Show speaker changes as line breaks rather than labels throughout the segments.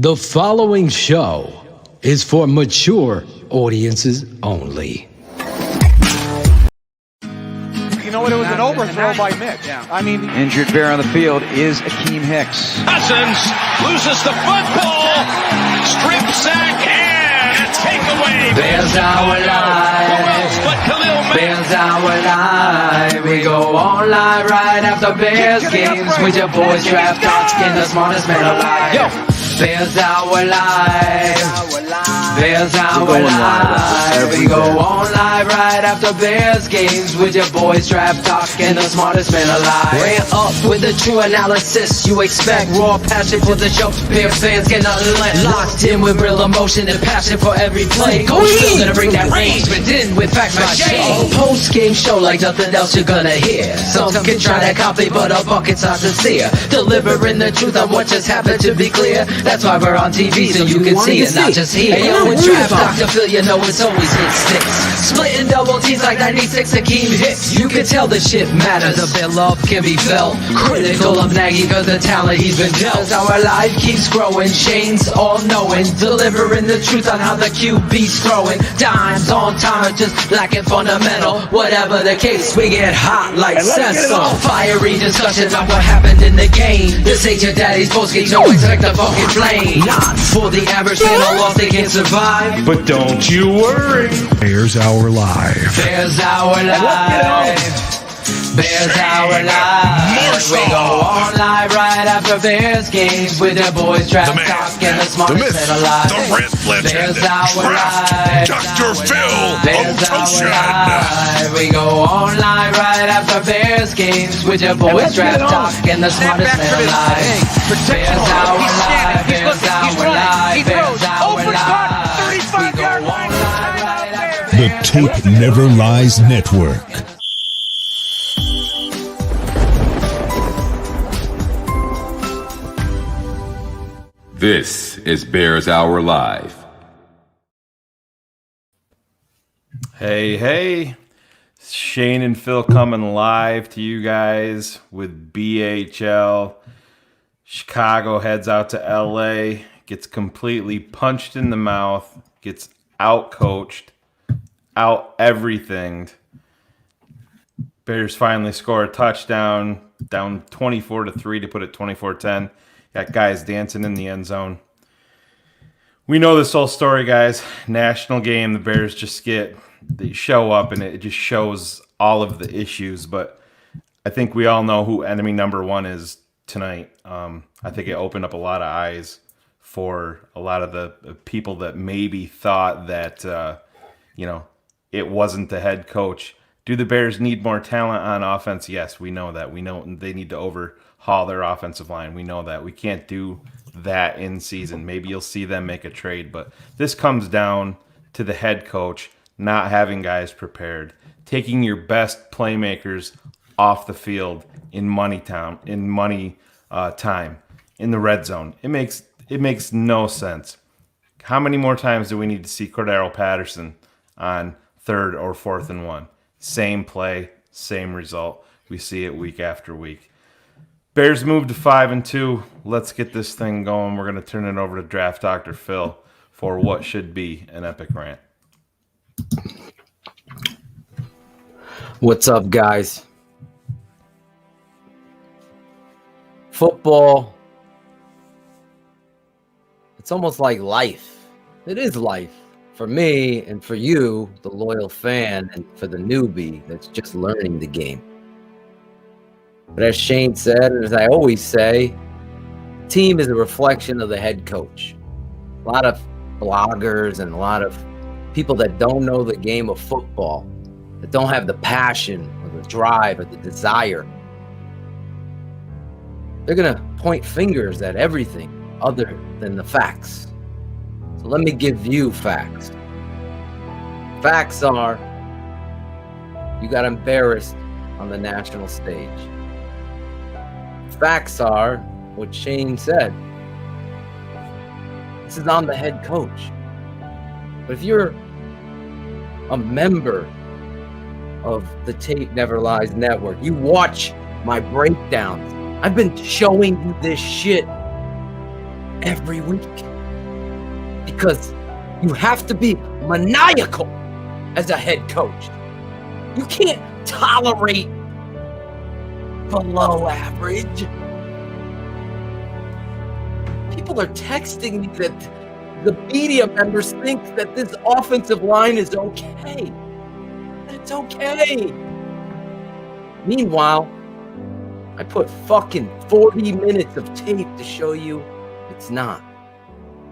The following show is for mature audiences only.
You know what? It was an overthrow by Mitch.
Yeah.
I mean,
Injured bear on the field is Akeem Hicks.
Cousins loses the football, strip sack, and a takeaway.
Bears our life.
Who else but Khalil Mack?
Bears our life. We go online right after Bears games with your boys draft talking the smartest man alive. Bears our life. Bears our life. We go on live right after Bears games with your boys draft talking the smartest man alive. We're up with the true analysis you expect. Raw passion for the show. Bears fans get nothing less. Locked in with real emotion and passion for every play. Coach still gonna bring that range, but in with facts my shade. Post game show like nothing else you're gonna hear. Some can try to copy, but a bucket's not sincere. Delivering the truth on what just happened, to be clear. That's why we're on TV, so you can see it, not just hear. Hey, yo, with draft Dr. Phil, you know it's always hit sticks. Splitting double teams like 96 Akeem Hicks. You can tell the shit matters. A bit love can be felt. Critical of Nagy cause the talent he's been dealt. As our life keeps growing, Shane's all knowing. Delivering the truth on how the QB's throwing. Dimes on time or just lacking fundamental. Whatever the case, we get hot like Cecil. Fiery discussions on what happened in the game. This ain't your daddy's postgame, so expect a fucking flame. Not for the average fan, all lost they can't survive.
But don't you worry.
Bears Our Live.
Bears our life. Bears our life. We go on live right after Bears games with their boys draft talk and the smartest man alive.
The Red Legend,
Bears our life.
Dr. Phil
Bears our
Otoshun.
life. We go on live right after Bears games with your boys draft talk and the smartest man alive. Bears our life. Bears our life. Bears our life. We go on live right after
The Tape Never Lies Network.
This is Bears Hour Live.
Hey, Shane and Phil coming live to you guys with BHL. Chicago heads out to LA, gets completely punched in the mouth, gets out-coached, out-everythinged. Bears finally score a touchdown, down 24-3 to put it 24-10. Got guys dancing in the end zone. We know this whole story, guys. National game, the Bears they show up, and it just shows all of the issues. But I think we all know who enemy number one is tonight. I think it opened up a lot of eyes for a lot of the people that maybe thought that, it wasn't the head coach. Do the Bears need more talent on offense? Yes, we know that. We know they need to overhaul their offensive line. We know that. We can't do that in season. Maybe you'll see them make a trade, but this comes down to the head coach not having guys prepared, taking your best playmakers off the field in time, in the red zone. It makes no sense. How many more times do we need to see Cordero Patterson on 3rd or 4th and 1? Same play, same result. We see it week after week. Bears move to 5-2. Let's get this thing going. We're going to turn it over to Draft Dr. Phil for what should be an epic rant.
What's up, guys? Football, it's almost like life. It is life. For me and for you, the loyal fan, and for the newbie that's just learning the game. But as Shane said, and as I always say, team is a reflection of the head coach. A lot of bloggers and a lot of people that don't know the game of football, that don't have the passion or the drive or the desire, they're going to point fingers at everything other than the facts. So let me give you facts. Facts are, you got embarrassed on the national stage. Facts are what Shane said. This is on the head coach. But if you're a member of the Tape Never Lies Network, you watch my breakdowns. I've been showing you this shit every week. Because you have to be maniacal as a head coach. You can't tolerate below average. People are texting me that the media members think that this offensive line is okay. That it's okay. Meanwhile, I put fucking 40 minutes of tape to show you it's not.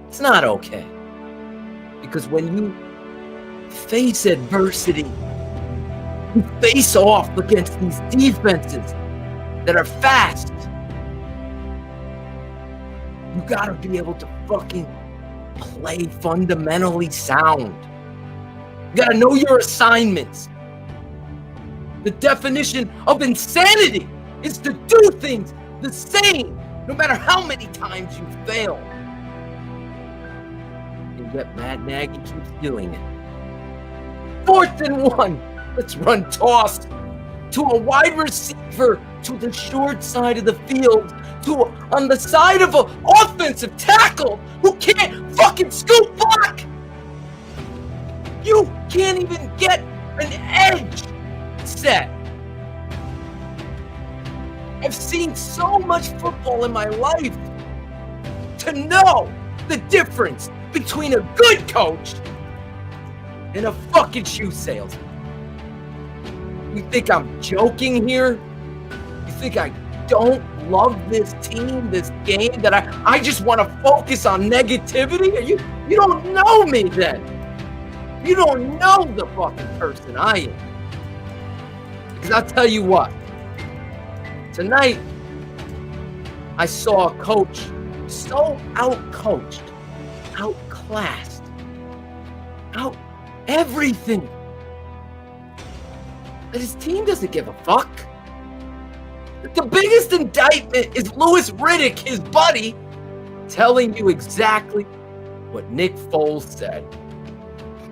It's not okay. Because when you face adversity, you face off against these defenses that are fast, you gotta be able to fucking play fundamentally sound. You gotta know your assignments. The definition of insanity is to do things the same, no matter how many times you fail. And yet Matt Nagy keeps doing it. 4th and 1. Let's run toss to a wide receiver to the short side of the field, on the side of an offensive tackle who can't fucking scoop block. You can't even get an edge set. I've seen so much football in my life to know the difference between a good coach and a fucking shoe salesman. You think I'm joking here? You think I don't love this team, this game, that I just want to focus on negativity? You don't know me then. You don't know the fucking person I am. Because I'll tell you what. Tonight, I saw a coach so out-coached, outclassed, out everything, that his team doesn't give a fuck. The biggest indictment is Louis Riddick, his buddy, telling you exactly what Nick Foles said.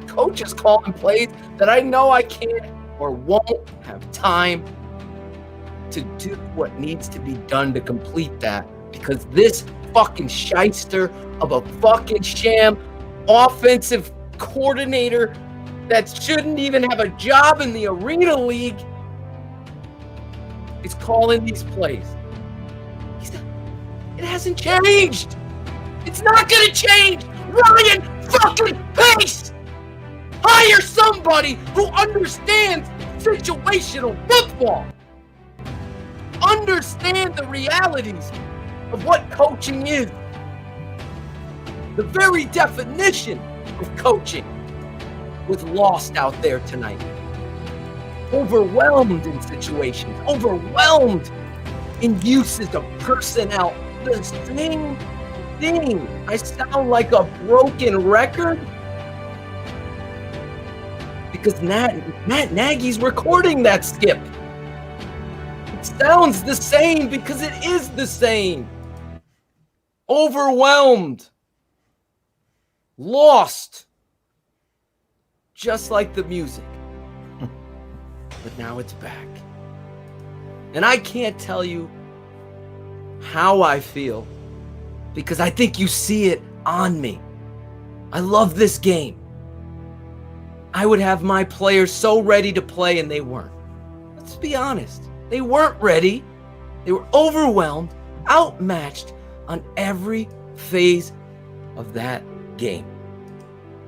Coach is calling plays that I know I can't or won't have time to do what needs to be done to complete that, because this fucking shyster of a fucking sham offensive coordinator that shouldn't even have a job in the Arena League is calling these plays. It hasn't changed. It's not gonna change. Ryan fucking Pace! Hire somebody who understands situational football. Understand the realities of what coaching is. The very definition of coaching was lost out there tonight. Overwhelmed in situations, overwhelmed in uses of personnel. The same thing. I sound like a broken record because Matt Nagy's recording that skip. It sounds the same because it is the same. Overwhelmed. Lost. Just like the music. But now it's back. And I can't tell you how I feel because I think you see it on me. I love this game. I would have my players so ready to play and they weren't. Let's be honest. They weren't ready. They were overwhelmed, outmatched on every phase of that game.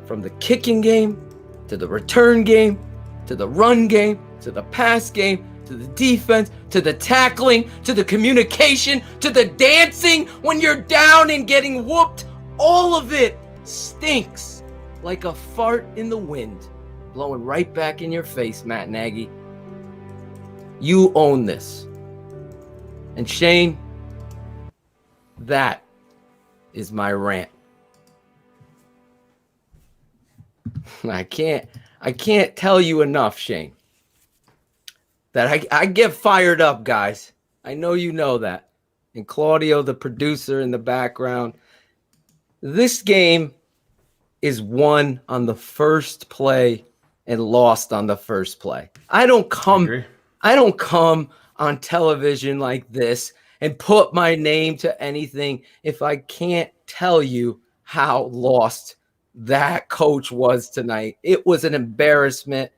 From the kicking game, to the return game, to the run game, to the pass game, to the defense, to the tackling, to the communication, to the dancing when you're down and getting whooped. All of it stinks like a fart in the wind, blowing right back in your face, Matt Nagy. You own this. And Shane, that is my rant. I can't tell you enough, Shane, that I get fired up, guys. I know you know that. And Claudio, the producer in the background, this game is won on the first play and lost on the first play. I don't come on television like this and put my name to anything if I can't tell you how lost that coach was tonight. It was an embarrassment.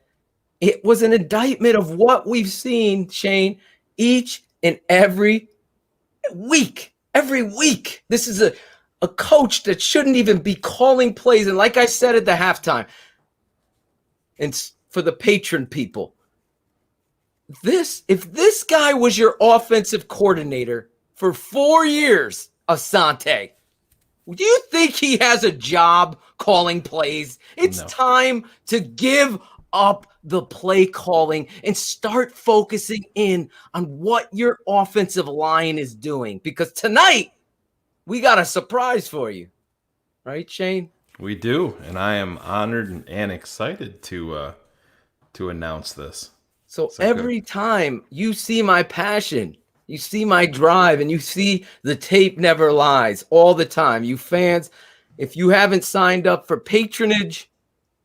It was an indictment of what we've seen, Shane, each and every week. Every week. This is a coach that shouldn't even be calling plays. And like I said at the halftime, and for the patron people, if this guy was your offensive coordinator for 4 years, Asante, do you think he has a job calling plays? It's time to give up the play calling and start focusing in on what your offensive line is doing. Because tonight, we got a surprise for you. Right, Shane?
We do, and I am honored and excited to announce this.
So every time you see my passion, you see my drive, and you see the tape never lies all the time. You fans, if you haven't signed up for patronage,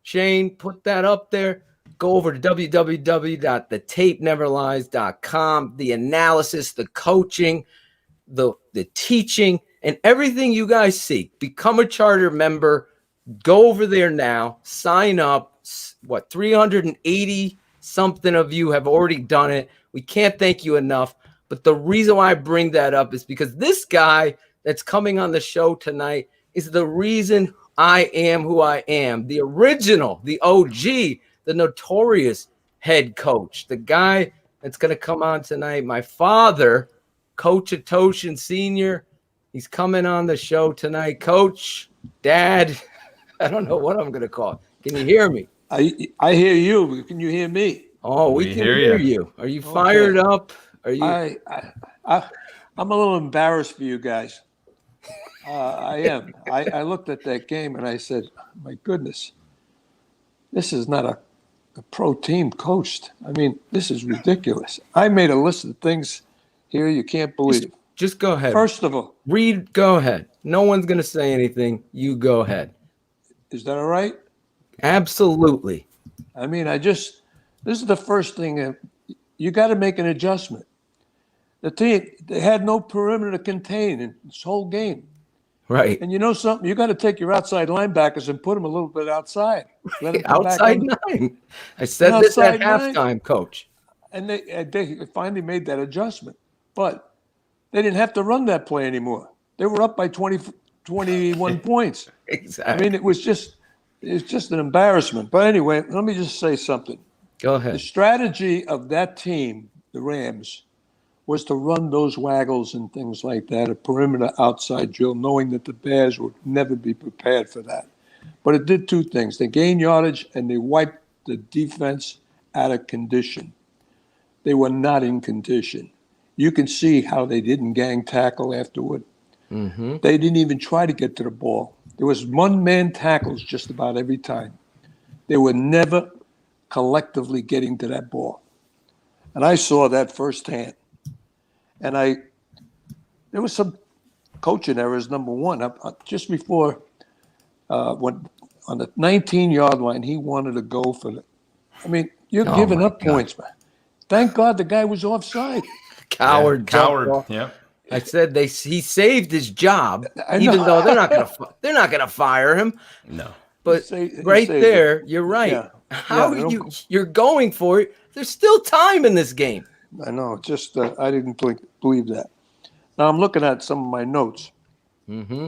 Shane, put that up there. Go over to www.thetapeneverlies.com. The analysis, the coaching, the teaching, and everything you guys see. Become a charter member. Go over there now. Sign up. 380 something of you have already done it. We can't thank you enough. But the reason why I bring that up is because this guy that's coming on the show tonight is the reason I am who I am. The original, the OG, the notorious head coach, the guy that's going to come on tonight. My father, Coach Atoshin Sr., he's coming on the show tonight. Coach, Dad, I don't know what I'm going to call it. Can you hear me?
I hear you. Can you hear me?
Oh, we can hear you. Are you fired up? Are you?
I'm a little embarrassed for you guys. I am. I looked at that game and I said, my goodness, this is not a pro team coached. I mean, this is ridiculous. I made a list of things here you can't believe.
Just go ahead.
First of all.
Go ahead. No one's going to say anything. You go ahead.
Is that all right?
Absolutely.
I mean, this is the first thing. You got to make an adjustment. The team, they had no perimeter to contain in this whole game.
Right.
And you know something? You got to take your outside linebackers and put them a little bit outside. Let them
outside nine. I said this at halftime, Coach.
And they finally made that adjustment. But they didn't have to run that play anymore. They were up by 21 points.
Exactly.
I mean, it's just an embarrassment. But anyway, let me just say something.
Go ahead.
The strategy of that team, the Rams, was to run those waggles and things like that, a perimeter outside drill, knowing that the Bears would never be prepared for that. But it did two things. They gained yardage and they wiped the defense out of condition. They were not in condition. You can see how they didn't gang tackle afterward.
Mm-hmm.
They didn't even try to get to the ball. There was one-man tackles just about every time. They were never collectively getting to that ball. And I saw that firsthand. And there was some coaching errors, number one. Just before, when on the 19-yard line, he wanted to go for it. I mean, you're giving up points, man. Thank God the guy was offside.
Coward.
Yeah.
I said he saved his job, even though they're not gonna fire him.
No.
But there, you're right.
Yeah.
How you're going for it? There's still time in this game.
I know. Just I didn't believe that. Now I'm looking at some of my notes.
Mm-hmm.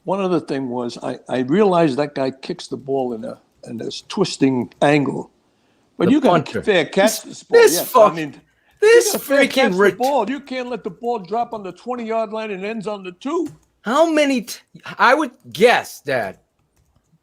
One other thing was I realized that guy kicks the ball in this twisting angle, but you got to fair catch this ball.
This freaking
ball. You can't let the ball drop on the 20-yard line and ends on the 2.
How many? I would guess, Dad.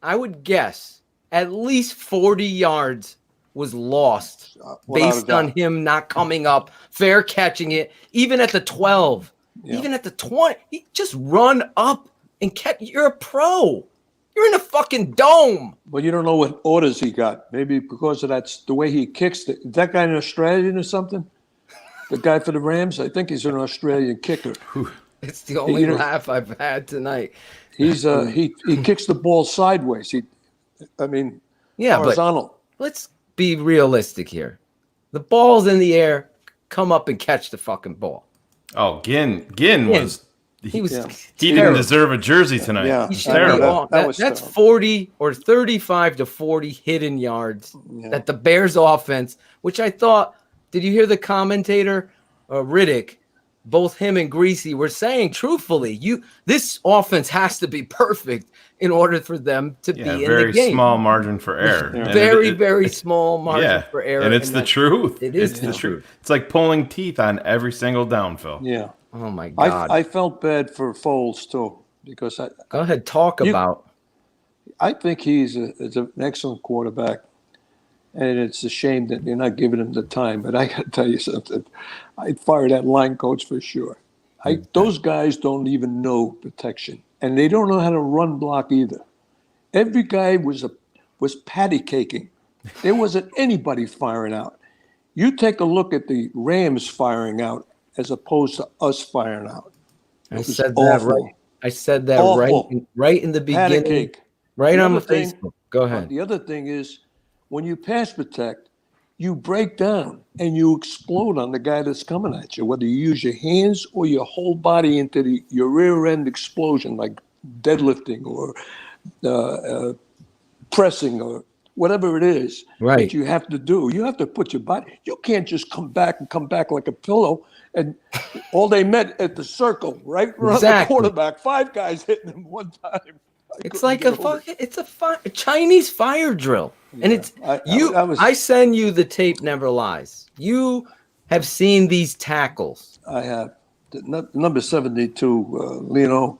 I would guess at least 40 yards was lost based on him not coming up, fair catching it, even at the 12, even at the 20. He just run up and catch. You're a pro. You're in a fucking dome.
Well, you don't know what orders he got. Maybe because of the way he kicks. Is that guy an Australian or something? The guy for the Rams? I think he's an Australian kicker.
It's the only laugh I've had tonight.
He's he kicks the ball sideways. Horizontal.
But let's be realistic here. The ball's in the air. Come up and catch the fucking ball.
Oh, Ginn was
He was.
He didn't deserve a jersey tonight.
Yeah,
He should
terrible.
that's
terrible.
40 or 35 to 40 hidden yards that the Bears offense, which I thought, did you hear the commentator, Riddick, both him and Greasy were saying truthfully, this offense has to be perfect in order for them to be in the game.
Very small margin for error.
Very small margin for error.
And it's the truth.
It is the truth.
It's like pulling teeth on every single down, Phil.
Yeah.
Oh my God.
I felt bad for Foles too, because
Go ahead, talk about.
I think he's an excellent quarterback, and it's a shame that you're not giving him the time. But I got to tell you something. I'd fire that line coach for sure. Those guys don't even know protection, and they don't know how to run block either. Every guy was patty caking. There wasn't anybody firing out. You take a look at the Rams firing out as opposed to us firing out.
I said that right in the beginning, right on the Facebook. Go ahead.
The other thing is, when you pass protect, you break down and you explode on the guy that's coming at you, whether you use your hands or your whole body into your rear end explosion, like deadlifting or pressing or whatever it is that you have to do. You have to put your body. You can't just come back like a pillow. And all they met at the circle, right around the quarterback, 5 guys hitting him one time.
It's like a Chinese fire drill. And it's I send you the tape never lies. You have seen these tackles.
I have. Number 72, Leno.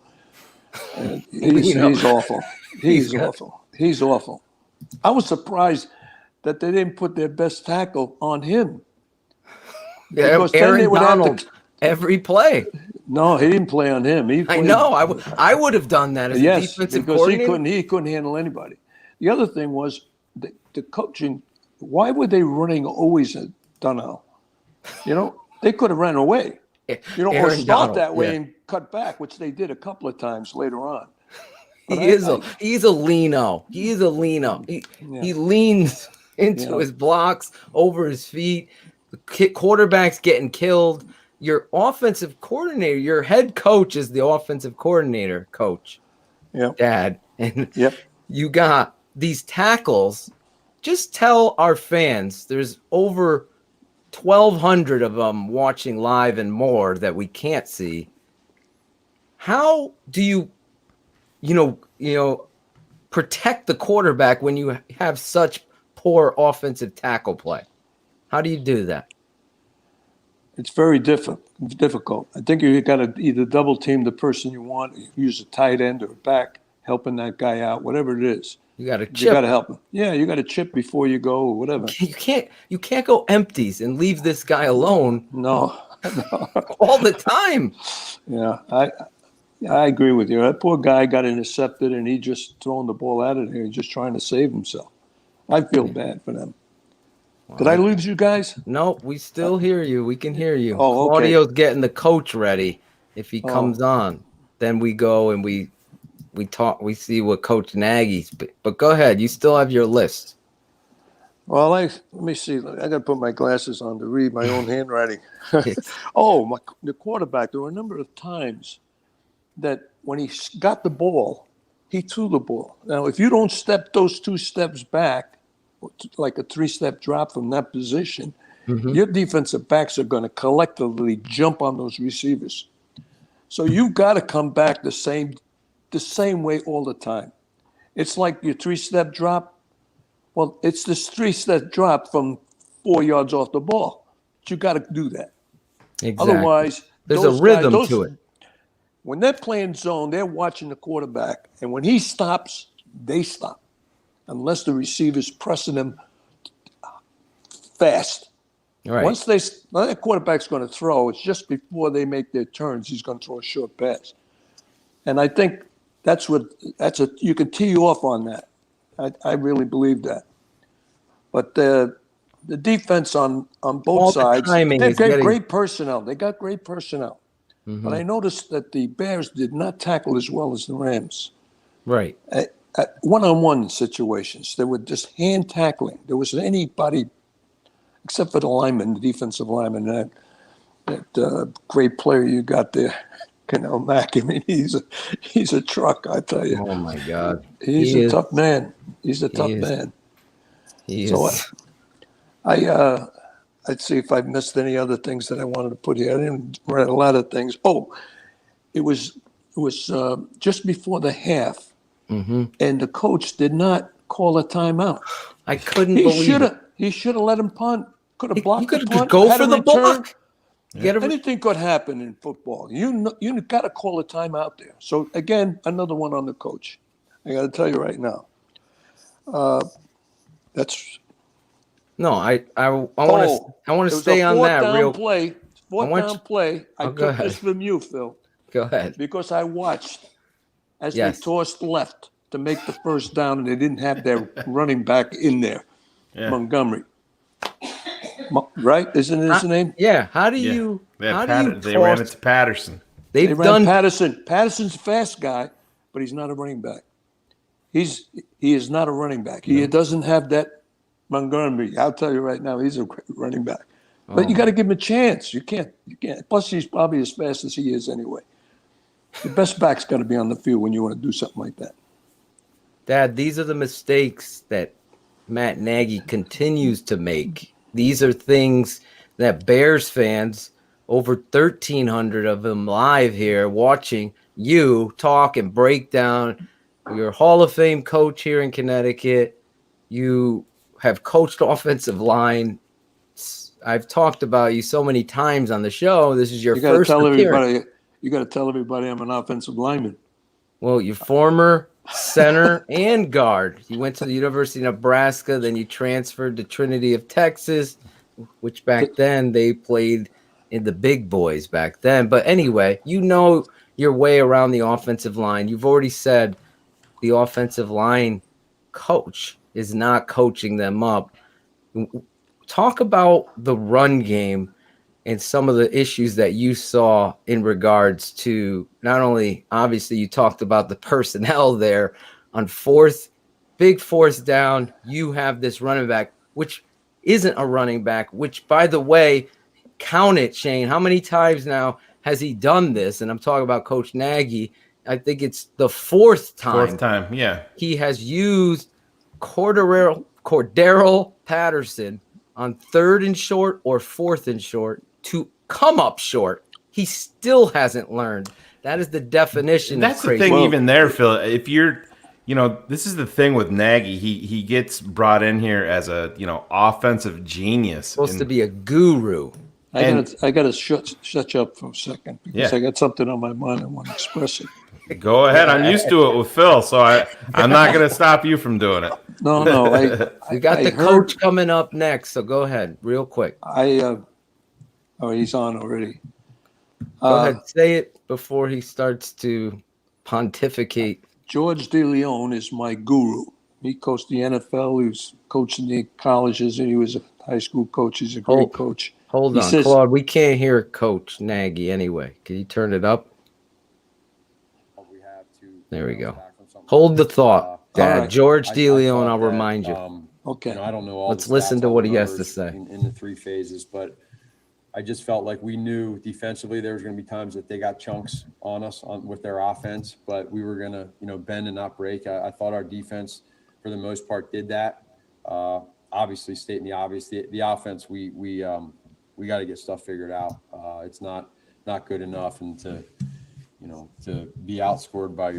He's awful. He's awful. He's awful. I was surprised that they didn't put their best tackle on him.
Yeah, Aaron Donald, every play.
No, he didn't play on him.
I know. I would have done that as a defensive coordinator.
He couldn't handle anybody. The other thing was the coaching. Why were they running always at Donald? They could have ran away. Or start that way and cut back, which they did a couple of times later on.
He's a Leno. He leans into his blocks, over his feet. The quarterback's getting killed. Your offensive coordinator, your head coach is the offensive coordinator coach.
Yeah.
Dad. And you got these tackles. Just tell our fans there's over 1,200 of them watching live and more that we can't see. How do you protect the quarterback when you have such poor offensive tackle play? How do you do that?
It's very difficult. I think you got to either double team the person you want, use a tight end or a back, helping that guy out, whatever it is.
You got to chip.
You got to help him. Yeah, you got to chip before you go or whatever.
You can't go empties and leave this guy alone.
No.
All the time.
Yeah, I agree with you. That poor guy got intercepted and he just throwing the ball out of there, just trying to save himself. I feel bad for them. Did I lose you guys?
No, we still hear you. We can hear you.
Oh, okay.
Audio's getting the coach ready. If he comes on, then we go and we talk. We see what Coach Nagy's. But go ahead. You still have your list.
Well, let me see. I got to put my glasses on to read my own handwriting. The quarterback. There were a number of times that when he got the ball, he threw the ball. Now, if you don't step those 2 steps back, like a 3-step drop from that position, your defensive backs are going to collectively jump on those receivers. So you've got to come back the same way all the time. It's like your 3-step drop. Well, it's this 3-step drop from 4 yards off the ball. But you got to do that.
Exactly.
Otherwise,
there's a rhythm to it.
When they're playing zone, they're watching the quarterback, and when he stops, they stop. Unless the receiver's pressing them fast.
Right.
Once that quarterback's going to throw, it's just before they make their turns, he's going to throw a short pass. And I think you can tee you off on that. I really believe that. But the defense on both sides, they've got great personnel. They got great personnel. Mm-hmm. But I noticed that the Bears did not tackle as well as the Rams.
Right.
At one-on-one situations, they were just hand tackling. There wasn't anybody, except for the lineman, the defensive lineman, that great player you got there, Canal Mack. I mean, he's a truck, I tell you.
Oh my God,
He's a tough man. He's a tough man.
He
So
is.
I'd see if I missed any other things that I wanted to put here. I didn't write a lot of things. Oh, it was just before the half, and the coach did not call a timeout.
I couldn't believe it.
He should have let him punt. Could have blocked the punt.
Go
had
for
a
the
return.
block.
Anything could happen in football. You got to call a timeout there. So again, another one on the coach. I got to tell you right now. That's
no. I want to stay on that real.
Fourth down play. I took this from you, Phil.
Go ahead.
Because I watched as they tossed left to make the first down, and they didn't have their running back in there, Montgomery. Right? Isn't it his name?
Yeah. How do you?
They ran it to Patterson.
They ran Patterson. Patterson's a fast guy, but he's not a running back. He is not a running back. He doesn't have that Montgomery. I'll tell you right now, he's a great running back. But you got to give him a chance. You can't. Plus, he's probably as fast as he is anyway. The best back's got to be on the field when you want to do something like that.
Dad, these are the mistakes that Matt Nagy continues to make. These are things that Bears fans, over 1,300 of them live here, watching you talk and break down. You're a Hall of Fame coach here in Connecticut. You have coached offensive line. I've talked about you so many times on the show. This is your first appearance.
You got to tell everybody I'm an offensive lineman.
Well, you're former center and guard. You went to the University of Nebraska, then you transferred to Trinity of Texas, which back then they played in the big boys back then. But anyway, you know your way around the offensive line. You've already said the offensive line coach is not coaching them up. Talk about the run game and some of the issues that you saw in regards to not only, obviously, you talked about the personnel there on big fourth down. You have this running back, which isn't a running back, which, by the way, count it, Shane. How many times now has he done this? And I'm talking about Coach Nagy. I think it's the fourth time.
Yeah.
He has used Cordero Patterson on 3rd and short or 4th and short to come up short. He still hasn't learned. That is the definition.
That's
of crazy.
The thing, even there, Phil. If you're, this is the thing with Nagy. He gets brought in here as a, offensive genius.
Supposed to be a guru.
I got to shut you up for a second because I got something on my mind I want to express it.
Go ahead. I'm used to it with Phil, so I'm not going to stop you from doing it.
No.
We got the coach coming up next, so go ahead, real quick.
He's on already.
Go ahead, say it before he starts to pontificate.
George DeLeon is my guru. He coached the NFL. He was coaching the colleges, and he was a high school coach. He's a great coach.
Hold on, Claude. We can't hear Coach Nagy anyway. Can you turn it up? There we go. Hold the thought, Dad. Right. George DeLeon, I'll remind you.
Okay.
I don't know all
Let's listen to what he has to say.
In the 3 phases, but I just felt like we knew defensively there was going to be times that they got chunks on us with their offense, but we were going to, bend and not break. I thought our defense, for the most part, did that. Obviously, stating the obvious, the offense, we got to get stuff figured out. It's not good enough, and to be outscored by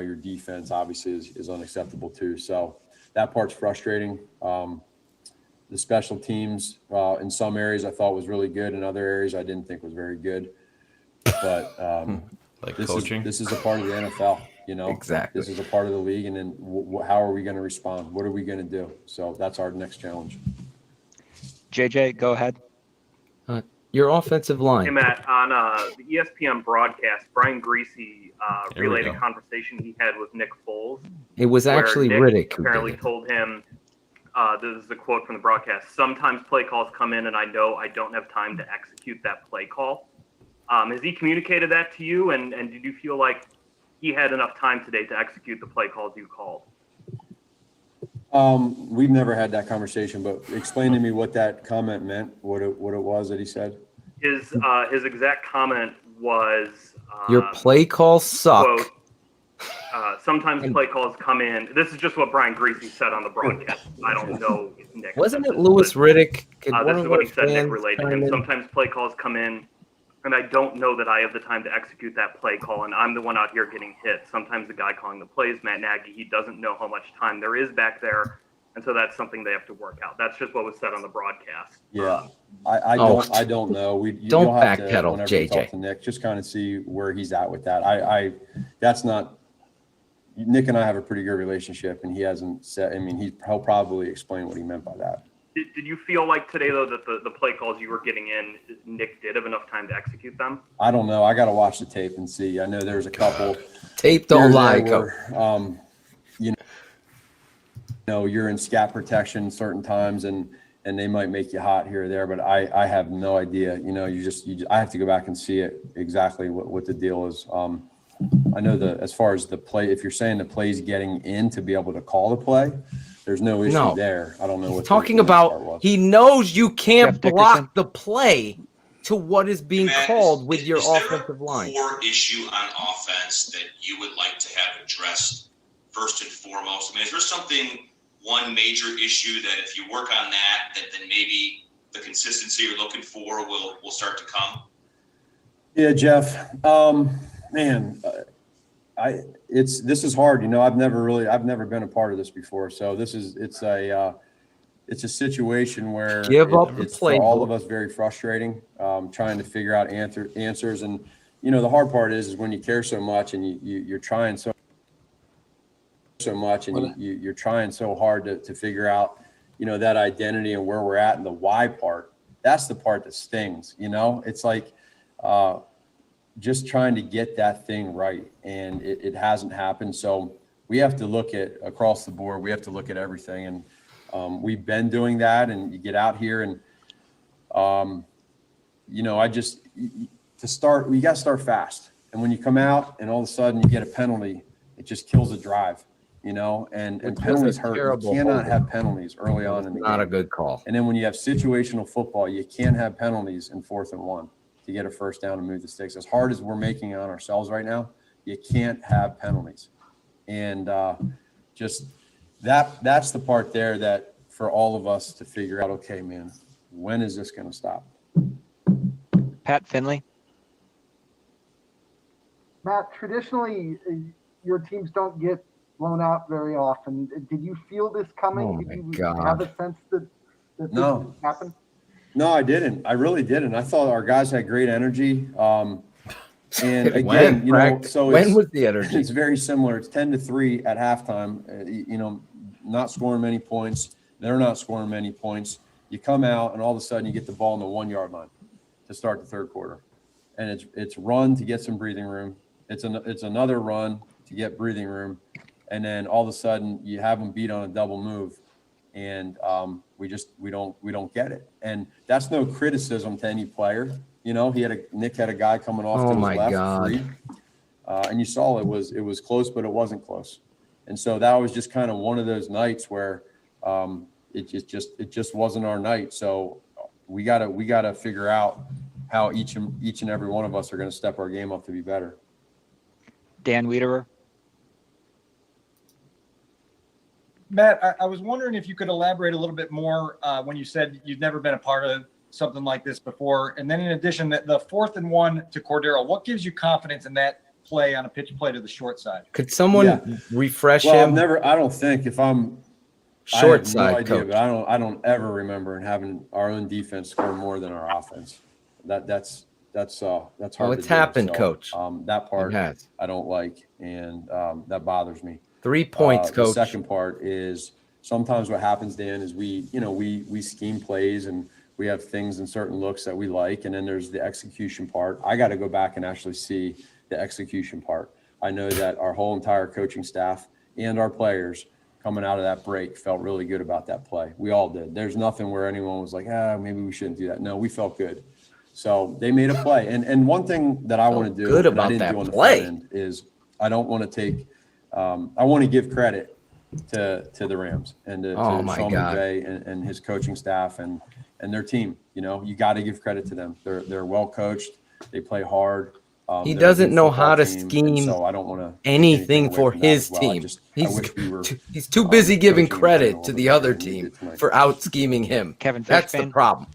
your defense obviously is unacceptable too. So that part's frustrating. The special teams in some areas I thought was really good. In other areas I didn't think was very good. But this is a part of the NFL.
Exactly.
This is a part of the league, and then how are we going to respond? What are we going to do? So that's our next challenge.
JJ, go ahead.
Your offensive line.
Hey, Matt, on the ESPN broadcast, Brian Greasy relayed a conversation he had with Nick Foles.
It was actually Riddick who
apparently told him, this is a quote from the broadcast, sometimes play calls come in and I know I don't have time to execute that play call. Has he communicated that to you? And did you feel like he had enough time today to execute the play calls you called?
We've never had that conversation, but explain to me what that comment meant, what it was that he said.
His exact comment was
Your play calls suck.
quote, sometimes play calls come in. This is just what Brian Greasy said on the broadcast. I don't know if Nick.
Wasn't it Lewis Riddick?
This is what he said. Nick relayed to him. Sometimes play calls come in, and I don't know that I have the time to execute that play call, and I'm the one out here getting hit. Sometimes the guy calling the plays, Matt Nagy, he doesn't know how much time there is back there, and so that's something they have to work out. That's just what was said on the broadcast.
Yeah, I don't know.
Don't
you'll have
backpedal,
to, whenever you
JJ.
talk to Nick, just kind of see where he's at with that. That's not. Nick and I have a pretty good relationship, and he hasn't said. I mean, he'll probably explain what he meant by that.
Did you feel like today, though, that the play calls you were getting in, Nick did have enough time to execute them?
I don't know. I got to watch the tape and see. I know there's a couple.
Tape don't lie,
Coach. You know, you're in scat protection certain times, and they might make you hot here or there, but I have no idea. You know, I have to go back and see it exactly what the deal is. I know as far as the play, if you're saying the play's getting in to be able to call the play, there's no issue there. I don't know what
talking about. He knows you can't block the play to what is being called with your offensive line.
Is there a core issue on offense that you would like to have addressed first and foremost? I mean, is there one major issue that if you work on that, then maybe the consistency you're looking for will start to come?
Yeah, Jeff. Man, this is hard. You know, I've never been a part of this before. So it's a situation where it's for all of us very frustrating, trying to figure out answers. And, you know, the hard part is when you care so much and you're trying so much and you're trying so hard to figure out, you know, that identity and where we're at and the why part. That's the part that stings, you know. It's like just trying to get that thing right, and it hasn't happened. So we have to look at across the board. We have to look at everything, and we've been doing that. And you get out here, and you know, we got to start fast. And when you come out, and all of a sudden you get a penalty, it just kills the drive. You know, and penalties hurt. You cannot have penalties early on in the game.
Not a good call.
And then when you have situational football, you can't have penalties in 4th and 1 to get a first down and move the sticks. As hard as we're making it on ourselves right now, you can't have penalties. And just that's the part there that for all of us to figure out, okay, man, when is this going to stop?
Pat Finley.
Matt, traditionally, your teams don't get blown out very often. Did you feel this coming?
Oh,
Did
my
you
God.
have a sense that this would happen?
No, I didn't. I really didn't. I thought our guys had great energy. And again, you know, so
when was the energy?
It's very similar. It's 10-3 at halftime. You know, not scoring many points. They're not scoring many points. You come out, and all of a sudden you get the ball on the 1-yard line to start the third quarter, and it's run to get some breathing room. It's another run to get breathing room, and then all of a sudden you have them beat on a double move, and we don't get it. And that's no criticism to any player. You know, Nick had a guy coming off to his left, free, and you saw it was close, but it wasn't close. And so that was just kind of one of those nights where it just wasn't our night. So we gotta figure out how each and every one of us are going to step our game up to be better.
Dan Wiederer.
Matt, I was wondering if you could elaborate a little bit more when you said you've never been a part of something like this before. And then in addition, the 4th and 1 to Cordero, what gives you confidence in that play on a pitch play to the short side?
Could someone refresh him?
I don't think if I'm
short side,
no idea,
coach.
but I don't ever remember having our own defense score more than our offense. That's hard.
It's happened, Coach.
That part I don't like, and that bothers me.
3 points, Coach.
The second part is sometimes what happens, Dan, is we scheme plays and we have things and certain looks that we like, and then there's the execution part. I got to go back and actually see the execution part. I know that our whole entire coaching staff and our players coming out of that break felt really good about that play. We all did. There's nothing where anyone was like, maybe we shouldn't do that. No, we felt good. So they made a play. And one thing that I want to do,
good
that
about
I didn't
that
do on the
play.
front end, is I don't want to take I want to give credit to the Rams and to Sean McVay and his coaching staff and their team. You know, you got to give credit to them. They're well coached. They play hard.
He
They're a
doesn't
good
know
football
how to
team, and
scheme
so I don't want to
anything for his team. He's too busy giving credit to the other team for out scheming him.
Kevin
That's the
Fishbane.
problem.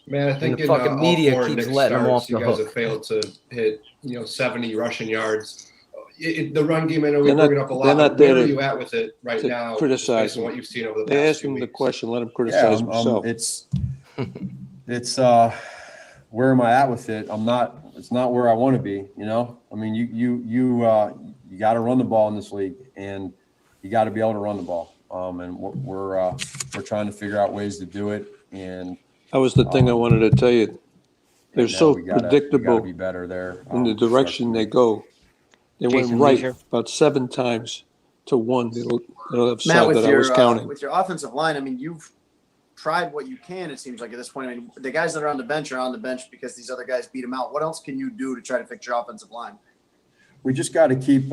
Man, I think
And the fucking
all
media
four
keeps
Knicks
letting him off
starts, you
the
guys
hook.
have failed to hit 70 rushing yards. The run game, I know we
They're
broke
not-
it up a
they're
lot.
not
But
there
where are
to-
you at with it right
to
now? Just
criticize
based on
him.
what you've seen over the
They
past
asked
2
him the
weeks.
question. Let him criticize himself.
It's where am I at with it? It's not where I want to be. I mean, you got to run the ball in this league, and you got to be able to run the ball. And we're trying to figure out ways to do it. And
That was the thing I wanted to tell you. They're so
we gotta
predictable
be better there
in the direction they go. They
Jason
went right
Leisure.
about 7 times to 1, the other
Matt,
side
with
that I was counting.
with your offensive line, I mean, you've tried what you can. It seems like at this point, I mean, the guys that are on the bench because these other guys beat them out. What else can you do to try to fix your offensive line?
We just got to keep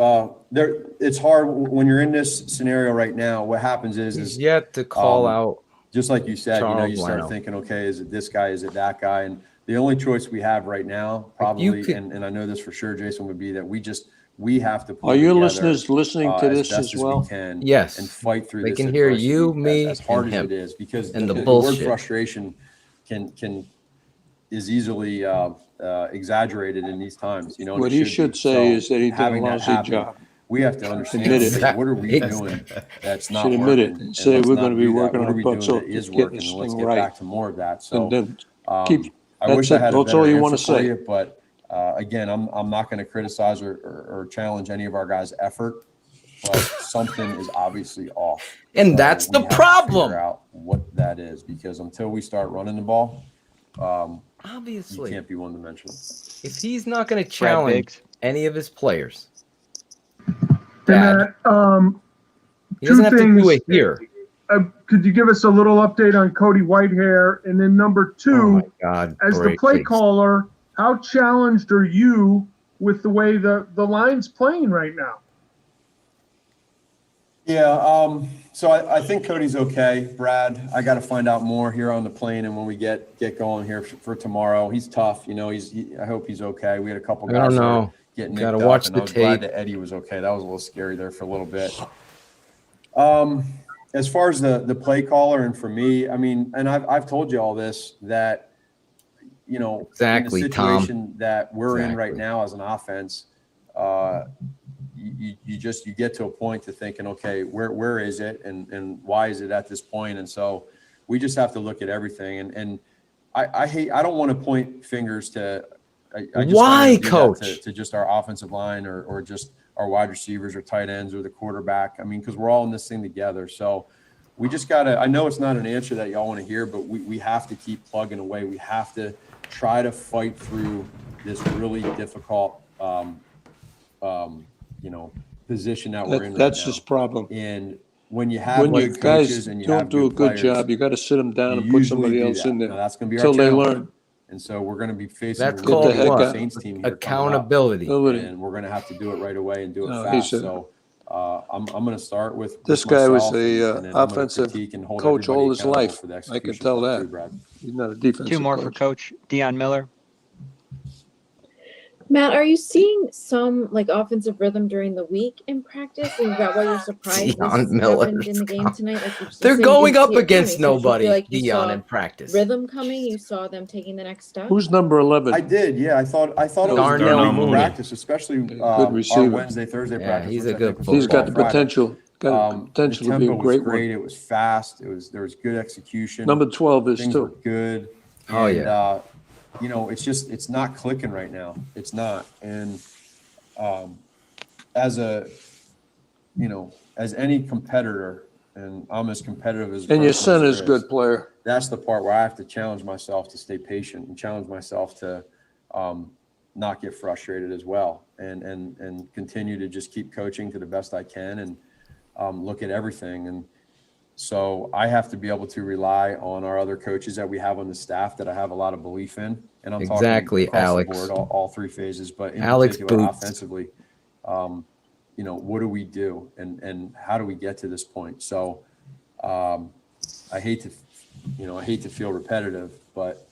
there. It's hard when you're in this scenario right now. What happens is
He's yet to call out.
Just like you said,
Charles
you start
Leno.
thinking, okay, is it this guy? Is it that guy? And the only choice we have right now, probably, and I know this for sure, Jason, would be that we have to.
Are your listeners listening to this
best
as well?
we can,
Yes.
and fight through.
They
this
can hear
adversity
you, me,
as hard
and
as
him.
it is, because
And the
word
bullshit.
frustration is easily exaggerated in these times. And
What
it
he
be.
should say is that he did a
having that
lousy
happen,
job.
We have to understand,
Admit it.
okay, what are we doing that's not
Should admit it
working?
and say
let's
we're
not
gonna be
do that.
working
What
our
are we
butts
doing
off
that
to
is
get
working?
this
And let's
thing
get
right.
back to more of that. So
And then keep.
I wish I
That's
had
it.
a
That's all
better
you want
answer
to
for
say.
you, but again, I'm not going to criticize or challenge any of our guys' effort, but something is obviously off.
And
So
that's the
we have to
problem.
figure out what that is, because until we start running the ball,
Obviously,
you can't be one-dimensional.
if he's not going to challenge any of his players,
And
he doesn't have to do it here.
Could you give us a little update on Cody Whitehair? And then number two,
Oh my God,
as the play
Briggs.
caller, how challenged are you with the way the line's playing right now?
Yeah, so I think Cody's okay. Brad, I got to find out more here on the plane, and when we get going here for tomorrow, he's tough. I hope he's okay. We had a couple
I
guys
don't
that
know.
were getting
Gotta
nicked up,
watch
and
the
I was glad
tape.
that Eddie was okay. That was a little scary there for a little bit. As far as the play caller, and for me, I mean, and I've told you all this, that
Exactly,
in the
Tom.
situation that we're in right
Exactly.
now as an offense, you get to a point to thinking, okay, where is it, and why is it at this point? And so we just have to look at everything. And I don't want to point fingers to. I just
Why,
don't wanna do that
Coach?
to just our offensive line or just our wide receivers or tight ends or the quarterback. I mean, because we're all in this thing together. So we just gotta. I know it's not an answer that y'all want to hear, but we have to keep plugging away. We have to try to fight through this really difficult, position that we're in.
That's
right
his
now.
problem.
And when you have
When you
good coaches
guys
and you
don't
have
do a good
players,
job, you got to sit them down
you
and put
usually
somebody
do
else
that.
in there
Now, that's going to be
until
our
they
challenge.
learn.
And so we're going to be facing
That's
a
called
really good
what?
Saints team here
Accountability.
coming up, and we're going to have to do it right away and do it
No,
fast.
he's a-
So I'm going to start with
This guy was
myself,
a
and then I'm gonna
offensive
critique and hold
coach all
everybody
his
accountable
life.
for the
I can
execution
tell
part
that.
too, Brad.
He's not a defensive
Two more for
coach.
Coach Deion Miller.
Matt, are you seeing some offensive rhythm during the week in practice? Is that why you're surprised
Deion
this
Miller.
happened in the game tonight?
They're
saying
going
you
up
see it
against
coming. So did you
nobody,
feel like you
Deion,
saw
in practice.
rhythm coming. You saw them taking the next step.
Who's number 11?
I did, yeah. I thought it was
Darnell
great
Mooney.
practice, especially
Good
our
receiver.
Wednesday, Thursday
Yeah,
practice.
he's
which
a
I
good
think was
He's got the
Friday.
potential. Got the
The
potential to be a
tempo was
great
great.
one.
It was fast. There was good execution.
Number 12 is
Things
too.
were good.
Oh,
And,
yeah.
it's not clicking right now. It's not. And as any competitor, and I'm as competitive as.
And your
person
son
as
is a
there
good player.
That's the part where I have to challenge myself to stay patient and challenge myself to not get frustrated as well, and continue to just keep coaching to the best I can, and look at everything. And so I have to be able to rely on our other coaches that we have on the staff that I have a lot of belief in. And I'm
Exactly,
talking across
Alex.
the board, all three phases, but in
Alex
particular
Boots.
offensively, what do we do, and how do we get to this point? So I hate to feel repetitive, but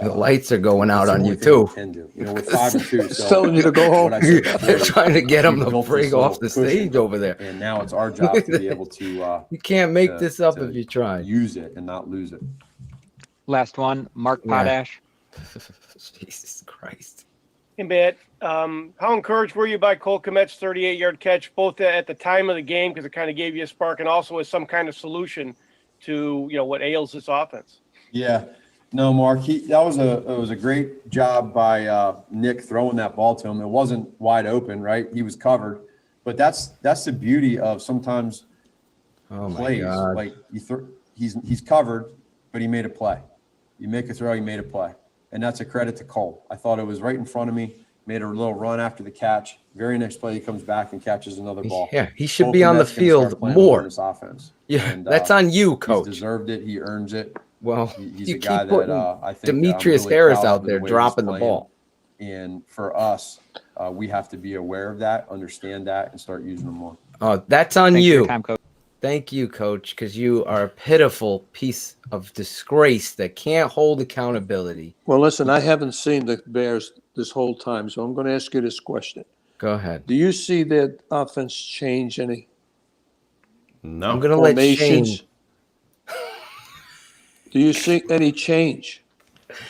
The lights are going out
that's the
on you
only thing we
too.
can do. You know, we're 5-2.
It's
So
telling you to go home.
what I said before
They're
is
trying to get them
we've
to
built
break
this
off the
little
stage
cushion,
over there.
and now it's our job to be able to
You can't make this up
to
if you try.
use it and not lose it.
Last one, Mark
Yeah.
Potash.
Jesus Christ.
Hey, Matt, how encouraged were you by Cole Kmet's 38-yard catch, both at the time of the game, because it kind of gave you a spark, and also as some kind of solution to, you know, what ails this offense?
Yeah, no, Mark, it was a great job by Nick throwing that ball to him. It wasn't wide open, right? He was covered, but that's the beauty of sometimes plays. Like he's covered, but he made a play. You make a throw, he made a play, and that's a credit to Cole. I thought it was right in front of me. Made a little run after the catch. Very next play, he comes back and catches another ball.
Yeah, he should
Cole
be on the
Kmet's gonna start
field
playing
more.
in this offense.
Yeah,
And,
that's on you, coach.
He's deserved it. He earns it.
Well,
he's
you
a guy
keep putting
that I think
Demetrius
I'm really
Harris
proud
out
of
there
way he's
dropping the
playing.
ball.
And for us, we have to be aware of that, understand that, and start using them more.
Oh, that's on
Thanks for
you.
your time, Coach.
Thank you, coach, because you are a pitiful piece of disgrace that can't hold accountability.
Well, listen, I haven't seen the Bears this whole time, so I'm going to ask you this question.
Go ahead.
Do you see their offense change any?
No.
I'm going to let Shane.
Formations? Do you see any change?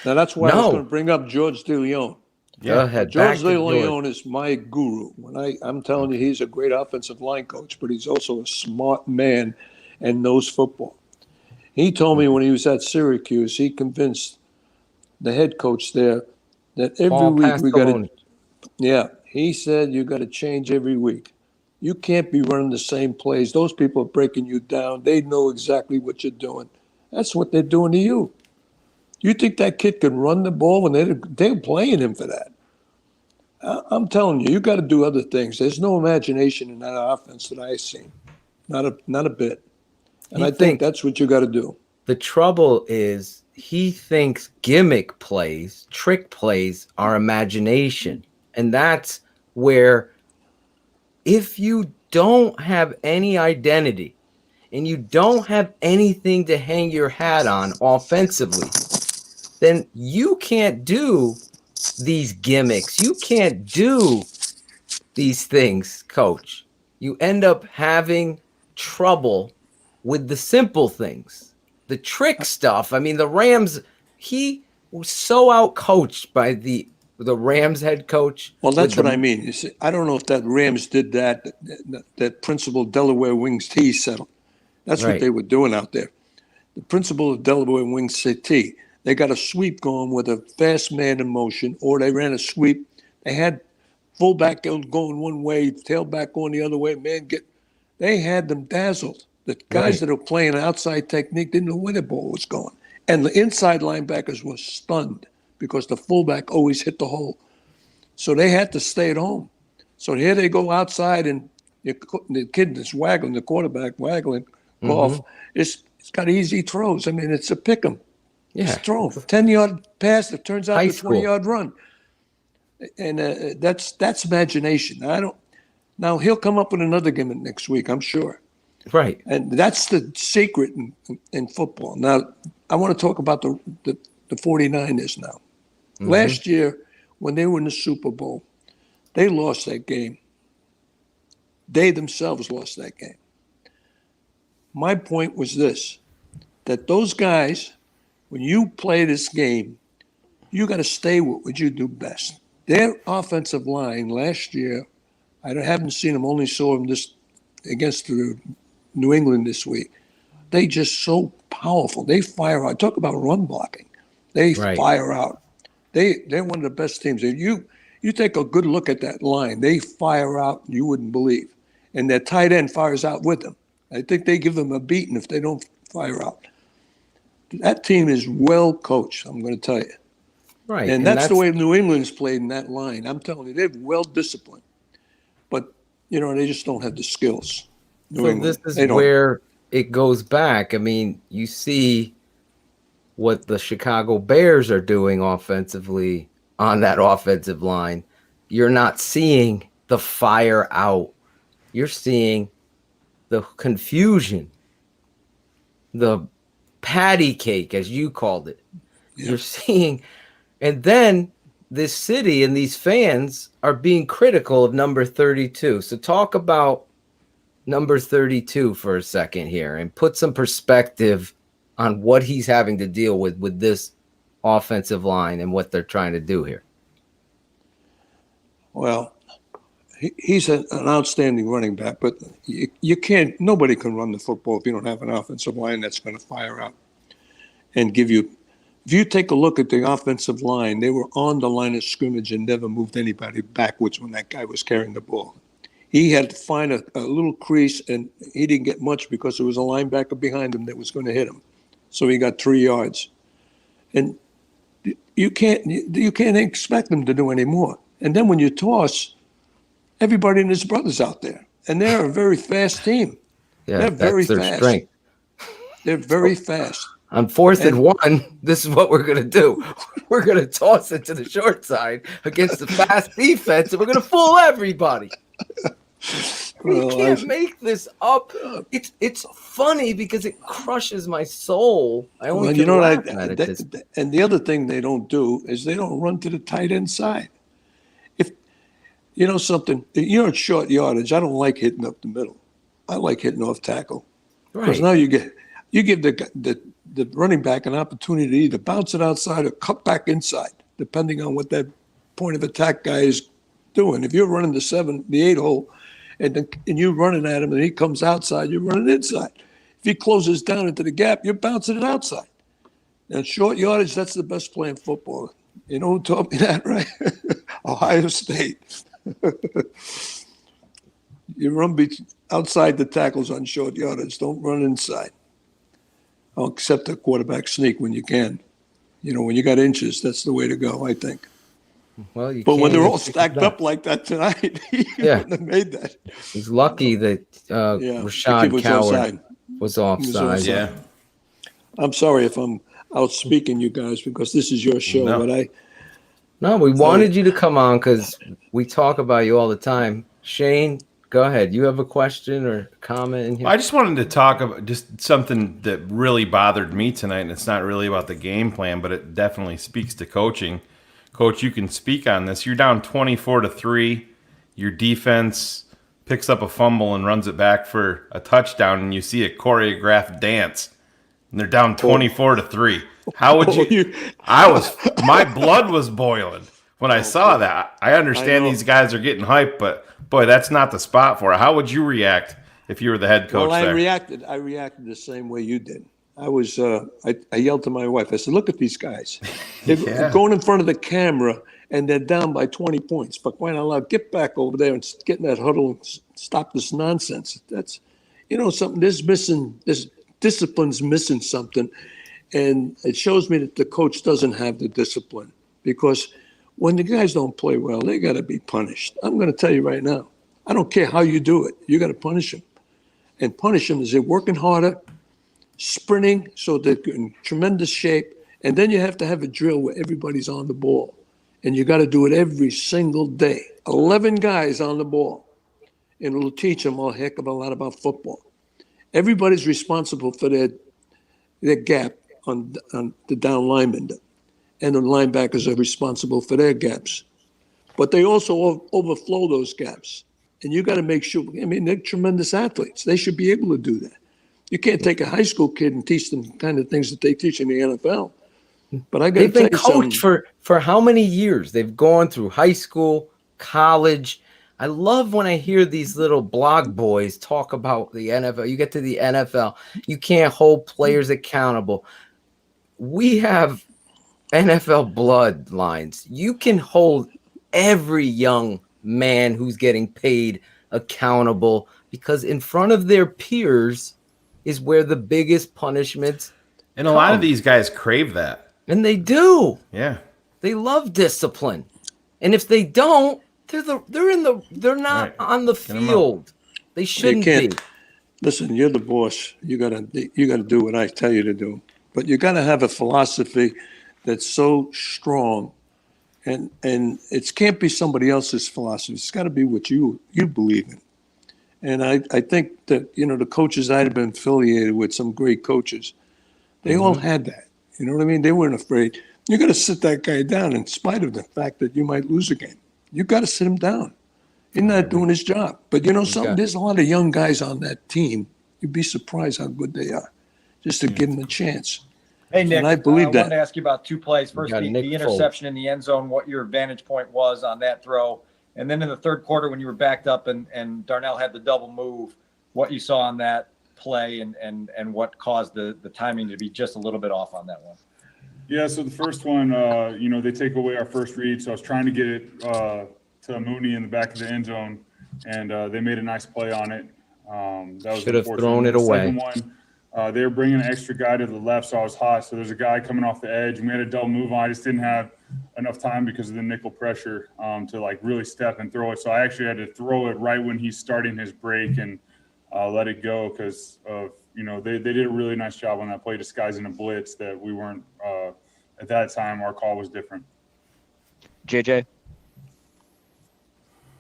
Now, that's why I was
No.
going to bring up George DeLeon.
Go ahead.
George
Back to George.
DeLeon is my guru. I'm telling you, he's a great offensive line coach, but he's also a smart man and knows football. He told me when he was at Syracuse, he convinced the head coach there that every
Paul
week we got to.
Pasqualoni.
Yeah, he said you got to change every week. You can't be running the same plays. Those people are breaking you down. They know exactly what you're doing. That's what they're doing to you. You think that kid can run the ball when they're playing him for that? I'm telling you, you got to do other things. There's no imagination in that offense that I've seen, not a bit. And I think that's what you got to do.
The trouble is he thinks gimmick plays, trick plays are imagination. And that's where if you don't have any identity and you don't have anything to hang your hat on offensively, then you can't do these gimmicks. You can't do these things, coach. You end up having trouble with the simple things, the trick stuff. I mean, the Rams, he was so outcoached by the Rams head coach.
Well, that's what I mean. You see, I don't know if that Rams did that principal Delaware Wings T settle. That's
Right.
what they were doing out there. The principal of Delaware Wings T, they got a sweep going with a fast man in motion, or they ran a sweep. They had fullback going one way, tailback going the other way. They had them dazzled. The guys that are playing outside technique didn't know where the ball was going. And the inside linebackers were stunned because the fullback always hit the hole. So they had to stay at home. So here they go outside, and the kid that's waggling, the quarterback waggling, Goff, it's got easy throws. I mean, it's a pick 'em.
Yeah.
Just throw 'em. 10-yard pass that turns out
High
to
school.
20-yard run. And that's imagination. Now he'll come up with another gimmick next week, I'm sure.
Right.
And that's the secret in football. Now, I want to talk about the 49ers now. Last year, when they were in the Super Bowl, they lost that game. They themselves lost that game. My point was this, that those guys, when you play this game, you got to stay with what you do best. Their offensive line last year, I haven't seen them, only saw them against the New England this week. They just so powerful. They fire out. Talk about run blocking. They fire out. They're one of the best teams. And you take a good look at that line. They fire out, you wouldn't believe. And their tight end fires out with them. I think they give them a beating if they don't fire out. That team is well coached, I'm going to tell you.
Right.
And that's the way New England's played in that line. I'm telling you, they're well disciplined. But, they just don't have the skills.
So this is where it goes back. I mean, you see what the Chicago Bears are doing offensively on that offensive line. You're not seeing the fire out. You're seeing the confusion, the patty cake, as you called it. You're seeing, and then this city and these fans are being critical of number 32. So talk about number 32 for a second here and put some perspective on what he's having to deal with this offensive line and what they're trying to do here.
Well, he's an outstanding running back, but you can't. Nobody can run the football if you don't have an offensive line that's going to fire out and give you. If you take a look at the offensive line, they were on the line of scrimmage and never moved anybody backwards when that guy was carrying the ball. He had to find a little crease, and he didn't get much because there was a linebacker behind him that was going to hit him. So he got 3 yards. And you can't expect them to do any more. And then when you toss, everybody and his brother's out there, and they're a very fast team.
Yeah,
they're very
that's their
fast.
strength.
They're very fast.
On 4th and 1, this is what we're going to do. We're going to toss it to the short side against the fast defense, and we're going to fool everybody. We can't make this up. It's funny because it crushes my soul. I only
Well,
can laugh
what
at it.
and the other thing they don't do is they don't run to the tight end side. If you know something, you're at short yardage. I don't like hitting up the middle. I like hitting off tackle because now you give the running back an opportunity to either bounce it outside or cut back inside, depending on what that point of attack guy is doing. If you're running the 8 hole, and you're running at him and he comes outside, you're running inside. If he closes down into the gap, you're bouncing it outside. And short yardage, that's the best play in football. You know who taught me that, right? Ohio State. You run outside the tackles on short yardage. Don't run inside. I'll accept a quarterback sneak when you can. You know, when you got inches, that's the way to go, I think.
Well,
but when they're all stacked up like that tonight, he wouldn't have made that.
He's lucky that Rashad Coward was offside.
Yeah. I'm sorry if I'm out speaking you guys because this is your show, but
we wanted you to come on because we talk about you all the time. Shane, go ahead. You have a question or comment in here?
I just wanted to talk about just something that really bothered me tonight, and it's not really about the game plan, but it definitely speaks to coaching. Coach, you can speak on this. You're down 24-3. Your defense picks up a fumble and runs it back for a touchdown, and you see a choreographed dance, and they're down 24-3. How would you? My blood was boiling when I saw that. I understand these guys are getting hyped, but boy, that's not the spot for it. How would you react if you were the head coach?
Well, I reacted the same way you did. I was I yelled to my wife. I said, "Look at these guys. They're going in front of the camera and they're down by 20 points. But why not allowed? Get back over there and get in that huddle and stop this nonsense. That's, something. This discipline's missing something, and it shows me that the coach doesn't have the discipline because when the guys don't play well, they got to be punished. I'm going to tell you right now. I don't care how you do it. You got to punish them, and punish them is they're working harder, sprinting so they're in tremendous shape, and then you have to have a drill where everybody's on the ball, and you got to do it every single day. 11 guys on the ball, and it'll teach them a heck of a lot about football. Everybody's responsible for their gap on the down lineman, and the linebackers are responsible for their gaps, but they also overflow those gaps, and you got to make sure. I mean, they're tremendous athletes. They should be able to do that. You can't take a high school kid and teach them the kind of things that they teach in the NFL. But I got to tell you something.
They've been coached for how many years? They've gone through high school, college. I love when I hear these little blog boys talk about the NFL. You get to the NFL, you can't hold players accountable. We have NFL bloodlines. You can hold every young man who's getting paid accountable because in front of their peers is where the biggest punishments
and a lot of these guys crave that.
And they do.
Yeah.
They love discipline. And if they don't, they're not on the field. They shouldn't be.
Listen, you're the boss. You gotta do what I tell you to do. But you gotta have a philosophy that's so strong, and it can't be somebody else's philosophy. It's got to be what you believe in. And I think that the coaches I've been affiliated with, some great coaches, they all had that. You know what I mean? They weren't afraid. You got to sit that guy down in spite of the fact that you might lose a game. You got to sit him down. He's not doing his job. But you know something? There's a lot of young guys on that team. You'd be surprised how good they are, just to give them a chance.
Hey, Nick,
and I believe
I wanted to
that.
ask you about 2 plays. First, the interception in the end zone, what your vantage point was on that throw. And then in the third quarter, when you were backed up and Darnell had the double move, what you saw on that play and what caused the timing to be just a little bit off on that one.
Yeah, so the first one, they take away our first read. So I was trying to get it to Mooney in the back of the end zone, and they made a nice play on it. That was
should have thrown it away.
The second one, they were bringing an extra guy to the left, so I was hot. So there's a guy coming off the edge, and we had a double move on. I just didn't have enough time because of the nickel pressure to like really step and throw it. So I actually had to throw it right when he's starting his break and let it go because of they did a really nice job on that play disguising a blitz that we weren't at that time. Our call was different.
JJ.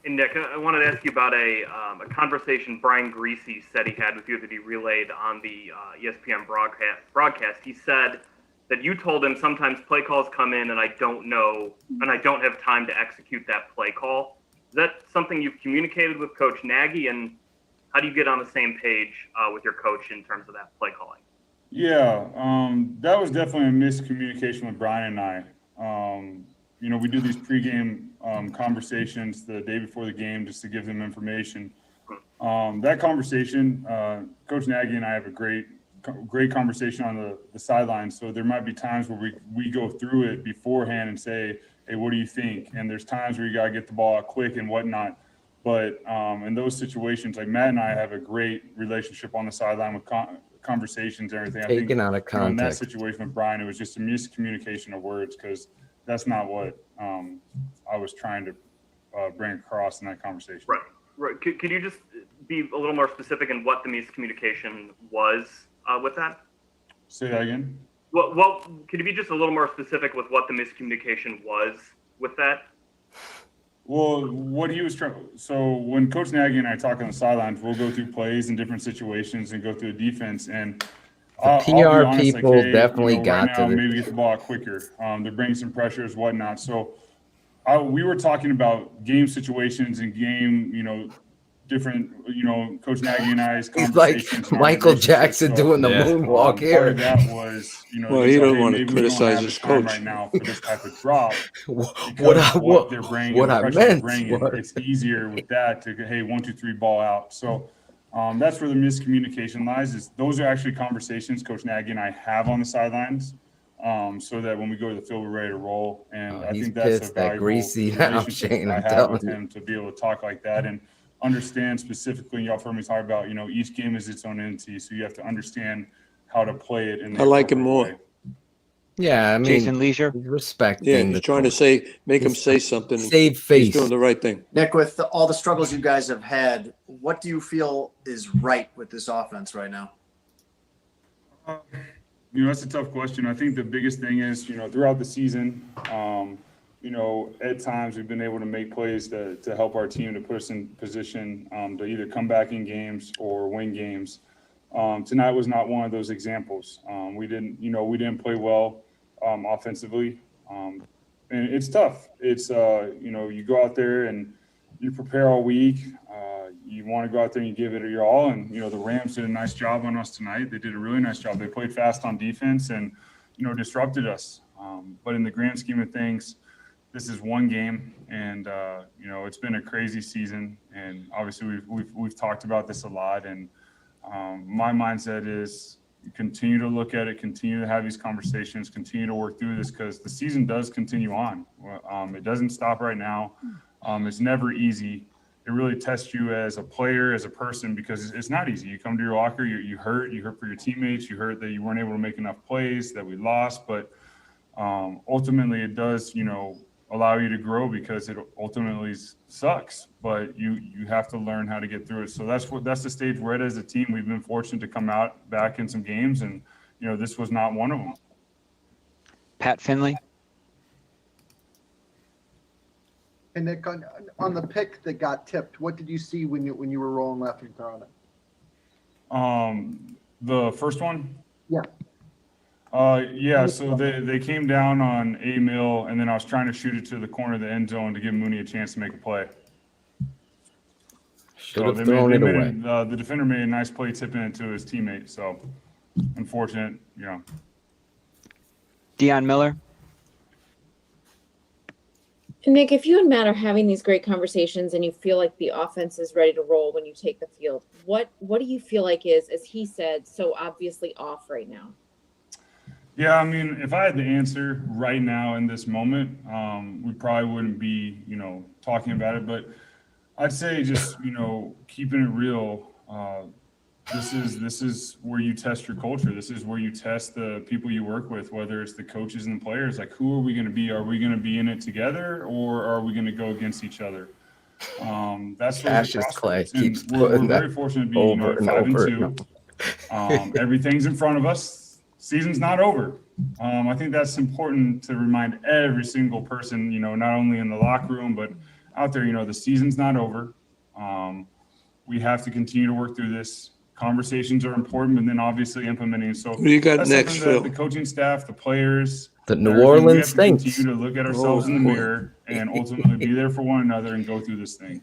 And Nick, I wanted to ask you about a conversation Brian Greasy said he had with you that he relayed on the ESPN broadcast. He said that you told him sometimes play calls come in and I don't know, and I don't have time to execute that play call. Is that something you've communicated with Coach Nagy, and how do you get on the same page with your coach in terms of that play calling?
Yeah, that was definitely a miscommunication with Brian and I. We do these pregame conversations the day before the game just to give them information. That conversation, Coach Nagy and I have a great conversation on the sidelines. So there might be times where we go through it beforehand and say, hey, what do you think? And there's times where you got to get the ball out quick and whatnot. But in those situations, like Matt and I have a great relationship on the sideline with conversations and everything.
Taken out of context.
In that situation with Brian, it was just a miscommunication of words because that's not what I was trying to bring across in that conversation.
Right. Could you just be a little more specific in what the miscommunication was with that?
Say that again.
Well, could you be just a little more specific with what the miscommunication was with that?
Well, what he was trying. So when Coach Nagy and I talk on the sidelines, we'll go through plays in different situations and go through the defense. And
the PR people definitely got
right now,
to
maybe get the ball out quicker. They're bringing some pressures, whatnot. So we were talking about game situations and game, different, Coach Nagy and I's conversations.
He's like Michael Jackson doing the moonwalk here.
Part of that was,
well, he doesn't want to criticize his coach
right now for this type of drop.
What
they're bringing,
what I meant.
It's easier with that to hey 1, 2, 3 ball out. So that's where the miscommunication lies. Is those are actually conversations Coach Nagy and I have on the sidelines. So that when we go to the field, we're ready to roll. And I think that's a valuable relationship I have with him to be able to talk like that and understand specifically. Y'all heard me talk about, each game is its own entity, so you have to understand how to play it.
I like him more.
Way.
Yeah, I mean,
Jason Leisure,
respecting.
Yeah, he's trying to make him say something.
Save face.
He's doing the right thing.
Nick, with all the struggles you guys have had, what do you feel is right with this offense right now?
That's a tough question. I think the biggest thing is, throughout the season, at times we've been able to make plays to help our team to put us in position to either come back in games or win games. Tonight was not one of those examples. We didn't play well offensively, and it's tough. It's you go out there and you prepare all week. You want to go out there and you give it your all. And the Rams did a nice job on us tonight. They did a really nice job. They played fast on defense and disrupted us. But in the grand scheme of things, this is one game, and it's been a crazy season. And obviously we've talked about this a lot. And my mindset is continue to look at it, continue to have these conversations, continue to work through this because the season does continue on. It doesn't stop right now. It's never easy. It really tests you as a player, as a person, because it's not easy. You come to your locker, you hurt for your teammates, you hurt that you weren't able to make enough plays, that we lost, but ultimately it does, allow you to grow because it ultimately sucks, but you have to learn how to get through it. So that's the stage we're at as a team. We've been fortunate to come out back in some games, and this was not one of them.
Pat Finley.
And Nick, on the pick that got tipped, what did you see when you were rolling left and throwing it?
The first one?
Yeah.
Yeah, so they came down on a mill, and then I was trying to shoot it to the corner of the end zone to give Mooney a chance to make a play.
Should have thrown it away.
The defender made a nice play tipping it to his teammate. So unfortunate,
Deion Miller.
Nick, if you and Matt are having these great conversations and you feel like the offense is ready to roll when you take the field, what do you feel like is, as he said, so obviously off right now?
Yeah, I mean, if I had the answer right now in this moment, we probably wouldn't be, talking about it. But I'd say just, keeping it real. This is where you test your culture. This is where you test the people you work with, whether it's the coaches and the players. Like, who are we going to be? Are we going to be in it together, or are we going to go against each other? That's where
Cassius Clay keeps
we're very fortunate to be
over and
5-2. Everything's in front of us. Season's not over. I think that's important to remind every single person, not only in the locker room, but out there, the season's not over. We have to continue to work through this. Conversations are important, and then obviously implementing. So
what do you got next, Phil?
The coaching staff, the players,
the New Orleans Saints.
Continue to look at ourselves in the mirror and ultimately be there for one another and go through this thing.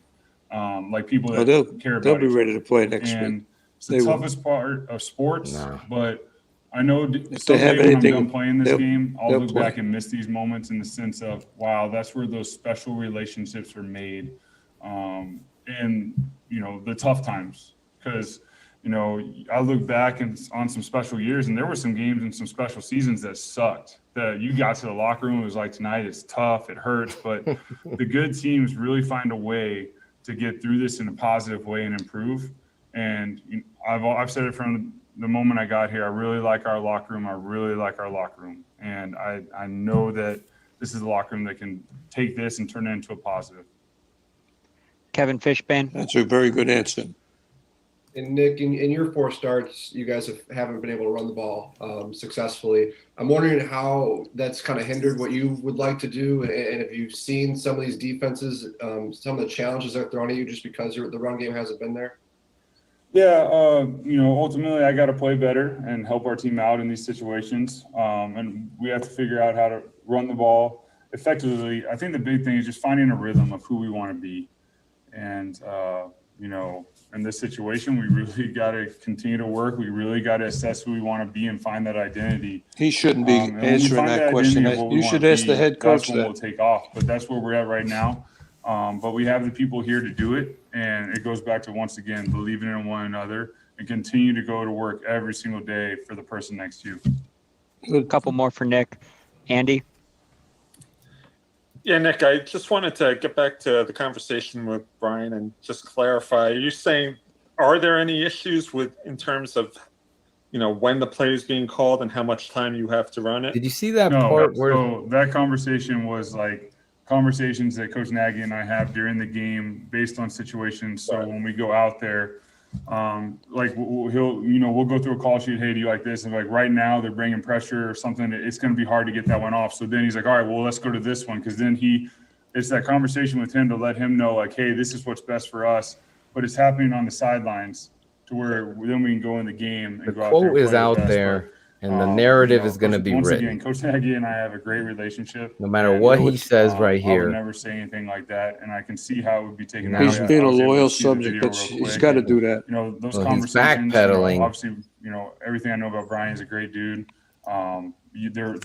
Like people that care about.
They'll be ready to play next
week.
And
it's the toughest part of sports, but I know
if they have
when
anything,
I'm done playing this game, I'll look
play.
back and miss these moments in the sense of, wow, that's where those special relationships are made, and the tough times. Because I look back on some special years, and there were some games and some special seasons that sucked. That you got to the locker room, it was like, tonight it's tough, it hurts, but the good teams really find a way to get through this in a positive way and improve. And I've said it from the moment I got here, I really like our locker room. I really like our locker room. And I know that this is a locker room that can take this and turn it into a positive.
Kevin Fishbane.
That's a very good answer.
And Nick, in your 4 starts, you guys haven't been able to run the ball successfully. I'm wondering how that's kind of hindered what you would like to do, and if you've seen some of these defenses, some of the challenges they're throwing at you just because the run game hasn't been there.
Yeah, ultimately I got to play better and help our team out in these situations, and we have to figure out how to run the ball effectively. I think the big thing is just finding a rhythm of who we want to be, and in this situation, we really got to continue to work. We really got to assess who we want to be and find that identity.
He shouldn't be answering that question. You should ask the head coach
that. That's when we'll take off. But that's where we're at right now. But we have the people here to do it. And it goes back to, once again, believing in one another and continue to go to work every single day for the person next to you.
A couple more for Nick. Andy?
Yeah, Nick, I just wanted to get back to the conversation with Brian and just clarify. Are you saying, are there any issues in terms of, when the play is being called and how much time you have to run it?
Did you see that part where?
So that conversation was like conversations that Coach Nagy and I have during the game based on situations. So when we go out there, we'll go through a call sheet. Hey, do you like this? And right now they're bringing pressure or something. It's going to be hard to get that one off. So then he's like, all right, well, let's go to this one. Cause then it's that conversation with him to let him know, like, hey, this is what's best for us, but it's happening on the sidelines to where then we can go in the game. And
the quote is out there. And the narrative is going to be written.
Again, Coach Nagy and I have a great relationship.
No matter what he says right here.
I would never say anything like that, and I can see how it would be taken.
He's being a loyal subject, but he's got to do that.
Those conversations.
He's backpedaling.
Obviously, everything I know about Brian is a great dude. They're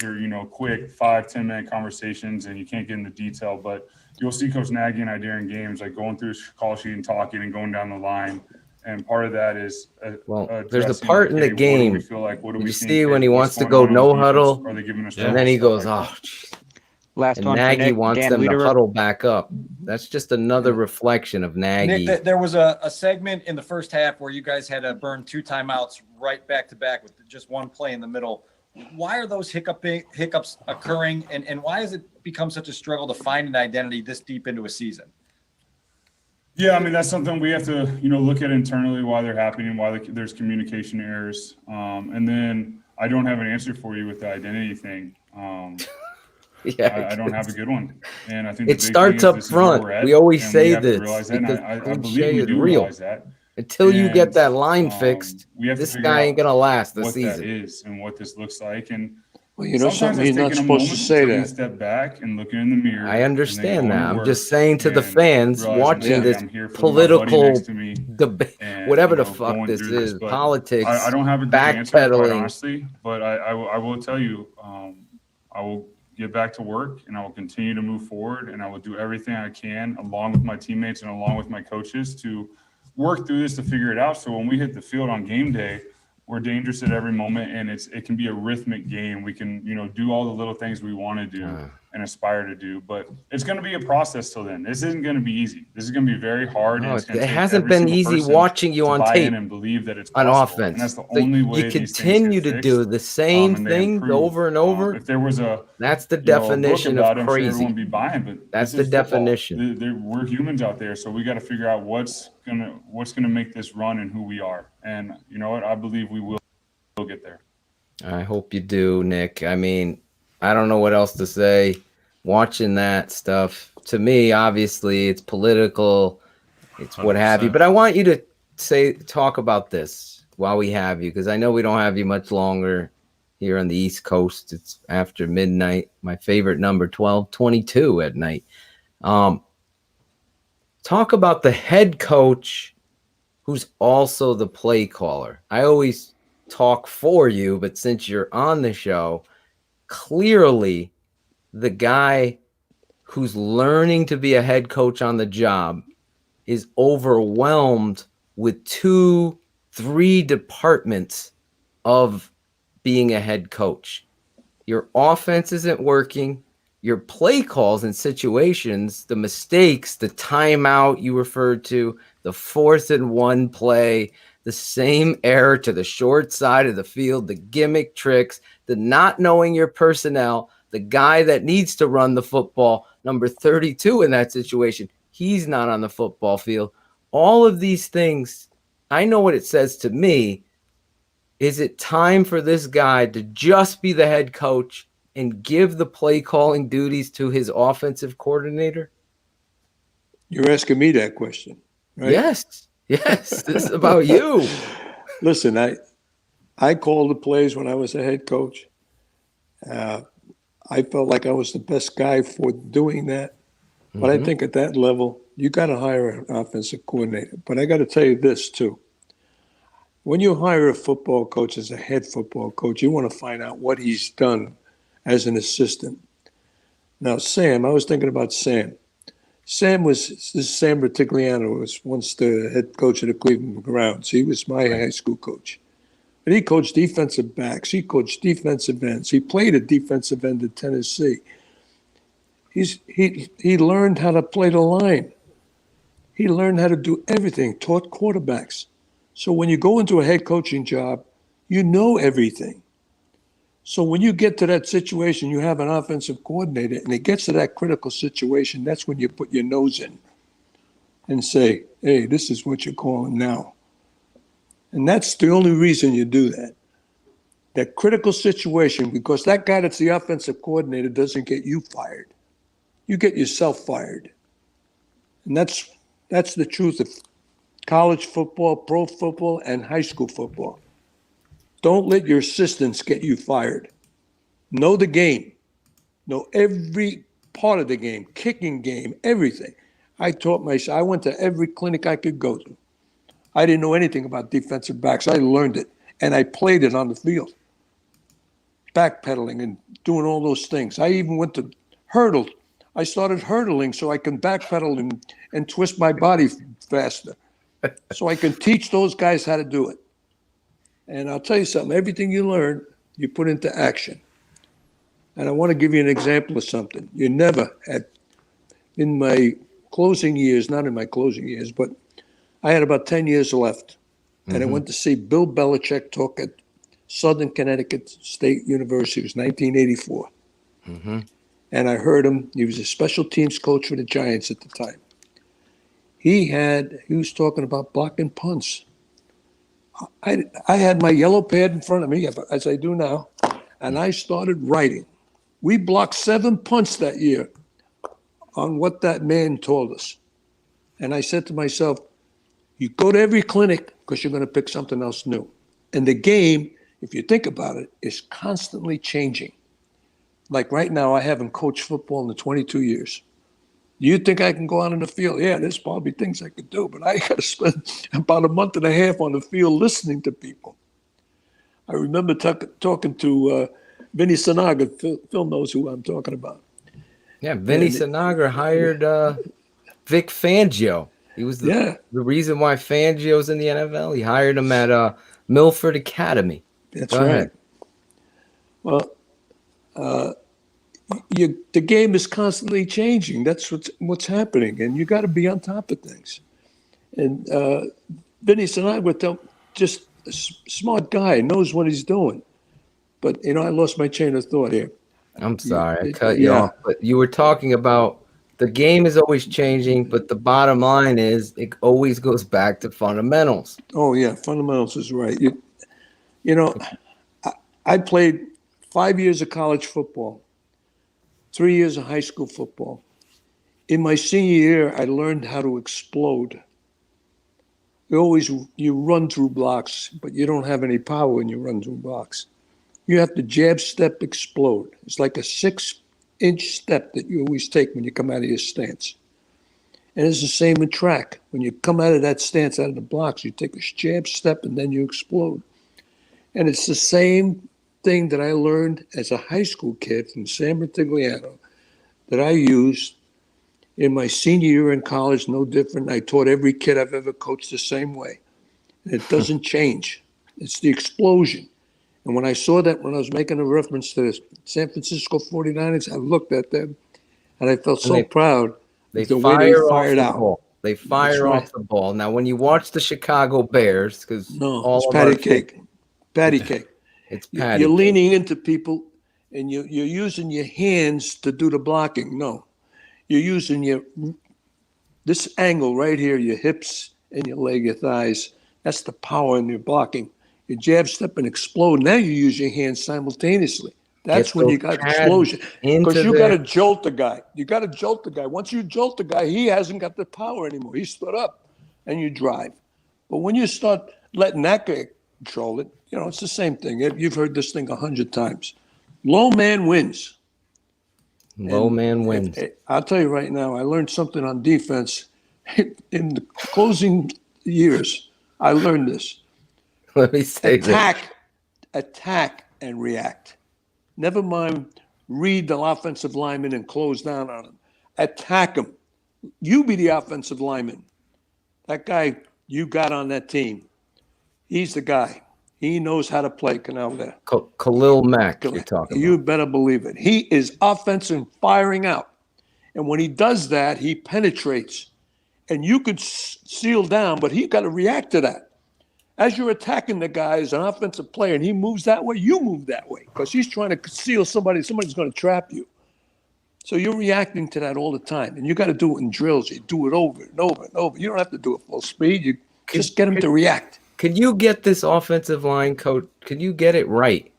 quick 5-10 minute conversations, and you can't get into detail. But you'll see Coach Nagy and I during games, like going through his call sheet and talking and going down the line. And part of that is
there's a part in the game you see when he wants to go no huddle, and then he goes,
Last
and
one.
Nagy wants
Dan
them to
Lederer.
huddle back up. That's just another reflection of Nagy.
Nick, there was a segment in the first half where you guys had to burn 2 timeouts right back to back with just one play in the middle. Why are those hiccups occurring, and why has it become such a struggle to find an identity this deep into a season?
Yeah, I mean, that's something we have to, look at internally, why they're happening, why there's communication errors. And then I don't have an answer for you with the identity thing. I don't have a good one. And I think
it starts up front. We always say this.
I believe we do realize that.
Until you get
And,
that line fixed,
we have to
this
figure
guy
out
ain't gonna last the
what
season.
that is and what this looks like. And
Well, you know
sometimes
something,
it's
you're not
taking a
supposed to
moment,
say
taking a
that.
step back and looking in the mirror.
I understand
and then
that.
going to
I'm
work
just saying to the
and
fans
realizing,
watching
okay,
this
I'm here for my buddy
political
next to me
debate,
and,
whatever
you
the
know,
fuck
going
this
through this.
is,
But
politics,
I don't have a good answer, quite
backpedaling.
honestly, but I will tell you, I will get back to work and I will continue to move forward and I will do everything I can along with my teammates and along with my coaches to work through this to figure it out. So when we hit the field on game day, we're dangerous at every moment, and it can be a rhythmic game. We can, you know, do all the little things we want to do and aspire to do, but it's going to be a process till then. This isn't going to be easy. This is going to be very hard.
No,
And it's going to
it
take
hasn't
every
been
single
easy
person
watching you
to
on
buy
tape
in and believe that it's
on
possible.
offense.
And that's the
So
only way
you
these things
continue
get
to
fixed,
do the same
and they
things
improve.
over and over.
If there was
that's the
you know, a book
definition
about
of
it, I'm sure
crazy.
everyone would be buying, but
That's
this
the
is football.
definition.
We're humans out there, so we got to figure out what's gonna make this run and who we are. And you know what? I believe we will get there.
I hope you do, Nick. I mean, I don't know what else to say. Watching that stuff, to me, obviously, it's political, it's what have you.
100%.
But I want you to talk about this while we have you, because I know we don't have you much longer here on the East Coast. It's after midnight. My favorite number, 12:22 at night. Talk about the head coach who's also the play caller. I always talk for you, but since you're on the show, clearly the guy who's learning to be a head coach on the job is overwhelmed with 2-3 departments of being a head coach. Your offense isn't working. Your play calls and situations, the mistakes, the timeout you referred to, the 4th and 1 play, the same error to the short side of the field, the gimmick tricks, the not knowing your personnel, the guy that needs to run the football, number 32 in that situation, he's not on the football field. All of these things, I know what it says to me. Is it time for this guy to just be the head coach and give the play calling duties to his offensive coordinator?
You're asking me that question, right?
Yes. This is about you.
Listen, I called the plays when I was a head coach. I felt like I was the best guy for doing that. But I think at that level, you got to hire an offensive coordinator. But I got to tell you this too. When you hire a football coach as a head football coach, you want to find out what he's done as an assistant. Now, Sam, I was thinking about Sam. Sam Retigliano was once the head coach of the Cleveland Browns. He was my high school coach. But he coached defensive backs. He coached defensive ends. He played a defensive end at Tennessee. He learned how to play the line. He learned how to do everything, taught quarterbacks. So when you go into a head coaching job, you know everything. So when you get to that situation, you have an offensive coordinator, and it gets to that critical situation, that's when you put your nose in and say, hey, this is what you're calling now. And that's the only reason you do that. That critical situation, because that guy that's the offensive coordinator doesn't get you fired. You get yourself fired. And that's the truth of college football, pro football, and high school football. Don't let your assistants get you fired. Know the game. Know every part of the game, kicking game, everything. I went to every clinic I could go to. I didn't know anything about defensive backs. I learned it, and I played it on the field. Backpedaling and doing all those things. I even went to hurdle. I started hurdling so I can backpedal and twist my body faster. So I can teach those guys how to do it. And I'll tell you something, everything you learn, you put into action. And I want to give you an example of something. You never had, in my closing years, not in my closing years, but I had about 10 years left. And I went to see Bill Belichick talk at Southern Connecticut State University. It was 1984. And I heard him. He was a special teams coach for the Giants at the time. He was talking about blocking punts. I had my yellow pad in front of me, as I do now, and I started writing. We blocked 7 punts that year on what that man told us. And I said to myself, You go to every clinic because you're going to pick something else new. And the game, if you think about it, is constantly changing. Like right now, I haven't coached football in the 22 years. You think I can go out in the field? Yeah, there's probably things I could do, but I got to spend about a month and a half on the field listening to people. I remember talking to Vinny Sanaga. Phil knows who I'm talking about.
Yeah, Vinny
And-
Sanaga hired Vic Fangio. He was the reason why Fangio's in the NFL. He hired him at Milford Academy.
That's
Go
right.
ahead.
Well, the game is constantly changing. That's what's happening, and you got to be on top of things. And Vinny Sanaga, just a smart guy, knows what he's doing. But I lost my chain of thought here.
I'm sorry, I cut you off, but you were talking about the game is always changing, but the bottom line is it always goes back to fundamentals.
Oh yeah, fundamentals is right. I played 5 years of college football, 3 years of high school football. In my senior year, I learned how to explode. You run through blocks, but you don't have any power when you run through blocks. You have to jab, step, explode. It's like a 6-inch step that you always take when you come out of your stance. And it's the same in track. When you come out of that stance, out of the blocks, you take a jab, step, and then you explode. And it's the same thing that I learned as a high school kid from San Bertigliano that I used in my senior year in college, no different. I taught every kid I've ever coached the same way. And it doesn't change. It's the explosion. And when I saw that, when I was making a reference to the San Francisco 49ers, I looked at them and I felt so proud of the way they fired out.
Ball. They fire off the ball. Now, when you watch the Chicago Bears, because
it's patty cake. Patty cake.
It's patty
You're
cake.
leaning into people and you're using your hands to do the blocking. No, you're using this angle right here, your hips and your leg, your thighs. That's the power in your blocking. You jab, step, and explode. Now you use your hands simultaneously. That's when you got explosion. Because you got to jolt the guy. You got to jolt the guy. Once you jolt the guy, he hasn't got the power anymore. He stood up and you drive. But when you start letting that guy control it, it's the same thing. You've heard this thing 100 times. Low man wins.
Low man wins.
I'll tell you right now, I learned something on defense in the closing years. I learned this.
Let me say
Attack and react. Never mind read the offensive lineman and close down on him. Attack him. You be the offensive lineman. That guy you got on that team, he's the guy. He knows how to play Canal there.
Khalil Mack, you're talking
You
about.
better believe it. He is offensive firing out. And when he does that, he penetrates. And you could seal down, but he got to react to that. As you're attacking the guy as an offensive player and he moves that way, you move that way because he's trying to conceal somebody. Somebody's going to trap you. So you're reacting to that all the time. And you got to do it in drills. You do it over and over and over. You don't have to do it full speed. You just get him to react.
Can you get this offensive line coach? Can you get it right?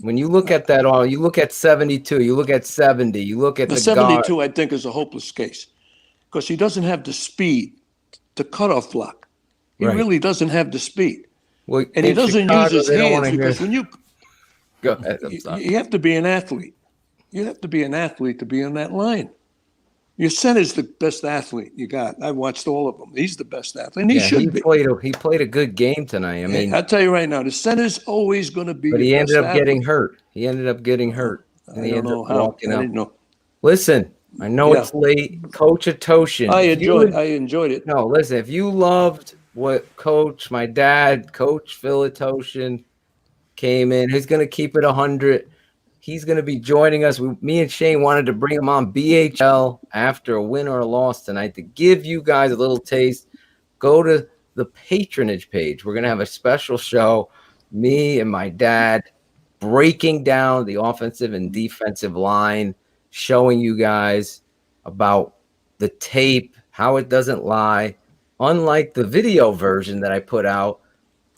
When you look at that you look at 72, you look at 70, you look at the
72,
guard.
I think, is a hopeless case because he doesn't have the speed to cut off block. He really doesn't have the speed.
Well,
and he doesn't
Chicago,
use his hands because when you
go ahead, I'm sorry.
You have to be an athlete. You have to be an athlete to be on that line. Your center's the best athlete you got. I've watched all of them. He's the best athlete. And he should be.
He played a good game tonight. I mean,
I'll tell you right now, the center's always going to be.
But
your
he ended
best
up getting
athlete.
hurt. He ended up getting hurt. And
I
he
don't
ended
know
up
how.
walking
I
up.
didn't know.
Listen, I know it's late. Coach Atoshin.
I enjoyed it.
No, listen, if you loved what my dad, Coach Phil Atoshin, came in, he's going to keep it 100. He's going to be joining us. Me and Shane wanted to bring him on BHL after a win or a loss tonight to give you guys a little taste. Go to the patronage page. We're going to have a special show, me and my dad, breaking down the offensive and defensive line, showing you guys about the tape, how it doesn't lie, unlike the video version that I put out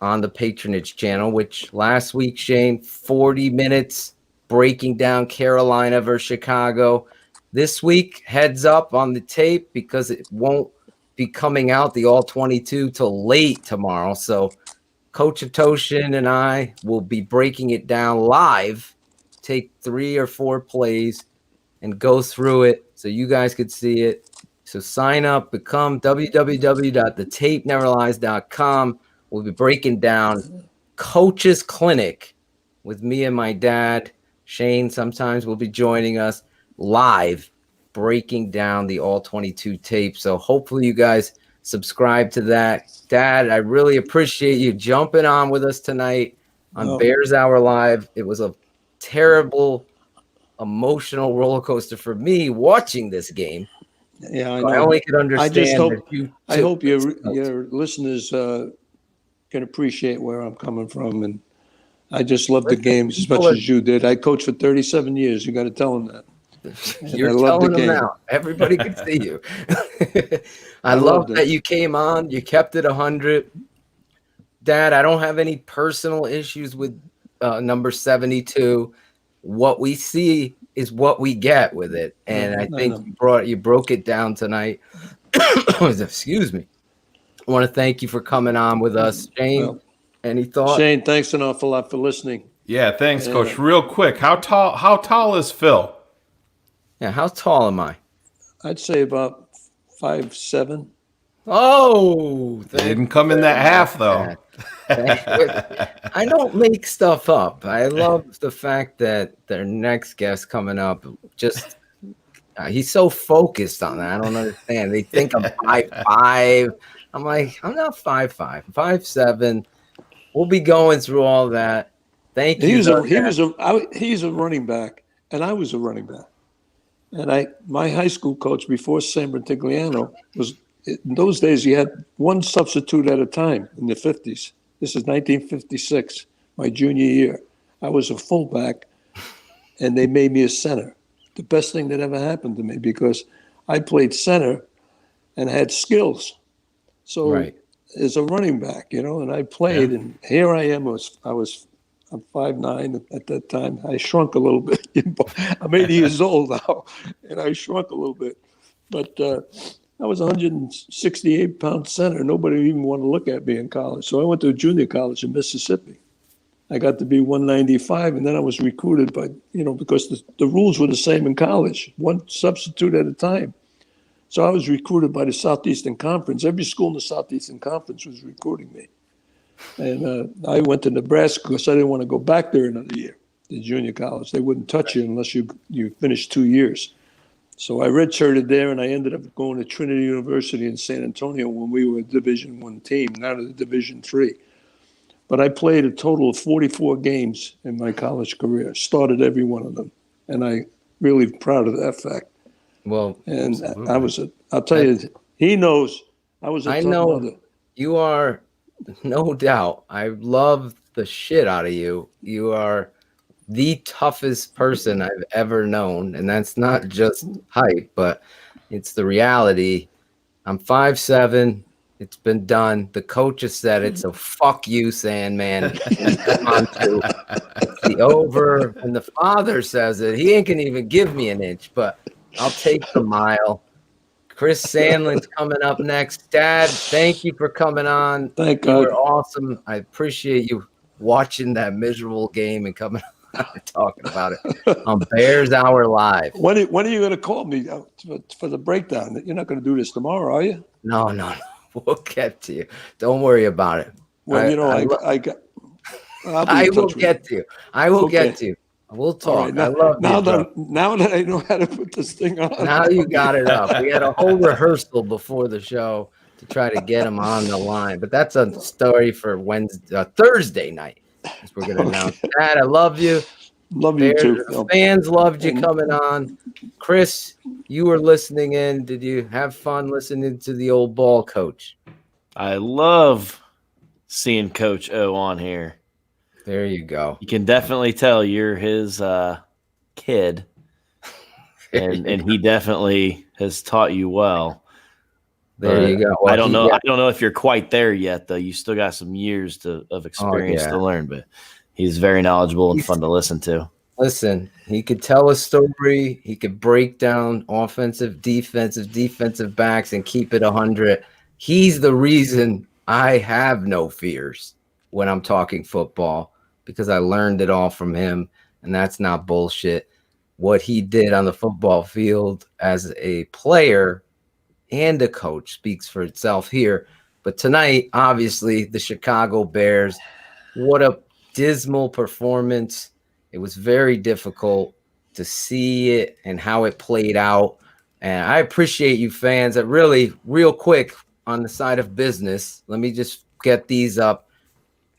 on the patronage channel, which last week, Shane, 40 minutes breaking down Carolina versus Chicago. This week, heads up on the tape because it won't be coming out, the all 22, till late tomorrow. So Coach Atoshin and I will be breaking it down live, take 3 or 4 plays and go through it so you guys could see it. So sign up, become www.thetapeneverlies.com. We'll be breaking down Coach's Clinic with me and my dad. Shane sometimes will be joining us live, breaking down the all 22 tape. So hopefully you guys subscribe to that. Dad, I really appreciate you jumping on with us tonight on Bears Hour Live. It was a terrible, emotional roller coaster for me watching this game.
Yeah, I
So
know.
I only could understand.
I hope your listeners can appreciate where I'm coming from, and I just love the games as much as you did. I coached for 37 years. You got to tell them that.
You're telling them now. Everybody can see you. I love that you came on. You kept it 100. Dad, I don't have any personal issues with number 72. What we see is what we get with it. And I think you broke it down tonight. Excuse me. I want to thank you for coming on with us. Shane, any thoughts?
Shane, thanks an awful lot for listening.
Yeah, thanks, Coach. Real quick, how tall is Phil?
Yeah, how tall am I?
I'd say about 5'7".
Oh,
didn't come in that half though.
I don't make stuff up. I love the fact that their next guest coming up just he's so focused on that. I don't understand. They think I'm 5'5". I'm like, I'm not 5'5", 5'7". We'll be going through all that. Thank you.
He's a running back, and I was a running back. And my high school coach before San Bertigliano was, in those days, you had one substitute at a time in the 50s. This is 1956, my junior year. I was a fullback, and they made me a center. The best thing that ever happened to me, because I played center and had skills. So as a running back, and I played, and here I am. I'm 5'9" at that time. I shrunk a little bit. I'm 80 years old now, and I shrunk a little bit. But I was a 168-pound center. Nobody even wanted to look at me in college. So I went to a junior college in Mississippi. I got to be 195, and then I was recruited by, because the rules were the same in college, one substitute at a time. So I was recruited by the Southeastern Conference. Every school in the Southeastern Conference was recruiting me. And I went to Nebraska because I didn't want to go back there another year, the junior college. They wouldn't touch you unless you finished 2 years. So I redshirted there, and I ended up going to Trinity University in San Antonio when we were a Division I team, not a Division III. But I played a total of 44 games in my college career, started every one of them. And I'm really proud of that fact.
Well,
and I'll tell you, he knows I was a tough mother.
You are, no doubt. I love the shit out of you. You are the toughest person I've ever known. And that's not just hype, but it's the reality. I'm 5'7". It's been done. The coach has said it. So fuck you, Sandman. It's the over. And the father says it. He ain't gonna even give me an inch, but I'll take the mile. Chris Sandlin's coming up next. Dad, thank you for coming on.
Thank God.
You were awesome. I appreciate you watching that miserable game and coming on and talking about it on Bears Hour Live.
When are you going to call me for the breakdown? You're not going to do this tomorrow, are you?
No. We'll get to you. Don't worry about it.
Well,
I will get to you. I will get to you. We'll talk.
Right,
I love you.
Now that I know how to put this thing on.
Now you got it up. We had a whole rehearsal before the show to try to get him on the line, but that's a story for Thursday night. We're going to announce that. I love you.
Love you too.
Fans loved you coming on. Chris, you were listening in. Did you have fun listening to the old ball coach?
I love seeing Coach O on here.
There you go.
You can definitely tell you're his kid, and he definitely has taught you well.
There you go.
Well, I don't know. I don't know if you're quite there yet, though. You still got some years of experience to learn, but he's very knowledgeable and fun to listen to.
Listen, he could tell a story. He could break down offensive, defensive backs and keep it 100. He's the reason I have no fears when I'm talking football because I learned it all from him, and that's not bullshit. What he did on the football field as a player and a coach speaks for itself here. But tonight, obviously, the Chicago Bears, what a dismal performance. It was very difficult to see it and how it played out. And I appreciate you fans that really, real quick on the side of business. Let me just get these up.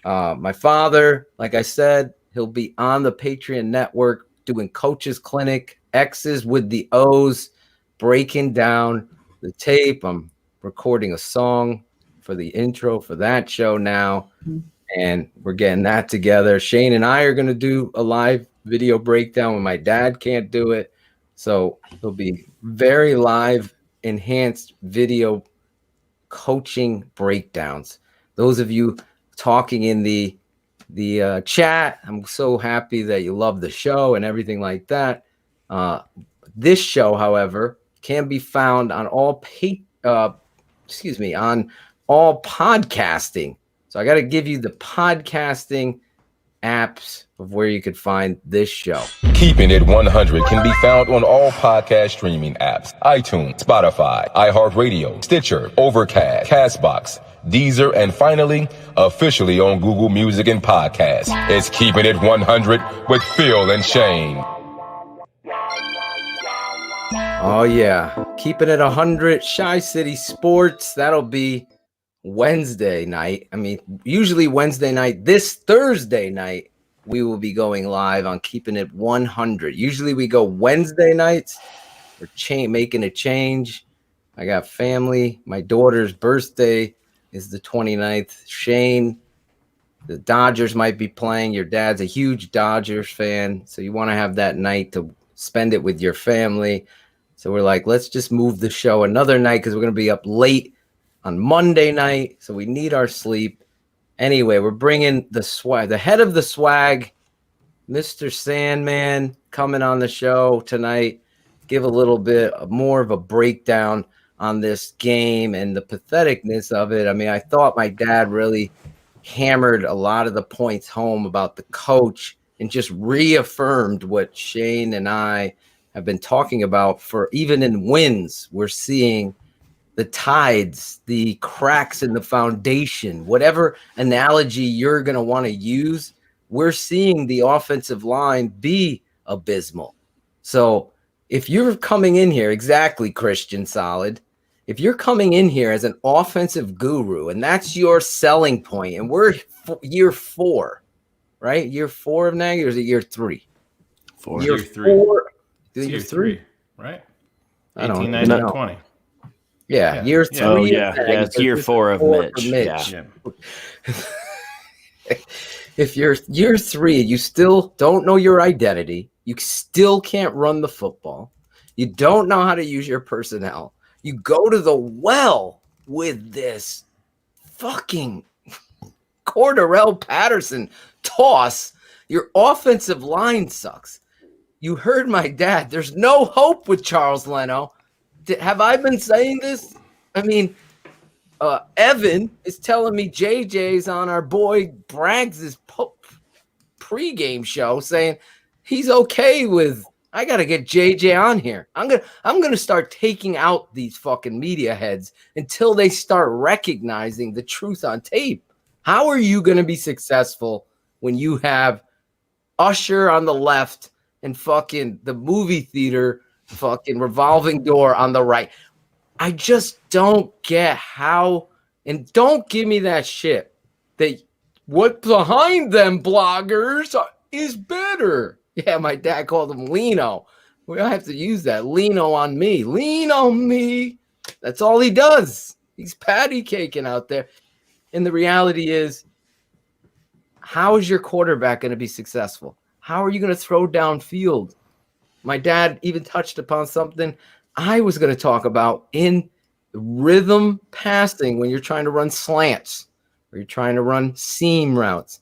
My father, like I said, he'll be on the Patreon network doing Coaches Clinic, X's with the O's, breaking down the tape. I'm recording a song for the intro for that show now. And we're getting that together. Shane and I are going to do a live video breakdown when my dad can't do it. So it'll be very live, enhanced video coaching breakdowns. Those of you talking in the chat, I'm so happy that you love the show and everything like that. This show, however, can be found on all on all podcasting. So I got to give you the podcasting apps of where you could find this show.
Keeping It 100 can be found on all podcast streaming apps: iTunes, Spotify, iHeartRadio, Stitcher, Overcast, Castbox, Deezer, and finally, officially on Google Music and Podcasts. It's Keeping It 100 with Phil and Shane.
Oh, yeah. Keeping It 100, Shy City Sports. That'll be Wednesday night. I mean, usually Wednesday night. This Thursday night, we will be going live on Keeping It 100. Usually we go Wednesday nights. We're making a change. I got family. My daughter's birthday is the 29th. Shane, the Dodgers might be playing. Your dad's a huge Dodgers fan, so you want to have that night to spend it with your family. So we're like, let's just move the show another night because we're going to be up late on Monday night, so we need our sleep. Anyway, we're bringing the swag, the head of the swag, Mr. Sandman, coming on the show tonight. Give a little bit more of a breakdown on this game and the patheticness of it. I mean, I thought my dad really hammered a lot of the points home about the coach and just reaffirmed what Shane and I have been talking about for even in wins. We're seeing the tides, the cracks in the foundation, whatever analogy you're going to want to use, we're seeing the offensive line be abysmal. So if you're coming in here, exactly, Christian Solid, if you're coming in here as an offensive guru and that's your selling point, and we're year 4, right? Year 4 of Nagy, or is it year 3? Year
3.
4.
It's year 3, right?
I don't
18, 19,
know.
20.
Yeah, year 3.
Oh, yeah. Yeah, it's year 4 of Mitch. Yeah.
If you're year 3, you still don't know your identity. You still can't run the football. You don't know how to use your personnel. You go to the well with this fucking Cordarrelle Patterson toss. Your offensive line sucks. You heard my dad. There's no hope with Charles Leno. Have I been saying this? I mean, Evan is telling me JJ's on our boy Braggs' pregame show saying he's okay with, I got to get JJ on here. I'm going to start taking out these fucking media heads until they start recognizing the truth on tape. How are you going to be successful when you have Usher on the left and fucking the movie theater fucking revolving door on the right? I just don't get how, and don't give me that shit that what behind them bloggers is better. Yeah, my dad called him Leno. We don't have to use that. Leno on me. Lean on me. That's all he does. He's patty caking out there. And the reality is, how is your quarterback going to be successful? How are you going to throw downfield? My dad even touched upon something I was going to talk about in rhythm passing when you're trying to run slants or you're trying to run seam routes.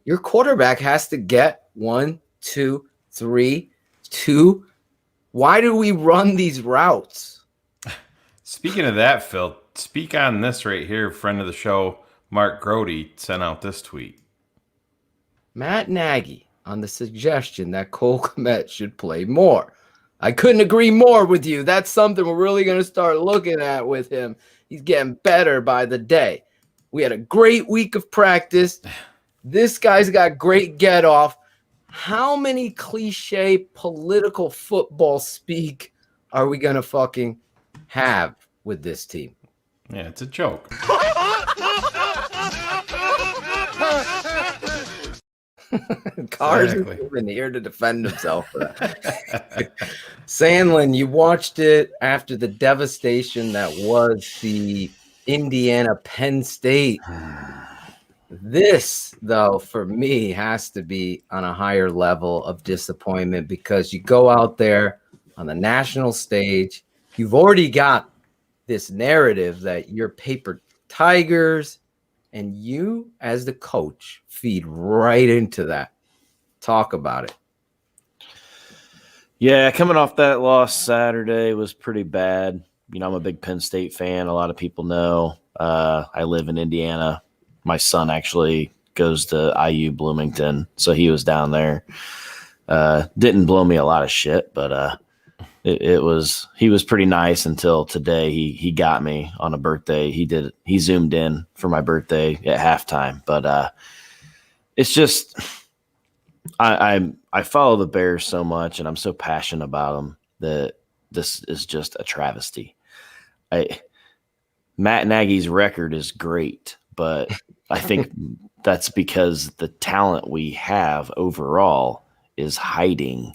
Your quarterback has to get 1, 2, 3, 2. Why do we run these routes?
Speaking of that, Phil, speak on this right here. Friend of the show, Mark Grody, sent out this tweet.
Matt Nagy on the suggestion that Cole Kmet should play more. I couldn't agree more with you. That's something we're really going to start looking at with him. He's getting better by the day. We had a great week of practice. This guy's got great get off. How many cliche political football speak are we going to fucking have with this team?
Yeah, it's a joke.
Cars
Exactly.
is even here to defend himself. Sandlin, you watched it after the devastation that was the Indiana Penn State. This, though, for me, has to be on a higher level of disappointment because you go out there on the national stage, you've already got this narrative that you're paper tigers, and you, as the coach, feed right into that. Talk about it.
Yeah, coming off that loss Saturday was pretty bad. You know, I'm a big Penn State fan. A lot of people know. I live in Indiana. My son actually goes to IU Bloomington, so he was down there. Didn't blow me a lot of shit, but he was pretty nice until today. He got me on a birthday. He zoomed in for my birthday at halftime, but it's just I follow the Bears so much, and I'm so passionate about them that this is just a travesty. Matt Nagy's record is great, but I think that's because the talent we have overall is hiding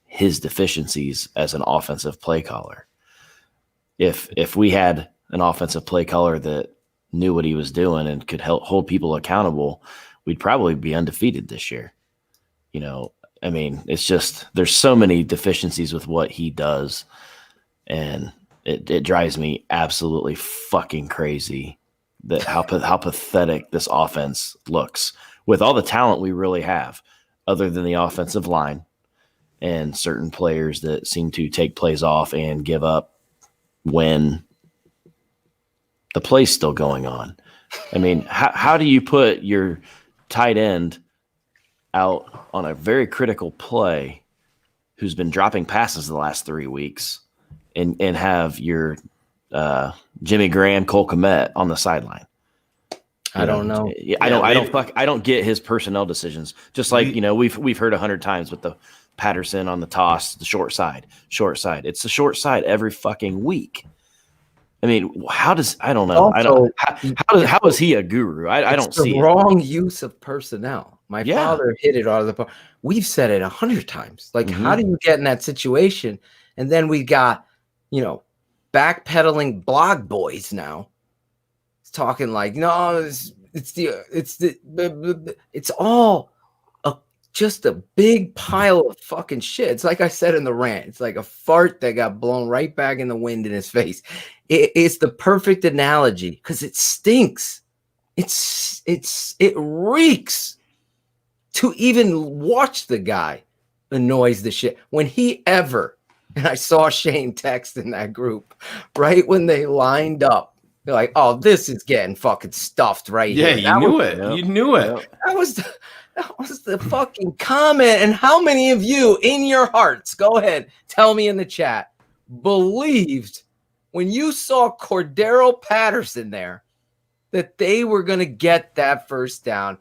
his deficiencies as an offensive play caller. If we had an offensive play caller that knew what he was doing and could help hold people accountable, we'd probably be undefeated this year. You know, I mean, it's just there's so many deficiencies with what he does, and it drives me absolutely fucking crazy that how pathetic this offense looks with all the talent we really have, other than the offensive line and certain players that seem to take plays off and give up when the play's still going on. I mean, how do you put your tight end out on a very critical play who's been dropping passes the last 3 weeks and have your Jimmy Graham, Cole Kmet on the sideline?
I don't know.
I don't get his personnel decisions. Just like, you know, we've heard 100 times with the Patterson on the toss, the short side. It's the short side every fucking week. I mean, how is he a guru? I don't see
the wrong use of personnel. My father hit it out of the park. We've said it 100 times. Like, how do you get in that situation? And then we got, you know, backpedaling blog boys now. It's talking like, no, it's all just a big pile of fucking shit. It's like I said in the rant. It's like a fart that got blown right back in the wind in his face. It's the perfect analogy because it stinks. It reeks. To even watch the guy annoys the shit. When he ever, and I saw Shane text in that group, right when they lined up, they're like, oh, this is getting fucking stuffed right here.
Yeah, you knew it. You knew it.
That was the fucking comment. And how many of you in your hearts, go ahead, tell me in the chat, believed when you saw Cordero Patterson there that they were going to get that first down?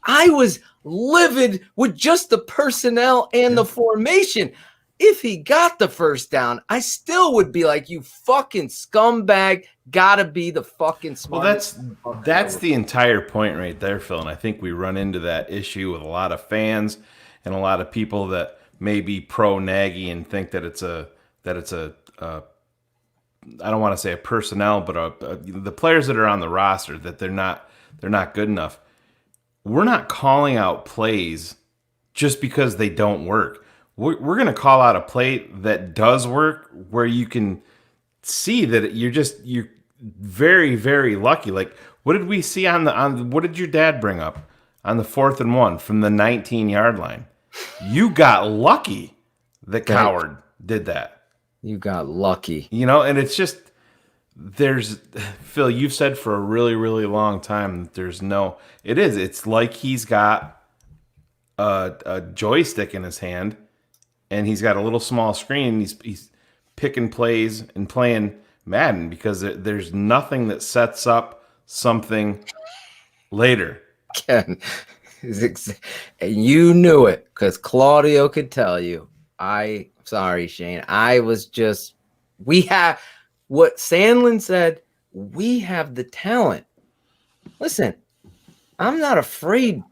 I was livid with just the personnel and the formation. If he got the first down, I still would be like, you fucking scumbag, gotta be the fucking smartest.
Well, that's the entire point right there, Phil. And I think we run into that issue with a lot of fans and a lot of people that may be pro Nagy and think that it's a I don't want to say a personnel, but the players that are on the roster, that they're not good enough. We're not calling out plays just because they don't work. We're going to call out a play that does work, where you can see that you're very, very lucky. Like, what did we see what did your dad bring up on the 4th and 1 from the 19-yard line? You got lucky that Coward did that.
You got lucky.
You know, and it's just, Phil, you've said for a really, really long time that it's like he's got a joystick in his hand and he's got a little small screen. He's picking plays and playing Madden because there's nothing that sets up something later.
Ken, and you knew it because Claudio could tell you. Sorry, Shane. We have what Sandlin said. We have the talent. Listen, I'm not afraid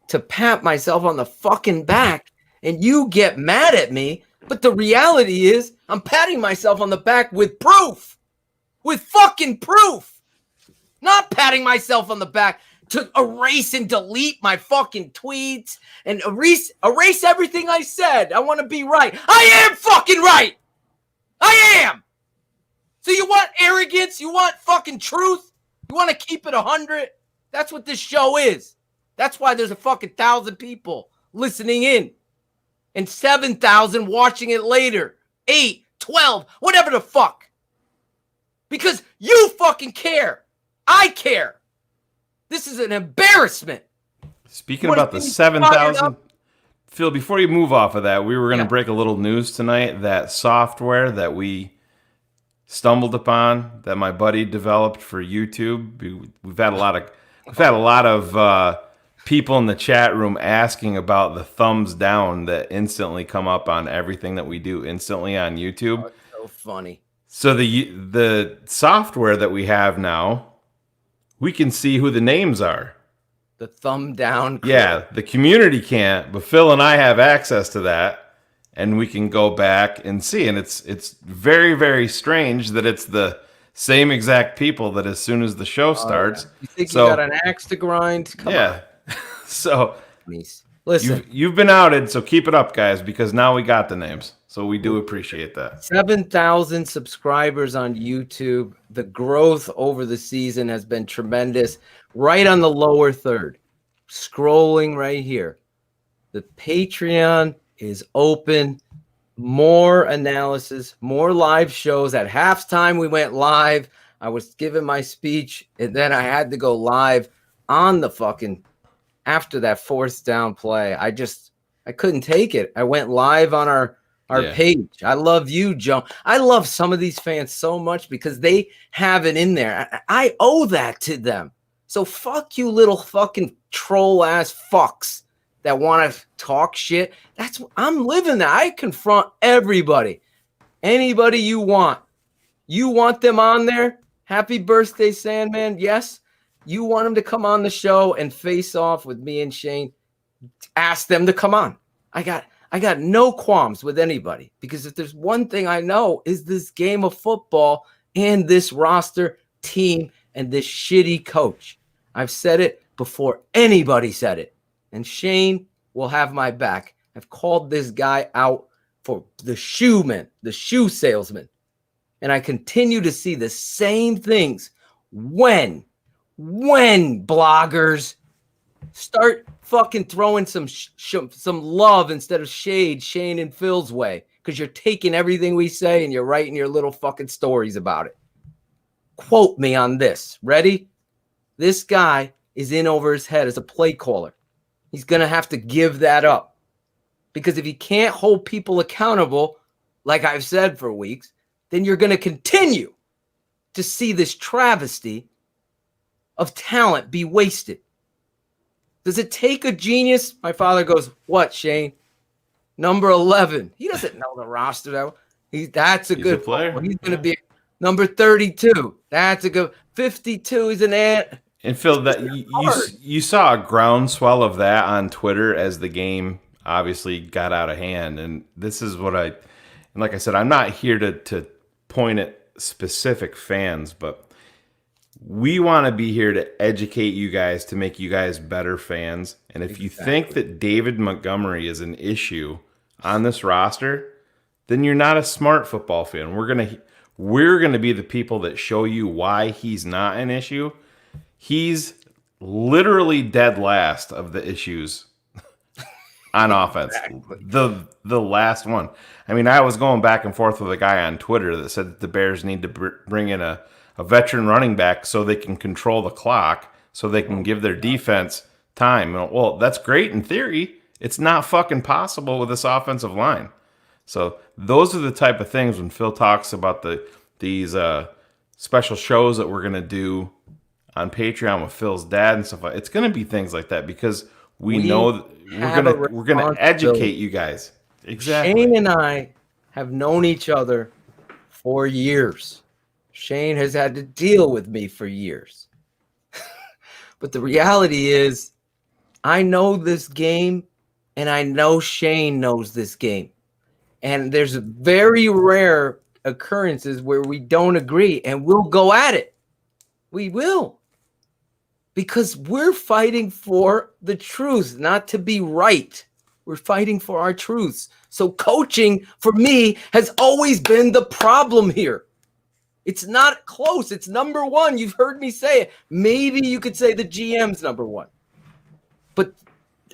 to pat myself on the fucking back and you get mad at me. But the reality is I'm patting myself on the back with proof, with fucking proof, not patting myself on the back to erase and delete my fucking tweets and erase everything I said. I want to be right. I am fucking right. I am. So you want arrogance? You want fucking truth? You want to keep it 100? That's what this show is. That's why there's a fucking 1,000 people listening in and 7,000 watching it later. 8, 12, whatever the fuck. Because you fucking care. I care. This is an embarrassment.
Speaking about the 7,000, Phil, before you move off of that, we were going to break a little news tonight. That software that we stumbled upon, that my buddy developed for YouTube, we've had a lot of people in the chat room asking about the thumbs down that instantly come up on everything that we do instantly on YouTube.
Oh, so funny.
So the software that we have now, we can see who the names are.
The thumb down.
Yeah, the community can't, but Phil and I have access to that, and we can go back and see. And it's very, very strange that it's the same exact people that as soon as the show starts.
You think you got an axe to grind? Come on.
So
listen,
you've been outed, so keep it up, guys, because now we got the names. So we do appreciate that.
7,000 subscribers on YouTube. The growth over the season has been tremendous. Right on the lower third, scrolling right here. The Patreon is open. More analysis, more live shows. At halftime, we went live. I was giving my speech, and then I had to go live on the fucking after that fourth down play. I couldn't take it. I went live on our page. I love you, Joe. I love some of these fans so much because they have it in there. I owe that to them. So fuck you little fucking troll ass fucks that want to talk shit. I'm living that. I confront everybody. Anybody you want. You want them on there? Happy birthday, Sandman. Yes. You want them to come on the show and face off with me and Shane. Ask them to come on. I got no qualms with anybody because if there's one thing I know is this game of football and this roster team and this shitty coach. I've said it before anybody said it. And Shane will have my back. I've called this guy out for the shoe salesman. And I continue to see the same things when bloggers start fucking throwing some love instead of shade Shane and Phil's way because you're taking everything we say and you're writing your little fucking stories about it. Quote me on this. Ready? This guy is in over his head as a play caller. He's going to have to give that up because if he can't hold people accountable, like I've said for weeks, then you're going to continue to see this travesty of talent be wasted. Does it take a genius? My father goes, what, Shane? Number 11. He doesn't know the roster. That's a good player. He's going to be number 32. That's a good 52. He's an ant.
And Phil, that you saw a groundswell of that on Twitter as the game obviously got out of hand. And this is what and like I said, I'm not here to point at specific fans, but we want to be here to educate you guys, to make you guys better fans. And if you think that David Montgomery is an issue on this roster, then you're not a smart football fan. We're gonna be the people that show you why he's not an issue. He's literally dead last of the issues on offense. The last one. I mean, I was going back and forth with a guy on Twitter that said that the Bears need to bring in a veteran running back so they can control the clock, so they can give their defense time. Well, that's great in theory. It's not fucking possible with this offensive line. So those are the type of things when Phil talks about these special shows that we're gonna do on Patreon with Phil's dad and stuff. It's gonna be things like that because we know that we're gonna educate you guys. Exactly.
Shane and I have known each other for years. Shane has had to deal with me for years. But the reality is, I know this game, and I know Shane knows this game. And there's very rare occurrences where we don't agree, and we'll go at it. We will. Because we're fighting for the truth, not to be right. We're fighting for our truths. So coaching, for me, has always been the problem here. It's not close. It's number one. You've heard me say it. Maybe you could say the GM's number one. But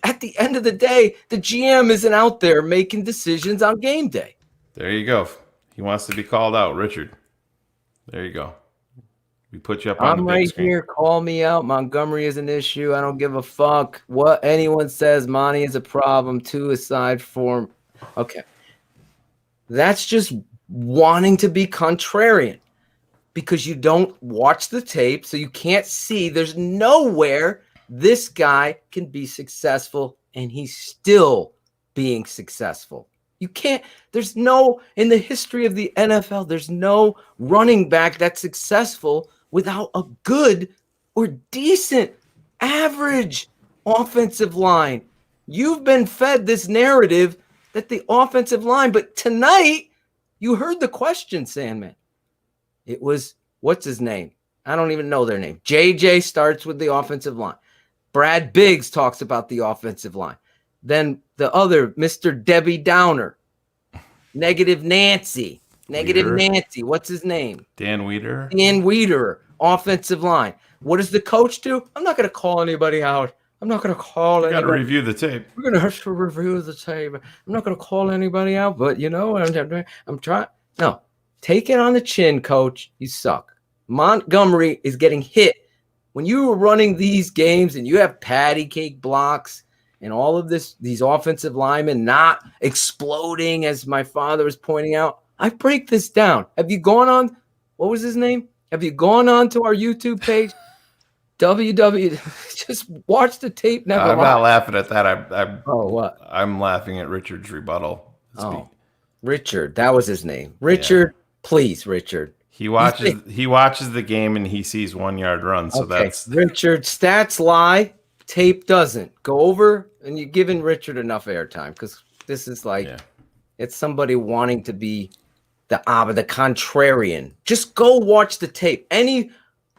at the end of the day, the GM isn't out there making decisions on game day.
There you go. He wants to be called out, Richard. There you go. We put you up on the big
right
screen.
here. Call me out. Montgomery is an issue. I don't give a fuck what anyone says. Monty is a problem. Two aside form. Okay. That's just wanting to be contrarian because you don't watch the tape, so you can't see. There's nowhere this guy can be successful, and he's still being successful. You can't, there's no, in the history of the NFL, there's no running back that's successful without a good or decent average offensive line. You've been fed this narrative that the offensive line, but tonight you heard the question, Sandman. It was, what's his name? I don't even know their name. JJ starts with the offensive line. Brad Biggs talks about the offensive line. Then the other, Mr. Debbie Downer, Negative Nancy. What's his name?
Dan Weeder.
Dan Weeder, offensive line. What does the coach do? I'm not going to call anybody out. I'm not going to call anybody.
Got to review the tape.
We're going to have to review the tape. I'm not going to call anybody out, but you know, I'm trying. No, take it on the chin, coach. You suck. Montgomery is getting hit. When you were running these games and you have patty cake blocks and all of these offensive linemen not exploding, as my father was pointing out, I break this down. Have you gone on, what was his name? Have you gone on to our YouTube page? Just watch the tape. Never
I'm not laughing at that.
what?
I'm laughing at Richard's rebuttal.
Richard, that was his name. Richard, please, Richard.
He watches the game and he sees 1 yard run. So that's
Richard. Stats lie, tape doesn't. Go over and you're giving Richard enough airtime because this is like it's somebody wanting to be the contrarian. Just go watch the tape. Any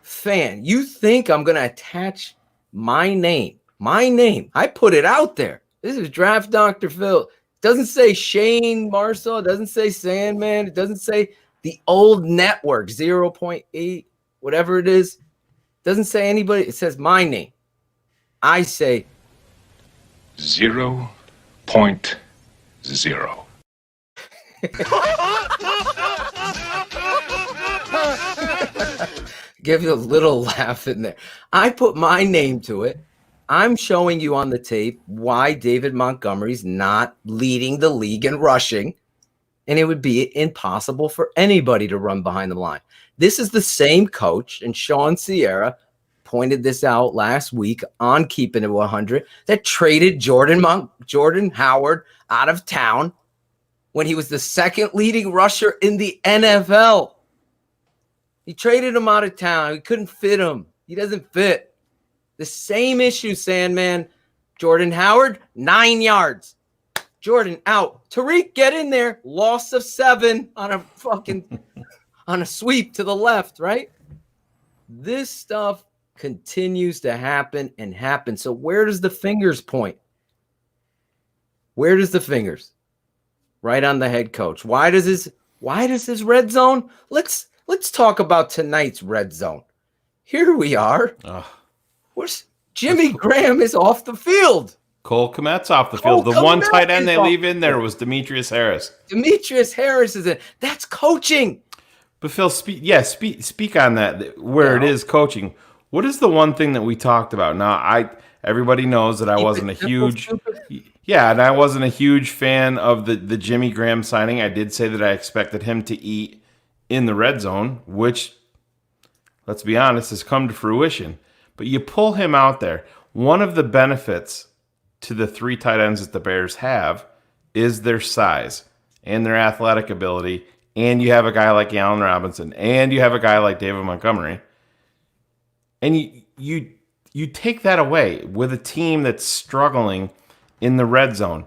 fan, you think I'm gonna attach my name? I put it out there. This is Draft Dr. Phil. It doesn't say Shane Marcel. It doesn't say Sandman. It doesn't say the old network, 0.8, whatever it is. Doesn't say anybody. It says my name. I say
0.0.
Give you a little laugh in there. I put my name to it. I'm showing you on the tape why David Montgomery's not leading the league in rushing. And it would be impossible for anybody to run behind the line. This is the same coach, and Sean Sierra pointed this out last week on Keeping It 100, that traded Jordan Howard out of town when he was the second leading rusher in the NFL. He traded him out of town. He couldn't fit him. He doesn't fit. The same issue, Sandman. Jordan Howard, 9 yards. Jordan out. Tariq, get in there. Loss of 7 on a fucking on a sweep to the left, right? This stuff continues to happen and happen. So where does the fingers point? Where does the fingers? Right on the head coach. Why does his red zone? Let's talk about tonight's red zone. Here we are. Jimmy Graham is off the field.
Cole Kmet's off the field. The one tight end they leave in there was Demetrius Harris.
Demetrius Harris is that's coaching.
But Phil, speak on that. Where it is coaching. What is the one thing that we talked about? Now, everybody knows that I wasn't a huge, and I wasn't a huge fan of the Jimmy Graham signing. I did say that I expected him to eat in the red zone, which, let's be honest, has come to fruition. But you pull him out there. One of the benefits to the 3 tight ends that the Bears have is their size and their athletic ability. And you have a guy like Allen Robinson, and you have a guy like David Montgomery. And you take that away with a team that's struggling in the red zone.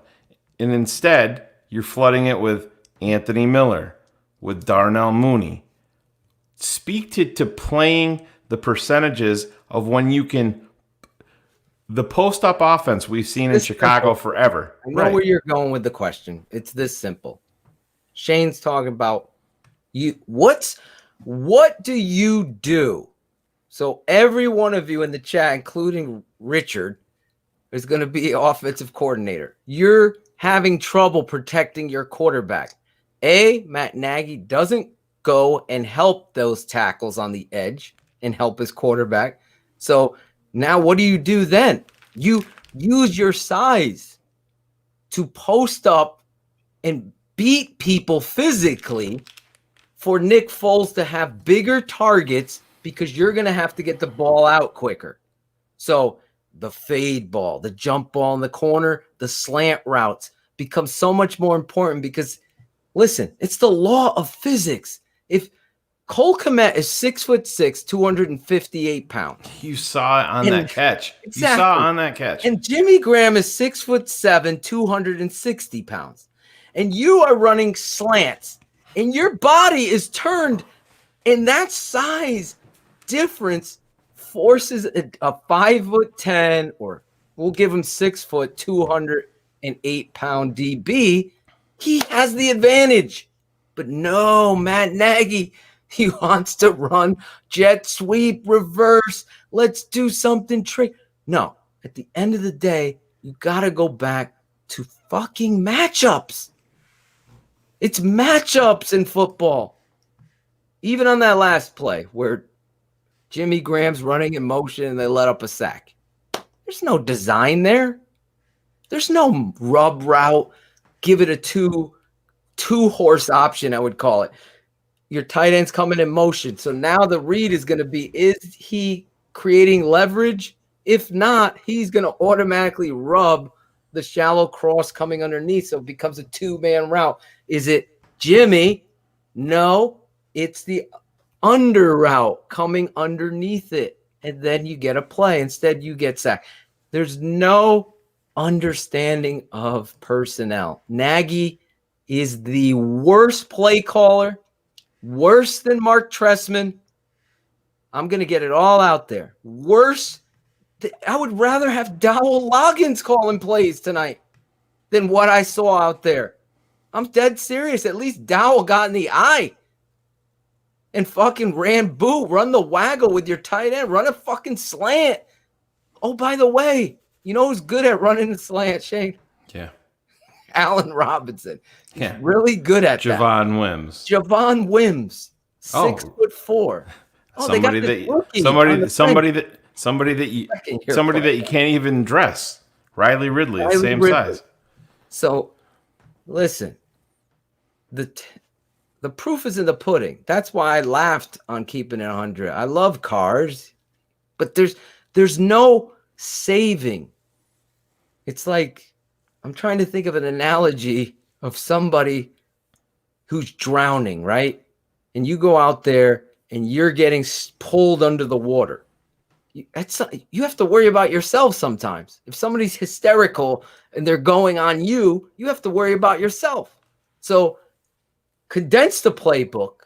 And instead, you're flooding it with Anthony Miller, with Darnell Mooney. Speak to playing the percentages of when you can. The post-up offense we've seen in Chicago forever.
I know where you're going with the question. It's this simple. Shane's talking about what do you do? So every one of you in the chat, including Richard, is going to be offensive coordinator. You're having trouble protecting your quarterback. Matt Nagy doesn't go and help those tackles on the edge and help his quarterback. So now what do you do then? You use your size to post up and beat people physically for Nick Foles to have bigger targets because you're going to have to get the ball out quicker. So the fade ball, the jump ball in the corner, the slant routes become so much more important because, listen, it's the law of physics. If Cole Kmet is 6'6", 258 pounds.
You saw it on that catch.
Exactly.
You saw it on that catch.
And Jimmy Graham is 6'7", 260 pounds. And you are running slants. And your body is turned. And that size difference forces a 5'10", or we'll give him 6 foot, 208 pound DB. He has the advantage. But no, Matt Nagy, he wants to run jet sweep, reverse. Let's do something trick. No, at the end of the day, you got to go back to fucking matchups. It's matchups in football. Even on that last play where Jimmy Graham's running in motion and they let up a sack. There's no design there. There's no rub route. Give it a two horse option, I would call it. Your tight end's coming in motion. So now the read is going to be, is he creating leverage? If not, he's going to automatically rub the shallow cross coming underneath. So it becomes a 2-man route. Is it Jimmy? No, it's the under route coming underneath it. And then you get a play. Instead, you get sacked. There's no understanding of personnel. Nagy is the worst play caller. Worse than Mark Trestman. I'm going to get it all out there. Worse. I would rather have Dowell Loggins calling plays tonight than what I saw out there. I'm dead serious. At least Dowell got in the eye and fucking ran boot. Run the waggle with your tight end. Run a fucking slant. Oh, by the way, you know who's good at running the slant, Shane?
Yeah.
Allen Robinson. He's really good at that.
Javon Wims.
Javon Wims, 6'4". Oh,
somebody that you can't even dress. Riley Ridley, the same size.
So, listen, the proof is in the pudding. That's why I laughed on keeping it 100. I love cars, but there's no saving. It's like, I'm trying to think of an analogy of somebody who's drowning, right? And you go out there and you're getting pulled under the water. You have to worry about yourself sometimes. If somebody's hysterical and they're going on you, you have to worry about yourself. So condense the playbook.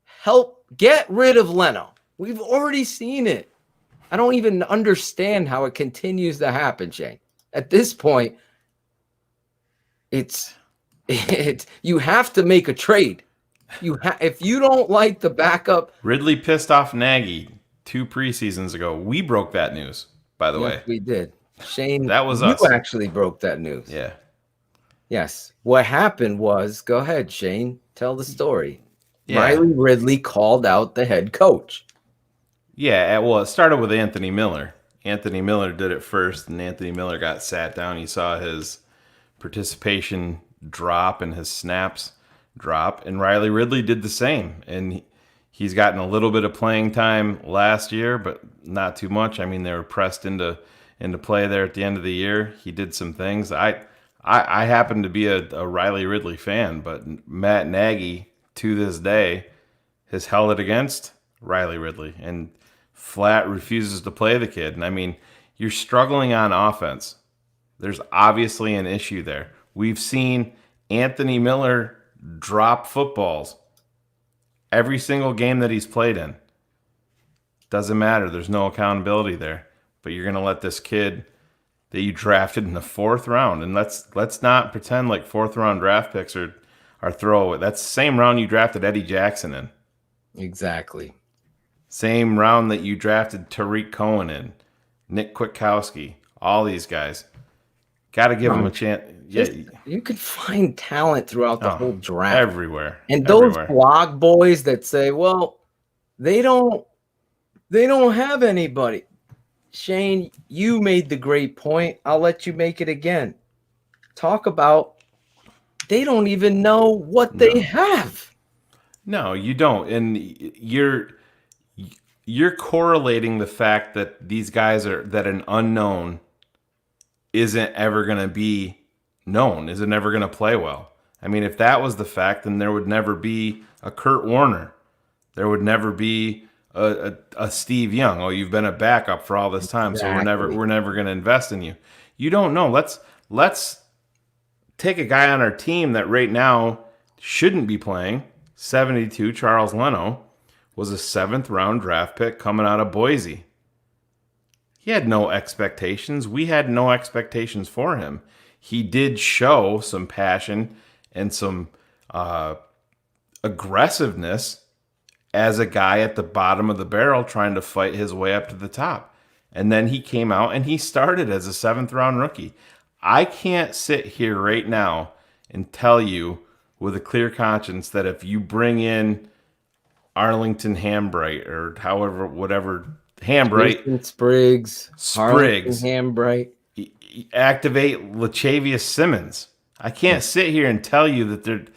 Help get rid of Leno. We've already seen it. I don't even understand how it continues to happen, Shane. At this point, it's you have to make a trade. If you don't like the backup.
Ridley pissed off Nagy 2 preseasons ago. We broke that news, by the way.
We did. Shane,
That was
you
us.
actually broke that news.
Yeah.
Yes. What happened was, go ahead, Shane, tell the story.
Yeah.
Riley Ridley called out the head coach.
Yeah, well, it started with Anthony Miller. Anthony Miller did it first, and Anthony Miller got sat down. You saw his participation drop and his snaps drop, and Riley Ridley did the same. And he's gotten a little bit of playing time last year, but not too much. I mean, they were pressed into play there at the end of the year. He did some things. I happen to be a Riley Ridley fan, but Matt Nagy, to this day, has held it against Riley Ridley and flat refuses to play the kid. And I mean, you're struggling on offense. There's obviously an issue there. We've seen Anthony Miller drop footballs every single game that he's played in. Doesn't matter. There's no accountability there. But you're going to let this kid that you drafted in the 4th round, and let's not pretend like 4th round draft picks are throwaway. That's the same round you drafted Eddie Jackson in.
Exactly.
Same round that you drafted Tariq Cohen in, Nick Kwiatkowski, all these guys. Got to give them a chance. Yeah,
you could find talent throughout the whole draft.
Everywhere.
And those blog boys that say, well, they don't have anybody. Shane, you made the great point. I'll let you make it again. Talk about they don't even know what they have.
No, you don't. And you're correlating the fact that these guys that an unknown isn't ever going to be known, isn't ever going to play well. I mean, if that was the fact, then there would never be a Kurt Warner. There would never be a Steve Young. Oh, you've been a backup for all this time, so we're never going to invest in you. You don't know. Let's take a guy on our team that right now shouldn't be playing. 72, Charles Leno, was a 7th round draft pick coming out of Boise. He had no expectations. We had no expectations for him. He did show some passion and some aggressiveness as a guy at the bottom of the barrel trying to fight his way up to the top. And then he came out and he started as a 7th round rookie. I can't sit here right now and tell you with a clear conscience that if you bring in Arlington Hambright or whatever Hambright,
Spriggs, Hambright,
activate Latavius Simmons. I can't sit here and tell you that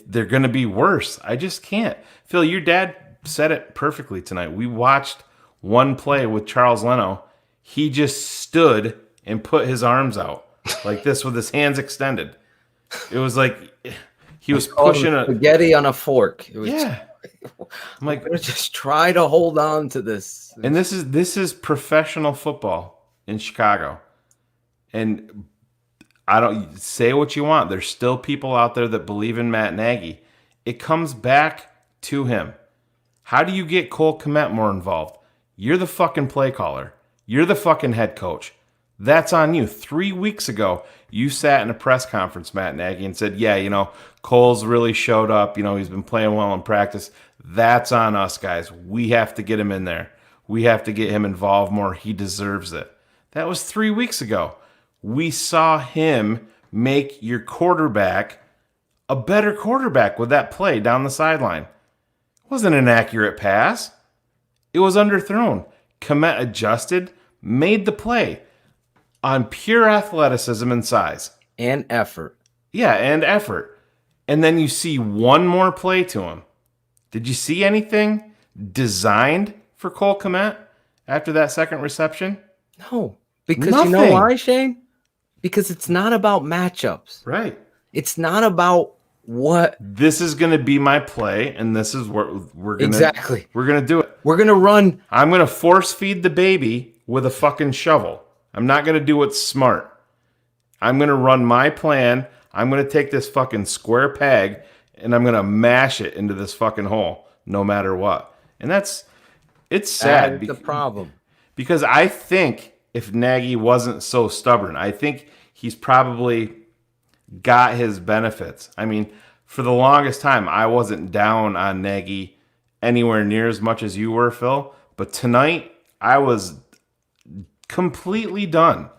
they're going to be worse. I just can't. Phil, your dad said it perfectly tonight. We watched one play with Charles Leno. He just stood and put his arms out like this with his hands extended. It was like he was pushing a
spaghetti on a fork. It was
I'm like,
just try to hold on to this.
And this is professional football in Chicago. And I don't say what you want. There's still people out there that believe in Matt Nagy. It comes back to him. How do you get Cole Kmet more involved? You're the fucking play caller. You're the fucking head coach. That's on you. 3 weeks ago, you sat in a press conference, Matt Nagy, and said, yeah, Cole's really showed up. He's been playing well in practice. That's on us, guys. We have to get him in there. We have to get him involved more. He deserves it. That was 3 weeks ago. We saw him make your quarterback a better quarterback with that play down the sideline. It wasn't an accurate pass. It was underthrown. Kmet adjusted, made the play on pure athleticism and size.
And effort.
Yeah, and effort. And then you see one more play to him. Did you see anything designed for Cole Kmet after that second reception?
No. Because
Nothing.
You know why, Shane? Because it's not about matchups.
Right.
It's not about what.
This is going to be my play, and this is what we're going to
Exactly.
We're going to do it.
We're going to run.
I'm going to force feed the baby with a fucking shovel. I'm not going to do what's smart. I'm going to run my plan. I'm going to take this fucking square peg, and I'm going to mash it into this fucking hole, no matter what. And it's sad.
That's the problem.
Because I think if Nagy wasn't so stubborn, I think he's probably got his benefits. I mean, for the longest time, I wasn't down on Nagy anywhere near as much as you were, Phil. But tonight, I was completely done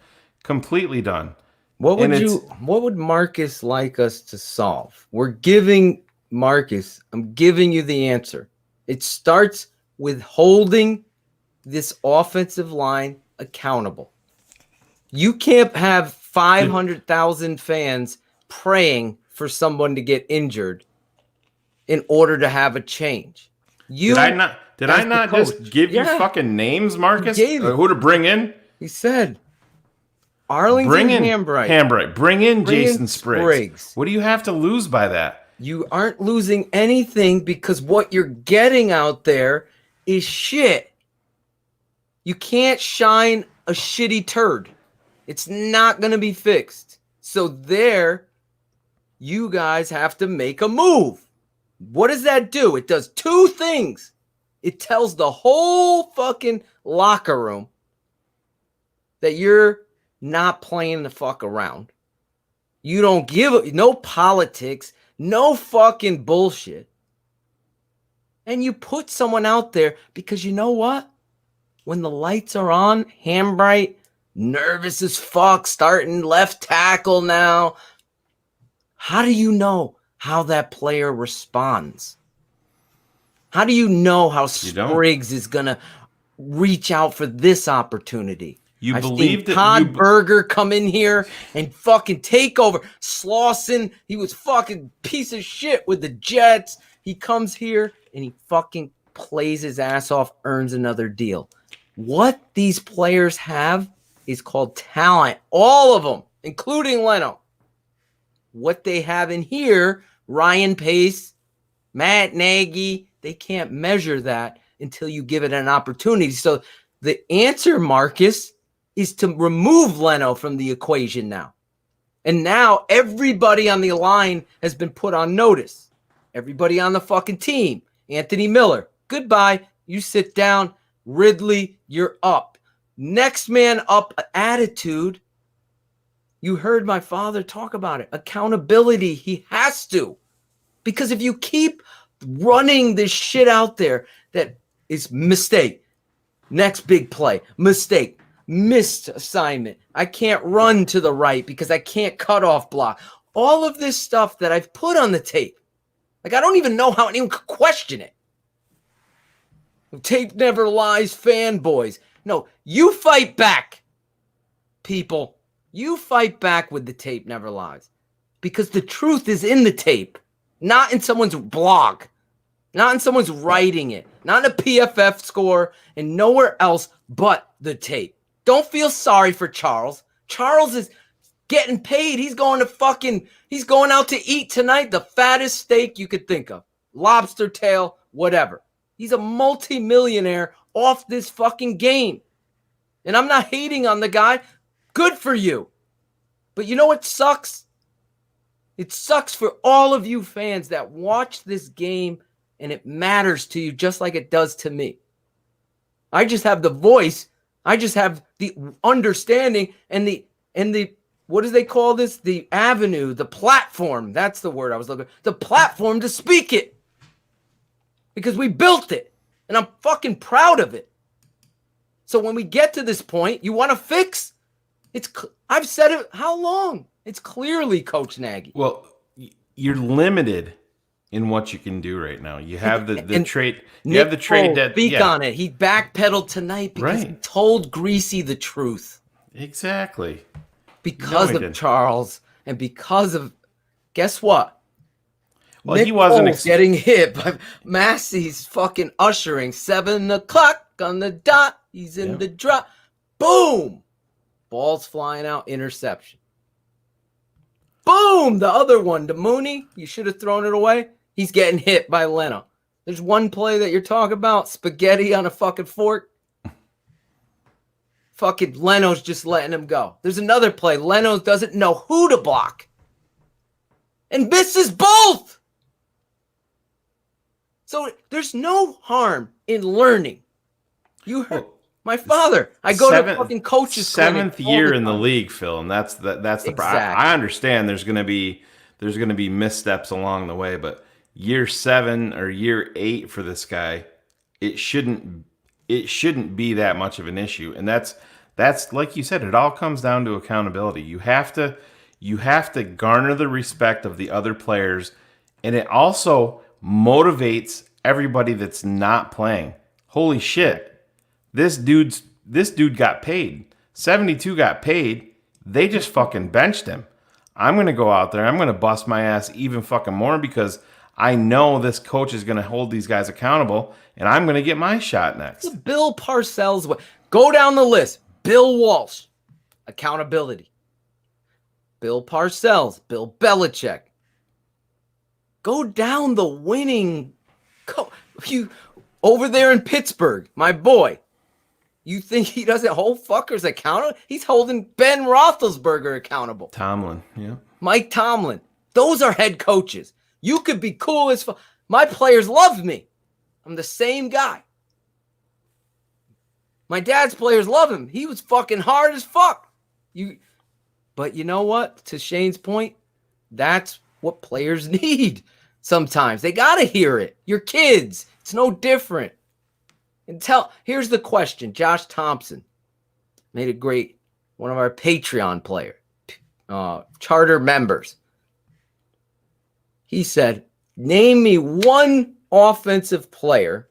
Completely done.
What
And
would Marcus like us to solve? We're giving Marcus, I'm giving you the answer. It starts with holding this offensive line accountable. You can't have 500,000 fans praying for someone to get injured in order to have a change.
Did I not just give you fucking names, Marcus? Who to bring in?
He said Arlington Hambright.
Bring in Jason Spriggs. What do you have to lose by that?
You aren't losing anything because what you're getting out there is shit. You can't shine a shitty turd. It's not going to be fixed. So there, you guys have to make a move. What does that do? It does two things. It tells the whole fucking locker room that you're not playing the fuck around. You don't give no politics, no fucking bullshit. And you put someone out there because you know what? When the lights are on, Hambright, nervous as fuck, starting left tackle now. How do you know how that player responds? How do you know how Spriggs is going to reach out for this opportunity? I've seen Todd Berger come in here and fucking take over. Slauson, he was fucking piece of shit with the Jets. He comes here and he fucking plays his ass off, earns another deal. What these players have is called talent. All of them, including Leno. What they have in here, Ryan Pace, Matt Nagy, they can't measure that until you give it an opportunity. So the answer, Marcus, is to remove Leno from the equation now. And now everybody on the line has been put on notice. Everybody on the fucking team. Anthony Miller, goodbye. You sit down. Ridley, you're up. Next man up attitude. You heard my father talk about it. Accountability. He has to. Because if you keep running this shit out there that is mistake, next big play, mistake, missed assignment, I can't run to the right because I can't cut off block. All of this stuff that I've put on the tape. Like, I don't even know how anyone could question it. Tape never lies, fanboys. No, you fight back, people. You fight back with the tape never lies. Because the truth is in the tape, not in someone's blog, not in someone's writing it, not in a PFF score, and nowhere else but the tape. Don't feel sorry for Charles. Charles is getting paid. He's going out to eat tonight, the fattest steak you could think of. Lobster tail, whatever. He's a multi-millionaire off this fucking game. And I'm not hating on the guy. Good for you. But you know what sucks? It sucks for all of you fans that watch this game and it matters to you just like it does to me. I just have the voice. I just have the understanding and the what do they call this? The avenue, the platform. That's the word I was looking for. The platform to speak it. Because we built it. And I'm fucking proud of it. So when we get to this point, you want to fix? I've said it how long? It's clearly Coach Nagy.
Well, you're limited in what you can do right now. You have the trade. You have the trade that
speak on it. He backpedaled tonight because he told Greasy the truth.
Exactly.
Because of Charles and because of guess what?
Well, Nick he wasn't
getting hit by Massey's fucking ushering 7 o'clock on the dot. He's in the drop. Boom. Ball's flying out. Interception. Boom. The other one, to Mooney. You should have thrown it away. He's getting hit by Leno. There's one play that you're talking about. Spaghetti on a fucking fork. Fucking Leno's just letting him go. There's another play. Leno doesn't know who to block. And misses both. So there's no harm in learning. You heard my father. I go to fucking coaches.
Seventh year in the league, Phil, and that's the problem. I understand there's gonna be missteps along the way, but year 7 or year 8 for this guy, it shouldn't be that much of an issue. And that's That's like you said, it all comes down to accountability. You have to garner the respect of the other players, and it also motivates everybody that's not playing. Holy shit. This dude got paid. 72 got paid. They just fucking benched him. I'm going to go out there. I'm going to bust my ass even fucking more because I know this coach is going to hold these guys accountable, and I'm going to get my shot next.
Bill Parcells. Go down the list. Bill Walsh, accountability. Bill Parcells, Bill Belichick. Go down the winning. You over there in Pittsburgh, my boy. You think he doesn't hold fuckers accountable? He's holding Ben Roethlisberger accountable.
Tomlin, yeah.
Mike Tomlin. Those are head coaches. You could be cool as fuck. My players love me. I'm the same guy. My dad's players love him. He was fucking hard as fuck. But you know what? To Shane's point, that's what players need sometimes. They got to hear it. Your kids. It's no different. Here's the question. Josh Thompson made a great, one of our Patreon charter members. He said, name me one offensive player,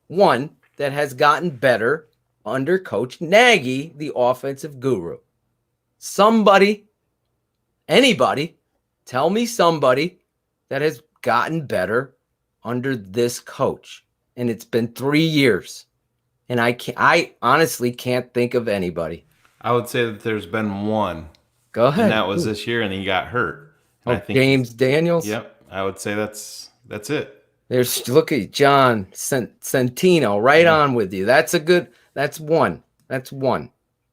one that has gotten better under Coach Nagy, the offensive guru. Anybody, tell me somebody that has gotten better under this coach. And it's been 3 years. And I honestly can't think of anybody.
I would say that there's been one.
Go ahead.
And that was this year, and he got hurt. And I think
James Daniels?
Yep. I would say that's it.
Look at John Centino right on with you. That's one. That's one.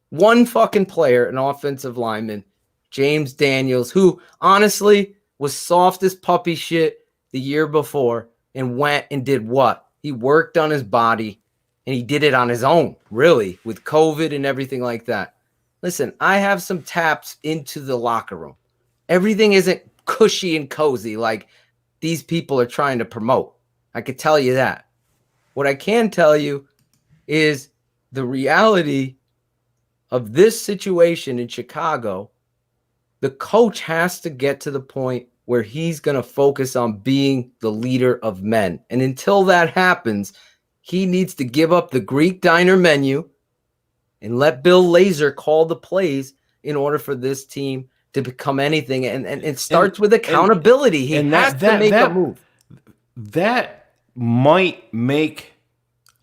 One fucking player, an offensive lineman, James Daniels, who honestly was soft as puppy shit the year before and went and did what? He worked on his body and he did it on his own, really, with COVID and everything like that. Listen, I have some taps into the locker room. Everything isn't cushy and cozy like these people are trying to promote. I could tell you that. What I can tell you is the reality of this situation in Chicago. The coach has to get to the point where he's going to focus on being the leader of men. And until that happens, he needs to give up the Greek diner menu and let Bill Lazor call the plays in order for this team to become anything. And it starts with accountability. He has to make a move.
That might make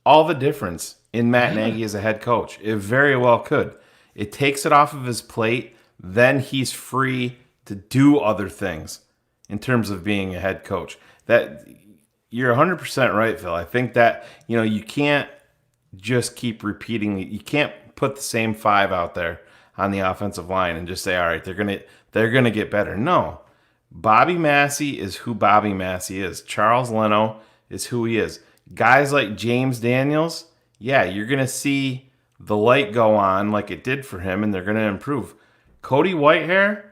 all the difference in Matt Nagy as a head coach. It very well could. It takes it off of his plate. Then he's free to do other things in terms of being a head coach. That you're 100% right, Phil. I think that, you can't just keep repeating. You can't put the same five out there on the offensive line and just say, all right, they're gonna get better. No. Bobby Massey is who Bobby Massey is. Charles Leno is who he is. Guys like James Daniels, yeah, you're gonna see the light go on like it did for him, and they're gonna improve. Cody Whitehair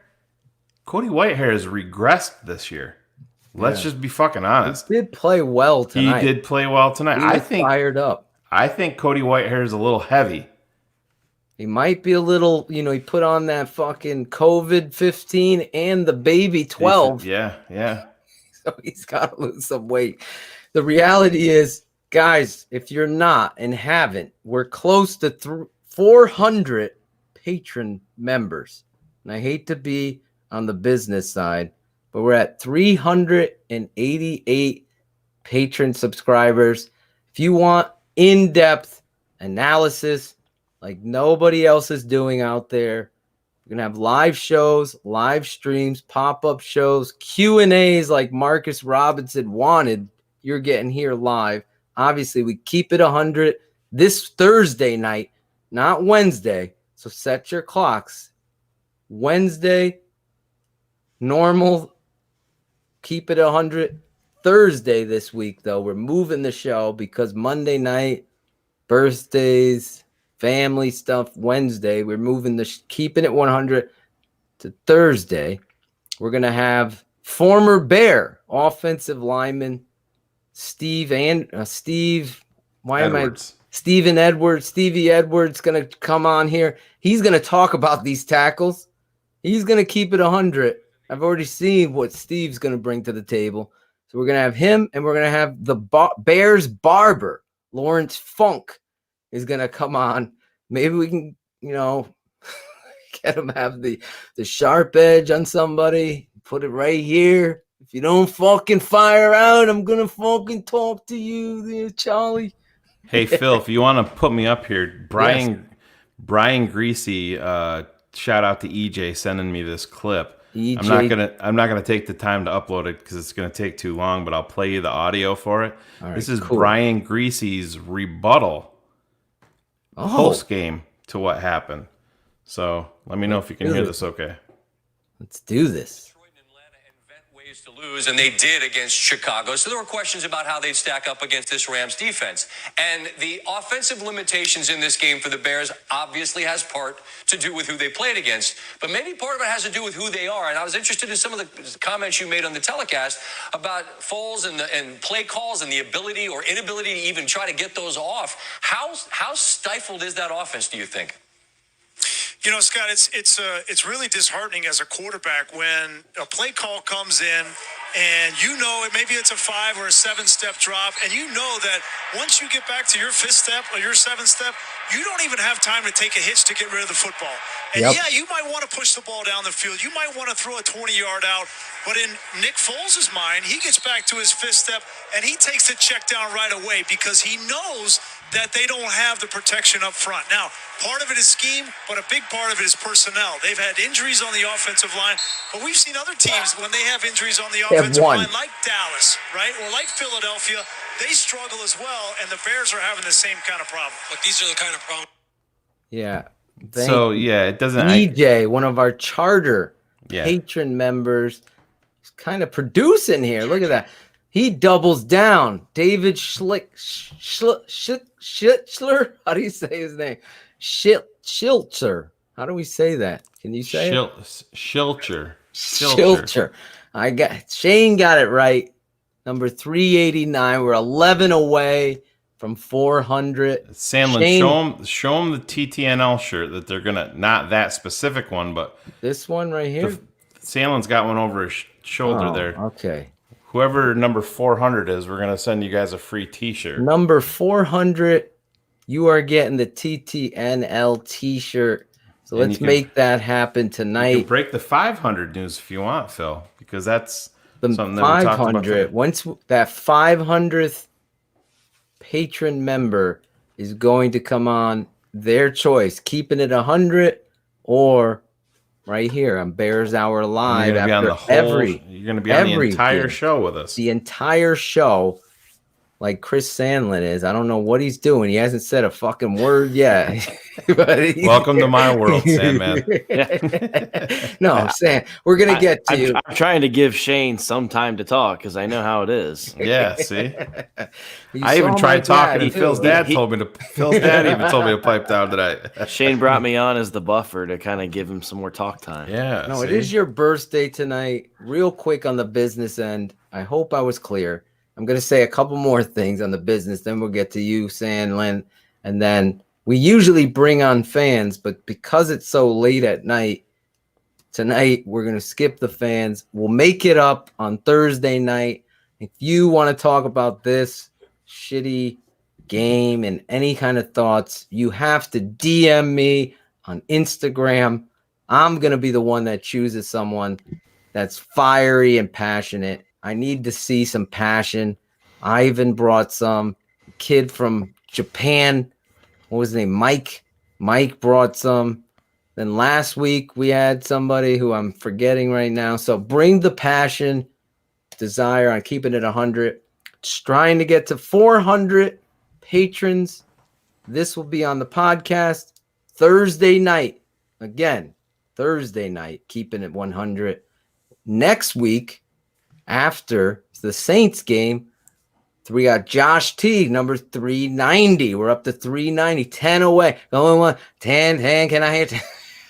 has regressed this year. Let's just be fucking honest.
He did play well tonight.
He did play well tonight.
I think fired up.
I think Cody Whitehair is a little heavy.
He might be a little, he put on that fucking COVID-15 and the baby 12.
Yeah.
So he's got to lose some weight. The reality is, guys, if you're not and haven't, we're close to 400 patron members. And I hate to be on the business side, but we're at 388 patron subscribers. If you want in-depth analysis like nobody else is doing out there, we're going to have live shows, live streams, pop-up shows, Q&As like Marcus Robinson wanted. You're getting here live. Obviously, we keep it 100 this Thursday night, not Wednesday. So set your clocks. Wednesday, normal, keep it 100. Thursday this week, though, we're moving the show because Monday night, birthdays, family stuff. Wednesday, we're moving keeping it 100 to Thursday. We're going to have former Bear offensive lineman Steve. Edwards. Stevie Edwards going to come on here. He's going to talk about these tackles. He's going to keep it 100. I've already seen what Steve's going to bring to the table. So we're going to have him, and we're going to have the Bears barber, Lawrence Funk, is going to come on. Maybe we can, get him have the sharp edge on somebody. Put it right here. If you don't fucking fire out, I'm going to fucking talk to you there, Charlie.
Hey, Phil, if you want to put me up here, Brian Greasy, shout out to EJ sending me this clip.
EJ.
I'm not gonna take the time to upload it because it's gonna take too long, but I'll play you the audio for it.
All right,
this is
cool.
Brian Greasy's rebuttal post game to what happened. So let me know if you can hear this okay.
Let's do this.
To lose, and they did against Chicago. So there were questions about how they'd stack up against this Rams defense. And the offensive limitations in this game for the Bears obviously has part to do with who they played against, but maybe part of it has to do with who they are. And I was interested in some of the comments you made on the telecast about Foles and play calls and the ability or inability to even try to get those off. How stifled is that offense, do you think?
You know, Scott, it's really disheartening as a quarterback when a play call comes in and maybe it's a 5 or a 7-step drop, and you know that once you get back to your 5th step or your 7th step, you don't even have time to take a hitch to get rid of the football. And yeah, you might want to push the ball down the field. You might want to throw a 20-yard out. But in Nick Foles' mind, he gets back to his 5th step and he takes the check down right away because he knows that they don't have the protection up front. Now, part of it is scheme, but a big part of it is personnel. They've had injuries on the offensive line, but we've seen other teams when they have injuries on the offensive line, like Dallas, right, or like Philadelphia, they struggle as well, and the Bears are having the same kind of problem. Look, these are the kind of problems.
Yeah.
It doesn't.
EJ, one of our charter patron members, is kind of producing here. Look at that. He doubles down. David Schlichtler. How do you say his name? Schiltzer. How do we say that? Can you say it?
Schiltzer.
Shane got it right. Number 389. We're 11 away from 400.
Sandlin, show them the TTNL shirt that they're gonna, not that specific one, but
this one right here.
Sandlin's got one over his shoulder there.
Okay.
Whoever number 400 is, we're going to send you guys a free t-shirt.
Number 400, you are getting the TTNL t-shirt. So let's make that happen tonight.
You can break the 500 news if you want, Phil, because that's
the
something that we talked about today.
Once that 500th patron member is going to come on, their choice, keeping it 100 or right here on Bears Hour Live.
You're going to be on the entire show with us.
The entire show, like Chris Sandlin is. I don't know what he's doing. He hasn't said a fucking word yet.
Welcome to my world, Sandman.
No, Sam, we're going to get to you.
I'm trying to give Shane some time to talk because I know how it is.
Yeah, see? I even tried talking, and Phil's dad even told me to pipe down tonight.
Shane brought me on as the buffer to kind of give him some more talk time.
Yeah.
No, it is your birthday tonight. Real quick on the business end. I hope I was clear. I'm going to say a couple more things on the business, then we'll get to you, Sandlin, and then we usually bring on fans, but because it's so late at night, tonight we're going to skip the fans. We'll make it up on Thursday night. If you want to talk about this shitty game and any kind of thoughts, you have to DM me on Instagram. I'm going to be the one that chooses someone that's fiery and passionate. I need to see some passion. Ivan brought some. Kid from Japan, what was his name? Mike. Mike brought some. Then last week we had somebody who I'm forgetting right now. So bring the passion, desire on keeping it 100. Just trying to get to 400 patrons. This will be on the podcast Thursday night. Again, Thursday night, keeping it 100. Next week, after the Saints game, we got Josh T, number 390. We're up to 390, 10 away. Going 1, 10. Can I hit?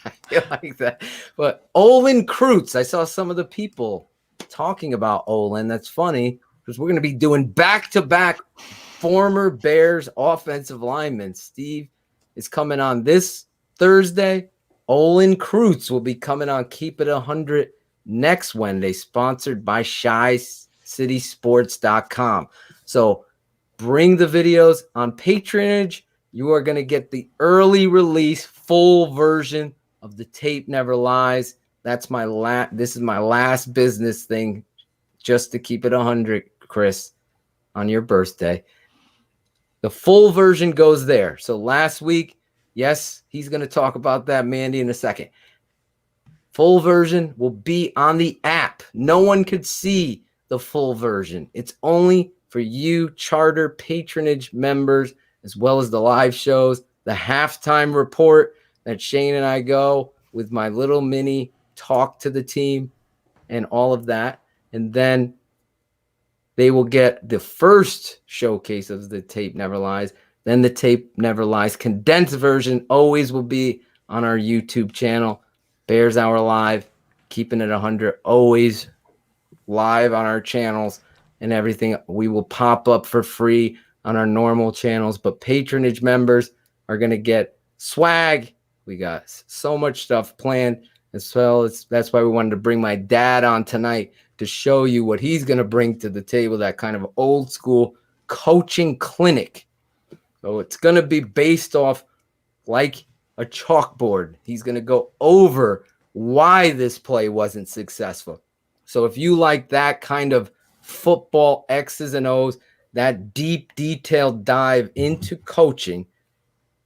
I feel like that. But Olin Kreutz, I saw some of the people talking about Olin. That's funny because we're going to be doing back-to-back former Bears offensive lineman. Steve is coming on this Thursday. Olin Kreutz will be coming on Keep It 100 next Wednesday, sponsored by ShyCitySports.com. So bring the videos on Patronage. You are going to get the early release full version of The Tape Never Lies. That's this is my last business thing, just to keep it 100, Chris, on your birthday. The full version goes there. So last week, yes, he's going to talk about that, Mandy, in a second. Full version will be on the app. No one could see the full version. It's only for you charter patronage members, as well as the live shows, the halftime report that Shane and I go with my little mini talk to the team and all of that. And then they will get the first showcase of The Tape Never Lies. Then The Tape Never Lies condensed version always will be on our YouTube channel. Bears Hour Live, keeping it 100, always live on our channels and everything. We will pop up for free on our normal channels, but patronage members are going to get swag. We got so much stuff planned as well. That's why we wanted to bring my dad on tonight to show you what he's going to bring to the table, that kind of old school coaching clinic. So it's going to be based off like a chalkboard. He's going to go over why this play wasn't successful. So if you like that kind of football X's and O's, that deep, detailed dive into coaching,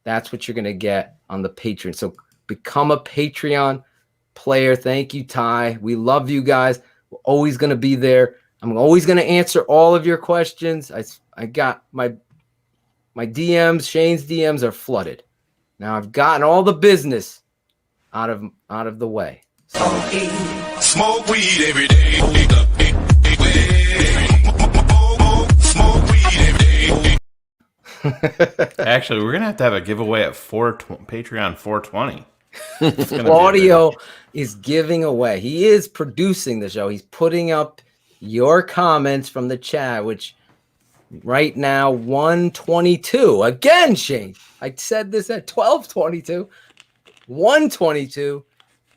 that's what you're going to get on the Patreon. So become a Patreon player. Thank you, Ty. We love you guys. We're always going to be there. I'm always going to answer all of your questions. I got my DMs, Shane's DMs are flooded. Now I've gotten all the business out of the way.
Smoke weed every day. Smoke weed every day.
Actually, we're gonna have a giveaway at Patreon 420.
Claudio is giving away. He is producing the show. He's putting up your comments from the chat, which right now 122. Again, Shane, I said this at 12:22. 122.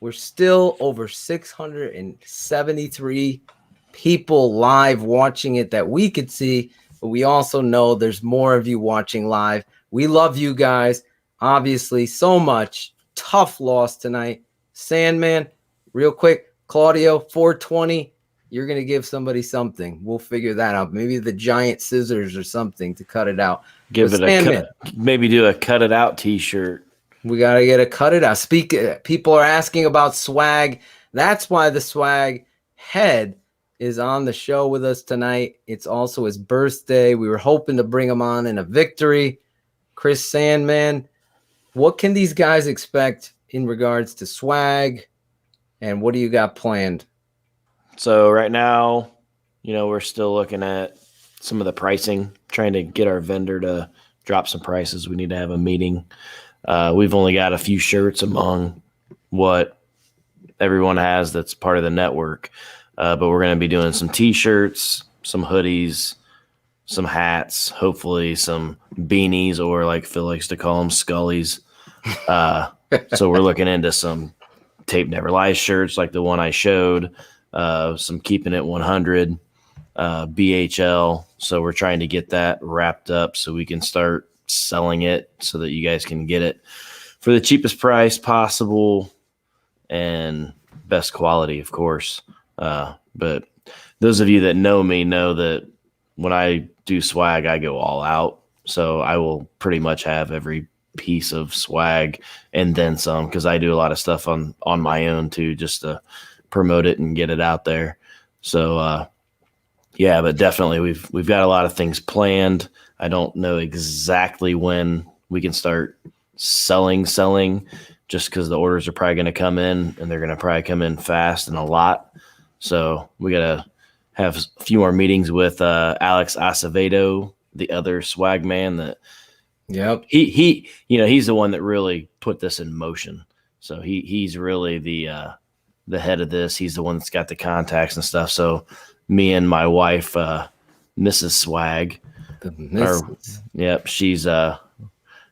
We're still over 673 people live watching it that we could see, but we also know there's more of you watching live. We love you guys, obviously, so much. Tough loss tonight. Sandman, real quick, Claudio, 420. You're going to give somebody something. We'll figure that out. Maybe the giant scissors or something to cut it out.
Give it a cut, maybe do a cut it out t-shirt.
We got to get a cut it out. People are asking about swag. That's why the swag head is on the show with us tonight. It's also his birthday. We were hoping to bring him on in a victory. Chris Sandman, what can these guys expect in regards to swag, and what do you got planned?
So right now, we're still looking at some of the pricing, trying to get our vendor to drop some prices. We need to have a meeting. We've only got a few shirts among what everyone has that's part of the network. But we're going to be doing some T-shirts, some hoodies, some hats, hopefully some beanies, or like Phil likes to call them, Scullies. So we're looking into some Tape Never Lies shirts like the one I showed, some Keeping It 100, BHL. So we're trying to get that wrapped up so we can start selling it so that you guys can get it for the cheapest price possible and best quality, of course. But those of you that know me know that when I do swag, I go all out. So I will pretty much have every piece of swag and then some, because I do a lot of stuff on my own too, just to promote it and get it out there. So yeah, but definitely we've got a lot of things planned. I don't know exactly when we can start selling, just because the orders are probably going to come in, and they're going to probably come in fast and a lot. So we got to have a few more meetings with Alex Acevedo, the other swag man. That he's the one that really put this in motion. So he's really the head of this. He's the one that's got the contacts and stuff. So me and my wife, Mrs. Swag, Yep, she's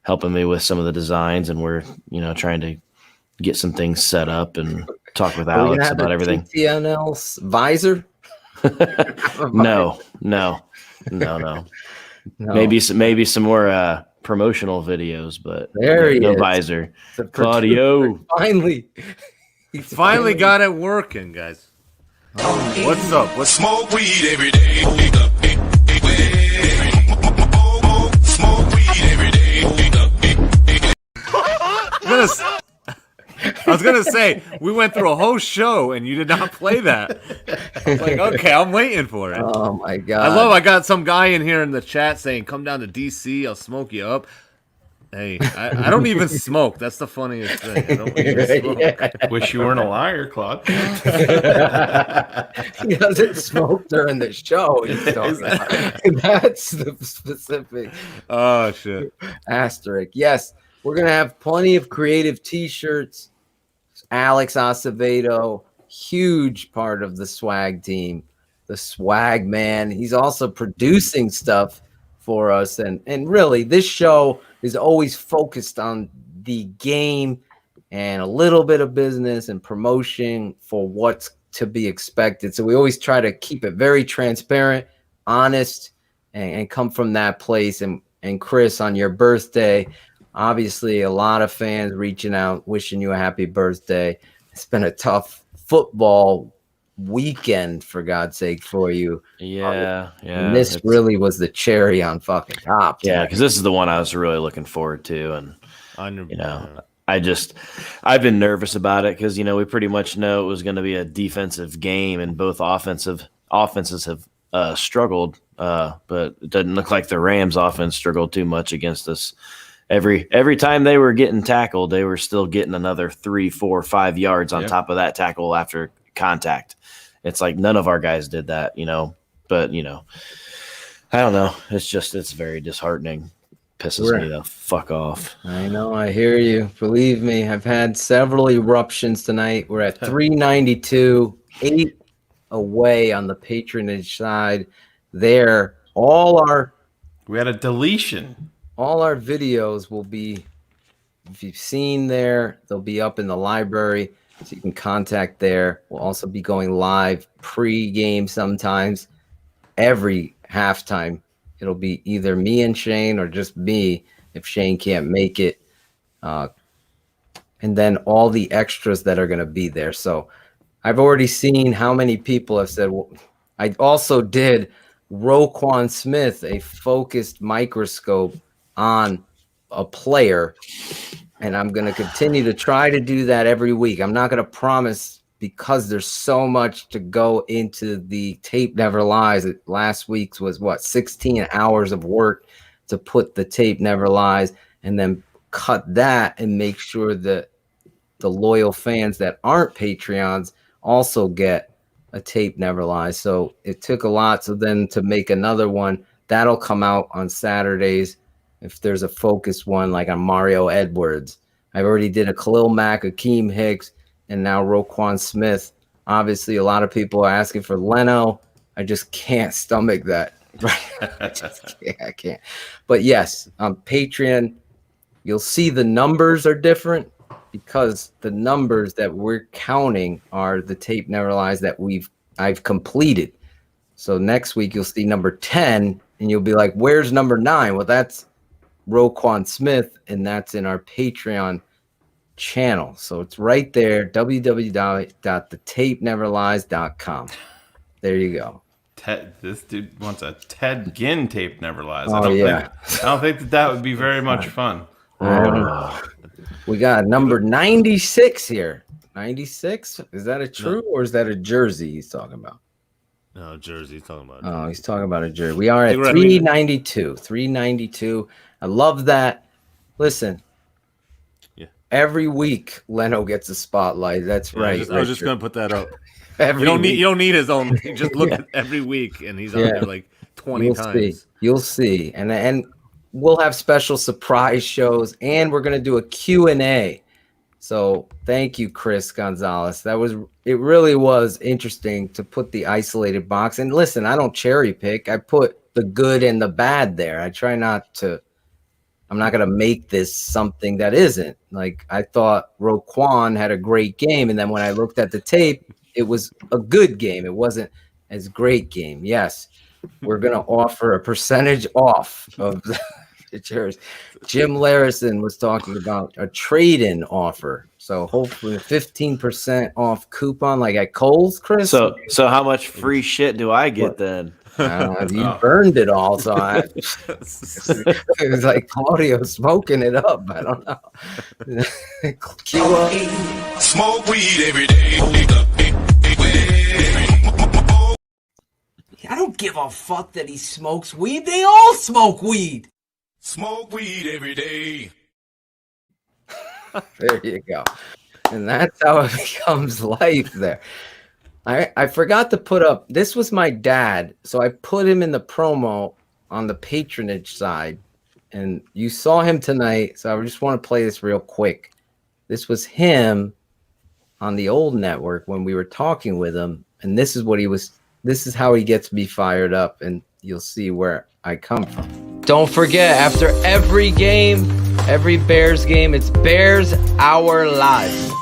helping me with some of the designs, and we're trying to get some things set up and talk with
Are we gonna
Alex
have
about
a
everything.
TTNL visor?
No. Maybe some more promotional videos, but
There he
no
is.
visor.
The
Claudio.
Finally,
Finally got it working, guys. What's up? What's
Smoke weed every day. Smoke weed every day.
I was gonna say we went through a whole show and you did not play that. I was like, okay, I'm waiting for it.
Oh my god!
I got some guy in here in the chat saying, "Come down to DC, I'll smoke you up." Hey, I don't even smoke. That's the funniest thing. I don't even smoke.
Yeah. Wish you weren't a liar, Claude.
He doesn't smoke during the show. He's talking about. That's the specific.
Oh shit!
Asterisk. Yes, we're gonna have plenty of creative T-shirts. Alex Acevedo, huge part of the swag team, the swag man. He's also producing stuff for us, and really, this show is always focused on the game and a little bit of business and promotion for what's to be expected. So we always try to keep it very transparent, honest, and come from that place. And Chris, on your birthday, obviously a lot of fans reaching out, wishing you a happy birthday. It's been a tough football weekend, for God's sake, for you.
Yeah.
And this really was the cherry on fucking top.
Yeah, because this is the one I was really looking forward to, and I've been nervous about it because we pretty much know it was going to be a defensive game, and both offenses have struggled, but it doesn't look like the Rams' offense struggled too much against us. Every time they were getting tackled, they were still getting another 3, 4, 5 yards on top of that tackle after contact. It's like none of our guys did that, But I don't know. It's very disheartening. Pisses me the fuck off.
I know. I hear you. Believe me, I've had several eruptions tonight. We're at 392, 8 away on the patronage side. We
had a deletion.
All our videos will be, if you've seen there, they'll be up in the library, so you can contact there. We'll also be going live pre-game sometimes. Every halftime, it'll be either me and Shane or just me if Shane can't make it. And then all the extras that are going to be there. So I've already seen how many people have said, well, I also did Roquan Smith, a focused microscope on a player, and I'm going to continue to try to do that every week. I'm not going to promise because there's so much to go into the Tape Never Lies. Last week's was 16 hours of work to put the Tape Never Lies and then cut that and make sure that the loyal fans that aren't Patreons also get a Tape Never Lies. So it took a lot. So then to make another one, that'll come out on Saturdays. If there's a focused one, like on Mario Edwards, I've already did a Khalil Mack, Akeem Hicks, and now Roquan Smith. Obviously, a lot of people are asking for Leno. I just can't stomach that. I can't. But yes, on Patreon, you'll see the numbers are different because the numbers that we're counting are the Tape Never Lies that I've completed. So next week you'll see number 10, and you'll be like, "Where's number 9?" Well, that's Roquan Smith, and that's in our Patreon channel. So it's right there, www.thetapeneverlies.com. There you go.
This dude wants a Ted Ginn Tape Never Lies.
Oh,
I don't think that would be very much fun.
We got number 96 here. 96? Is that a true or is that a jersey he's talking about?
No, jersey. He's talking about.
Oh, he's talking about a jersey. We are at 392. 392. I love that. Listen.
Yeah.
Every week, Leno gets a spotlight. That's right.
I was just going to put that up.
You
don't need his own. You just look at every week, and he's on there like 20 times.
You'll see. And we'll have special surprise shows, and we're going to do a Q&A. So thank you, Chris Gonzalez. It really was interesting to put the isolated box. And listen, I don't cherry pick. I put the good and the bad there. I try not to. I'm not going to make this something that isn't. Like, I thought Roquan had a great game, and then when I looked at the tape, it was a good game. It wasn't as great game. Yes, we're going to offer a percentage off of the chairs. Jim Larison was talking about a trade-in offer. So hopefully 15% off coupon like at Kohl's, Chris.
So how much free shit do I get then?
You burned it all, so it was like Claudio smoking it up. I don't know.
Smoke weed every day.
I don't give a fuck that he smokes weed. They all smoke weed.
Smoke weed every day.
There you go. And that's how it becomes life there. I forgot to put up, this was my dad, so I put him in the promo on the patronage side, and you saw him tonight, so I just want to play this real quick. This was him on the old network when we were talking with him, and this is how he gets me fired up, and you'll see where I come from. Don't forget, after every game, every Bears game, it's Bears Hour Live.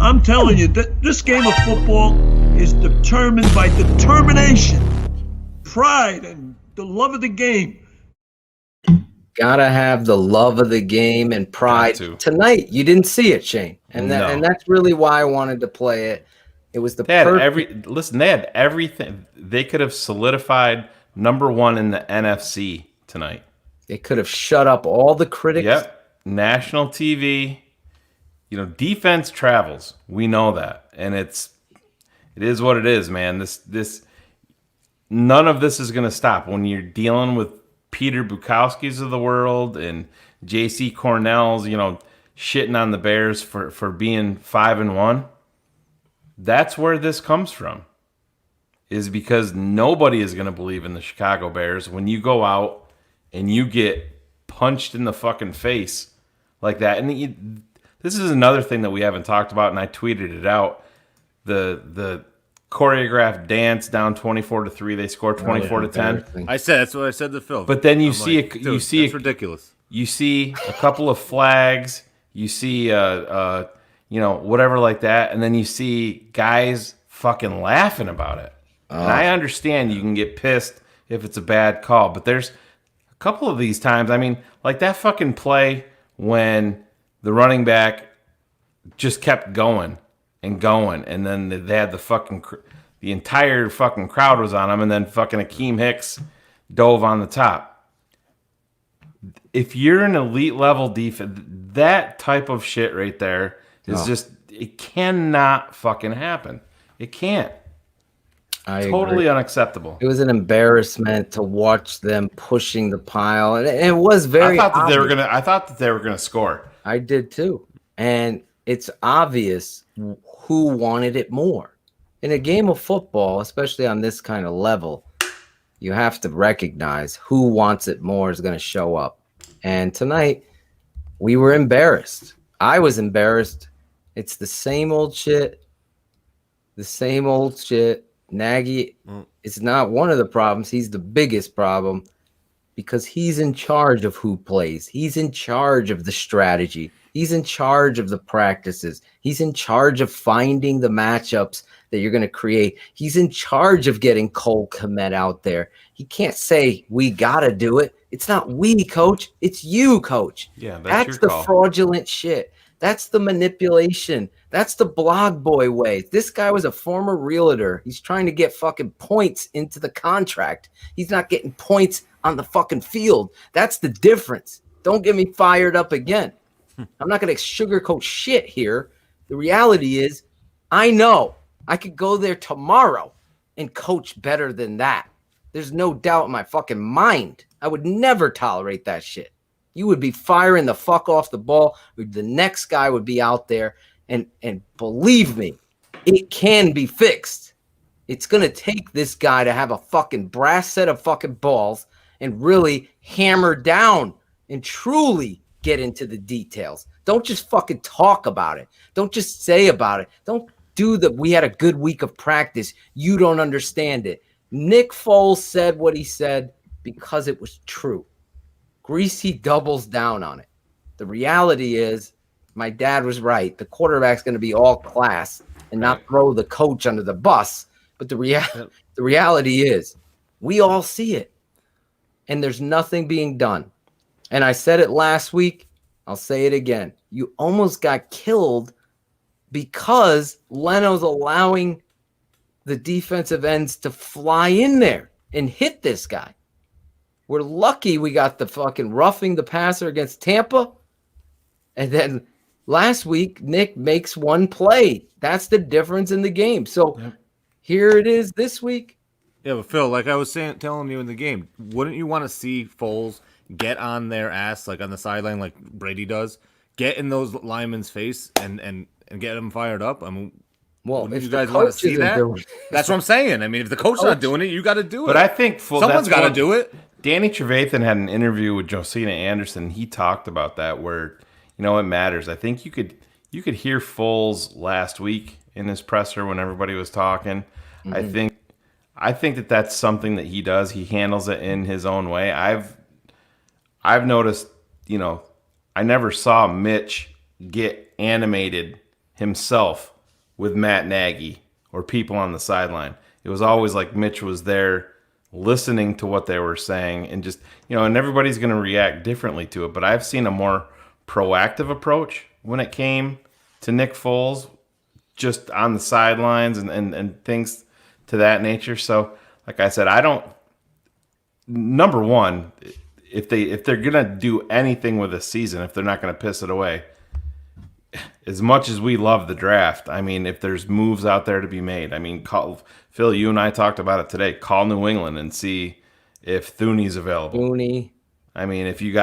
I'm telling you, this game of football is determined by determination, pride, and the love of the game.
Gotta have the love of the game and pride. Tonight, you didn't see it, Shane, and that's really why I wanted to play it. It was the
they had everything. They could have solidified number one in the NFC tonight.
They could have shut up all the critics.
Yep, national TV. Defense travels. We know that, and it is what it is, man. This none of this is going to stop when you're dealing with Peter Bukowski's of the world and J.C. Cornell's, shitting on the Bears for being 5-1. That's where this comes from, is because nobody is going to believe in the Chicago Bears when you go out and you get punched in the fucking face like that. And this is another thing that we haven't talked about, and I tweeted it out. The choreographed dance down 24-3. They score 24-10.
I said that's what I said to Phil.
But then
it's ridiculous.
You see a couple of flags. You see whatever like that, and then you see guys fucking laughing about it. And I understand you can get pissed if it's a bad call, but there's a couple of these times. I mean, like that fucking play when the running back just kept going, and then they had the entire fucking crowd was on him, and then fucking Akeem Hicks dove on the top. If you're an elite level defense, that type of shit right there is just, it cannot fucking happen. It can't. Totally unacceptable.
It was an embarrassment to watch them pushing the pile, and it was very.
I thought that they were gonna score.
I did too, and it's obvious who wanted it more. In a game of football, especially on this kind of level, you have to recognize who wants it more is going to show up. And tonight, we were embarrassed. I was embarrassed. It's the same old shit. The same old shit. Nagy is not one of the problems. He's the biggest problem because he's in charge of who plays. He's in charge of the strategy. He's in charge of the practices. He's in charge of finding the matchups that you're going to create. He's in charge of getting Cole Kmet out there. He can't say, we got to do it. It's not we, coach. It's you, coach.
Yeah,
that's the fraudulent shit. That's the manipulation. That's the blog boy way. This guy was a former realtor. He's trying to get fucking points into the contract. He's not getting points on the fucking field. That's the difference. Don't get me fired up again. I'm not going to sugarcoat shit here. The reality is, I know I could go there tomorrow and coach better than that. There's no doubt in my fucking mind. I would never tolerate that shit. You would be firing the fuck off the ball. The next guy would be out there. And believe me, it can be fixed. It's going to take this guy to have a fucking brass set of fucking balls and really hammer down and truly get into the details. Don't just fucking talk about it. Don't just say about it. Don't do the, we had a good week of practice. You don't understand it. Nick Foles said what he said. because it was true. Greasy doubles down on it. The reality is, my dad was right. The quarterback's going to be all class and not throw the coach under the bus. But the reality is, we all see it, and there's nothing being done. And I said it last week. I'll say it again. You almost got killed because Leno's allowing the defensive ends to fly in there and hit this guy. We're lucky we got the fucking roughing the passer against Tampa. And then last week, Nick makes one play. That's the difference in the game. So here it is this week.
Yeah, but Phil, like I was telling you in the game, wouldn't you want to see Foles get on their ass, like on the sideline, like Brady does, get in those linemen's face and get them fired up? I mean,
well,
if you guys want to see that, that's what I'm saying. I mean, if the coach's not doing it, you got to do it.
But I think
someone's got to do it.
Danny Trevathan had an interview with Josina Anderson. He talked about that where, it matters. I think you could hear Foles last week in his presser when everybody was talking.
Mm-hmm.
I think that that's something that he does. He handles it in his own way. I've noticed, I never saw Mitch get animated himself with Matt Nagy or people on the sideline. It was always like Mitch was there listening to what they were saying and just, and everybody's going to react differently to it. But I've seen a more proactive approach when it came to Nick Foles, just on the sidelines and things to that nature. So, like I said, number one, if they're gonna do anything with this season, if they're not gonna piss it away, as much as we love the draft, I mean, if there's moves out there to be made, I mean, Phil, you and I talked about it today. Call New England and see if Thuney's available.
Thuney.
I mean, if you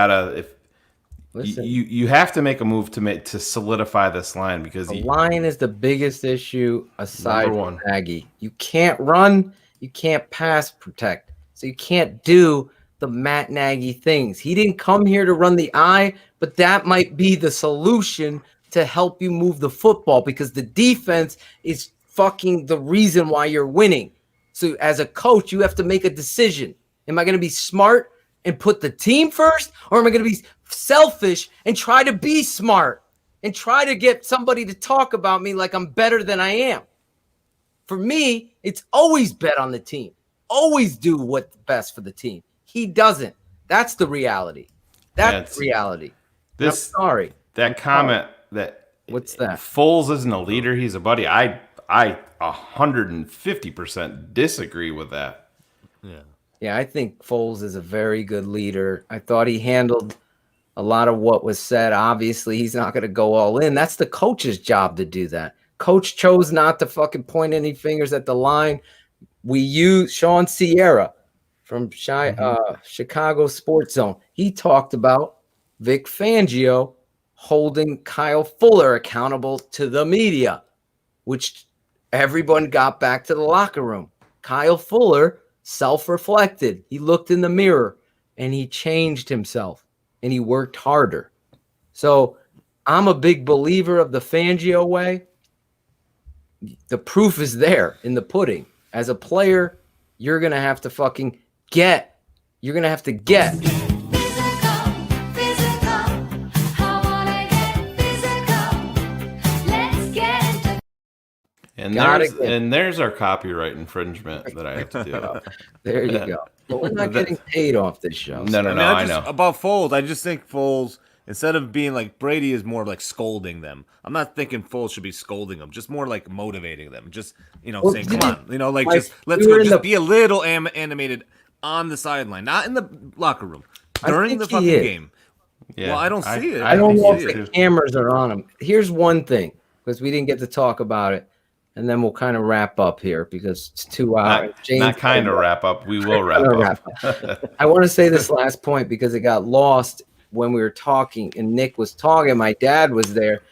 have to make a move to solidify this line because
the line is the biggest issue aside from Nagy. You can't run, you can't pass protect, so you can't do the Matt Nagy things. He didn't come here to run the eye, but that might be the solution to help you move the football because the defense is fucking the reason why you're winning. So as a coach, you have to make a decision. Am I going to be smart and put the team first, or am I going to be selfish and try to be smart and try to get somebody to talk about me like I'm better than I am? For me, it's always bet on the team. Always do what's best for the team. He doesn't. That's the reality. That's the reality. I'm sorry.
That comment that
what's that?
Foles isn't a leader, he's a buddy. I 150% disagree with that.
Yeah, I think Foles is a very good leader. I thought he handled a lot of what was said. Obviously, he's not going to go all in. That's the coach's job to do that. Coach chose not to fucking point any fingers at the line. We use Sean Sierra from Chicago Sports Zone. He talked about Vic Fangio holding Kyle Fuller accountable to the media, which everyone got back to the locker room. Kyle Fuller self-reflected. He looked in the mirror and he changed himself and he worked harder. So I'm a big believer of the Fangio way. The proof is there in the pudding. As a player, you're going to have to fucking get. You're going to have to get.
And there's our copyright infringement that I have to do.
There you go. But we're not getting paid off this show.
No, I know.
About Foles, I just think Foles, instead of being like Brady, is more like scolding them. I'm not thinking Foles should be scolding them, just more like motivating them. Just, saying, come on. Just let's go. Just be a little animated on the sideline, not in the locker room, during the fucking game.
Yeah.
Well, I don't see it.
I don't know if the cameras are on him. Here's one thing, because we didn't get to talk about it. And then we'll kind of wrap up here because it's 2 hours.
Not kind of wrap up. We will wrap up.
I want to say this last point because it got lost when we were talking and Nick was talking. My dad was there.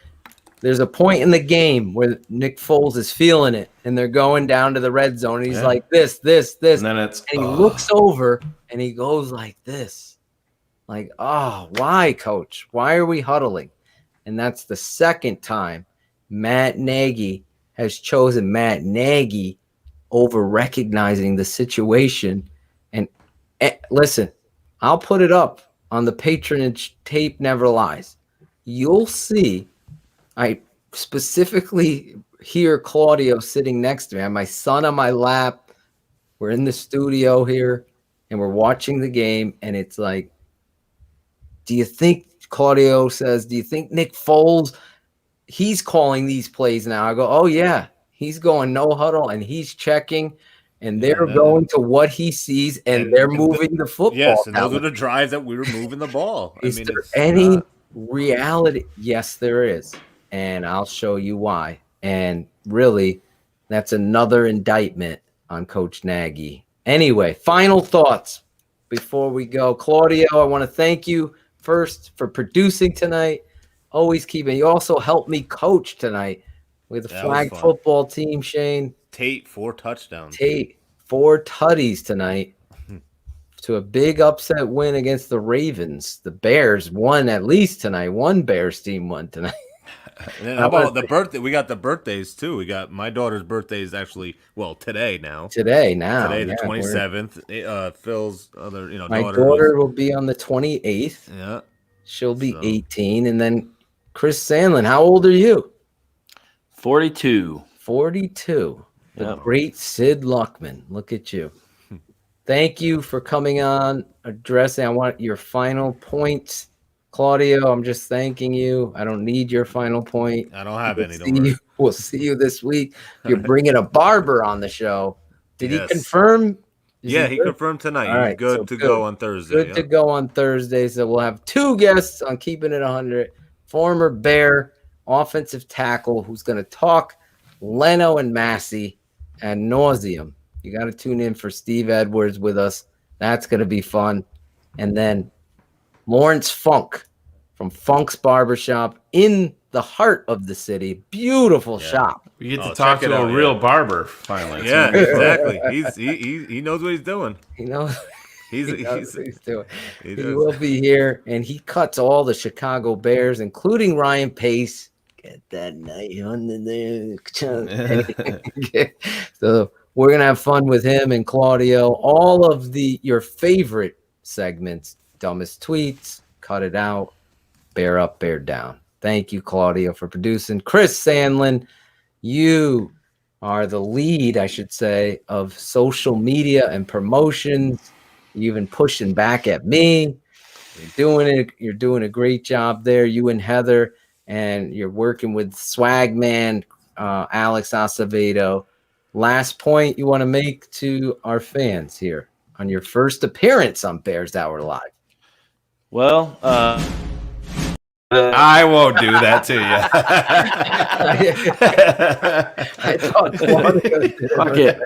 There's a point in the game where Nick Foles is feeling it and they're going down to the red zone. And he's like this. And then he looks over and he goes like this. Like, oh, why, coach? Why are we huddling? And that's the second time Matt Nagy has chosen Matt Nagy over recognizing the situation and Listen, I'll put it up on the patronage tape never lies. You'll see. I specifically hear Claudio sitting next to me. I have my son on my lap. We're in the studio here and we're watching the game. And it's like, do you think Claudio says, do you think Nick Foles, he's calling these plays now? I go, oh yeah, he's going no huddle and he's checking. And they're going to what he sees, and they're moving the football.
Yes, and those are the drives that we were moving the ball.
Is there any reality? Yes, there is. And I'll show you why. And really, that's another indictment on Coach Nagy. Anyway, final thoughts before we go. Claudio, I want to thank you first for producing tonight. Always keeping. You also helped me coach tonight with the flag football team, Shane.
Tate, 4 touchdowns.
Tate, 4 tutties tonight to a big upset win against the Ravens. The Bears won at least tonight. One Bears team won tonight.
And then how about the birthday? We got the birthdays too. We got my daughter's birthday is actually today now.
Today, the
27th. Phil's other
my daughter will be on the 28th.
Yeah,
she'll be 18, and then Chris Sandlin. How old are you?
42.
42. The great Sid Luckman. Look at you. Thank you for coming on, addressing. I want your final points. Claudio, I'm just thanking you. I don't need your final point.
I don't have any.
We'll see you this week. You're bringing a barber on the show. Did he confirm?
He confirmed tonight.
All right,
He's good to go on Thursday.
Good to go on Thursday. So we'll have 2 guests on Keeping It 100. Former Bear offensive tackle who's going to talk Leno and Massey ad nauseum. You got to tune in for Steve Edwards with us. That's going to be fun. And then Lawrence Funk from Funk's Barbershop in the heart of the city. Beautiful shop.
We get to talk to a real barber finally.
Yeah, exactly. He knows what he's doing.
He knows. He knows what he's doing.
He
will be here, and he cuts all the Chicago Bears, including Ryan Pace. Get that knife under there. So we're gonna have fun with him and Claudio. All of your favorite segments, dumbest tweets, cut it out, bear up, bear down. Thank you, Claudio, for producing. Chris Sandlin, you are the lead, I should say, of social media and promotions. You've been pushing back at me. You're doing it. You're doing a great job there. You and Heather, and you're working with Swagman, Alex Acevedo. Last point you want to make to our fans here on your first appearance on Bears Hour Live.
Well,
I won't do that to you.
I thought
fuck it.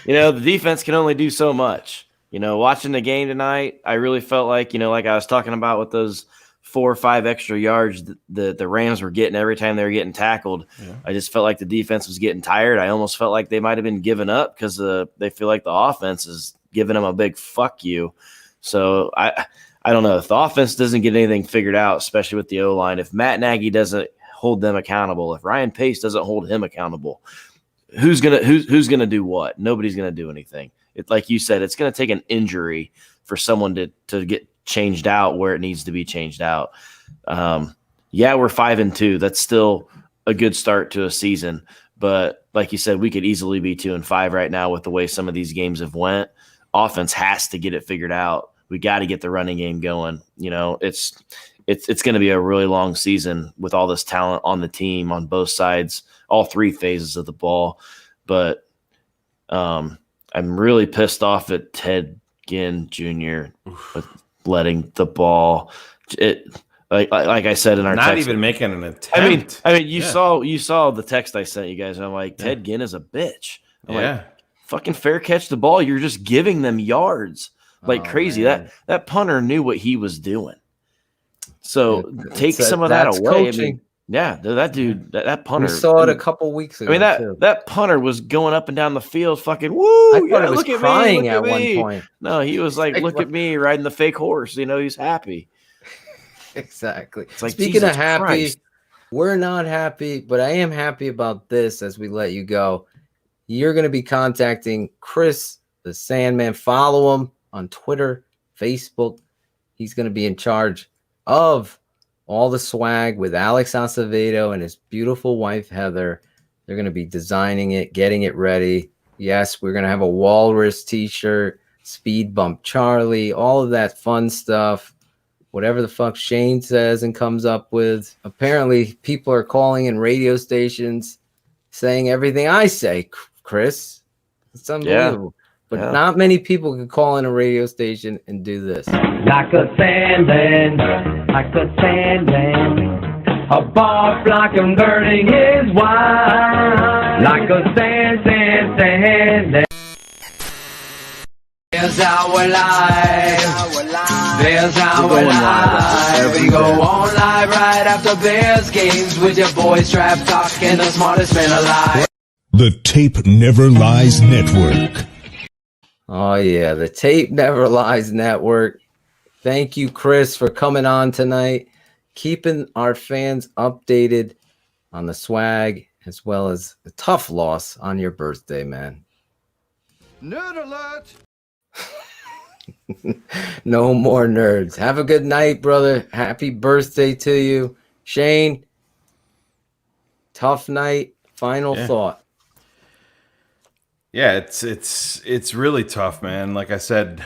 The defense can only do so much. Watching the game tonight, I really felt like, like I was talking about with those 4 or 5 extra yards the Rams were getting every time they were getting tackled. Yeah. I just felt like the defense was getting tired. I almost felt like they might have been giving up because they feel like the offense is giving them a big fuck you. So I don't know if the offense doesn't get anything figured out, especially with the O-line. If Matt Nagy doesn't hold them accountable, if Ryan Pace doesn't hold him accountable, who's gonna do what? Nobody's gonna do anything. It's like you said, it's gonna take an injury for someone to get changed out where it needs to be changed out. We're 5-2. That's still a good start to a season, but like you said, we could easily be 2-5 right now with the way some of these games have went. Offense has to get it figured out. We got to get the running game going. It's going to be a really long season with all this talent on the team on both sides, all 3 phases of the ball. But I'm really pissed off at Ted Ginn Jr. with letting the ball. Like I said in our
not
text,
even making an attempt.
I mean, you saw the text I sent you guys. And I'm like, Ted Ginn is a bitch. I'm like, fucking fair catch the ball. You're just giving them yards like crazy.
Man.
That punter knew what he was doing. So take some of that away.
Coaching.
I mean, that dude, that punter.
We saw it a couple weeks ago.
I mean, that punter was going up and down the field, fucking woo!
I thought he was
look at
crying
me,
at
look
one
me.
point.
No, he was like, look at me riding the fake horse. He's happy.
Exactly.
It's like,
speaking
Jesus
of happy,
Christ.
we're not happy, but I am happy about this as we let you go. you're going to be contacting Chris, the Sandman. Follow him on Twitter, Facebook. He's going to be in charge of all the swag with Alex Acevedo and his beautiful wife, Heather. They're going to be designing it, getting it ready. Yes, we're going to have a Walrus t-shirt, Speed Bump Charlie, all of that fun stuff. Whatever the fuck Shane says and comes up with. Apparently, people are calling in radio stations saying everything I say, Chris. It's unbelievable. But not many people can call in a radio station and do this.
Like a Sandman, a bar flock converting his wine. Like a sand. There's our life. There's our life. We go on live right after Bears games with your boys Trap Talk and the smartest man alive.
The Tape Never Lies Network.
Oh, yeah. The Tape Never Lies Network. Thank you, Chris, for coming on tonight, keeping our fans updated on the swag as well as the tough loss on your birthday, man.
Nerd alert!
No more nerds. Have a good night, brother. Happy birthday to you. Shane, tough night. Final thought.
Yeah, it's really tough, man. Like I said,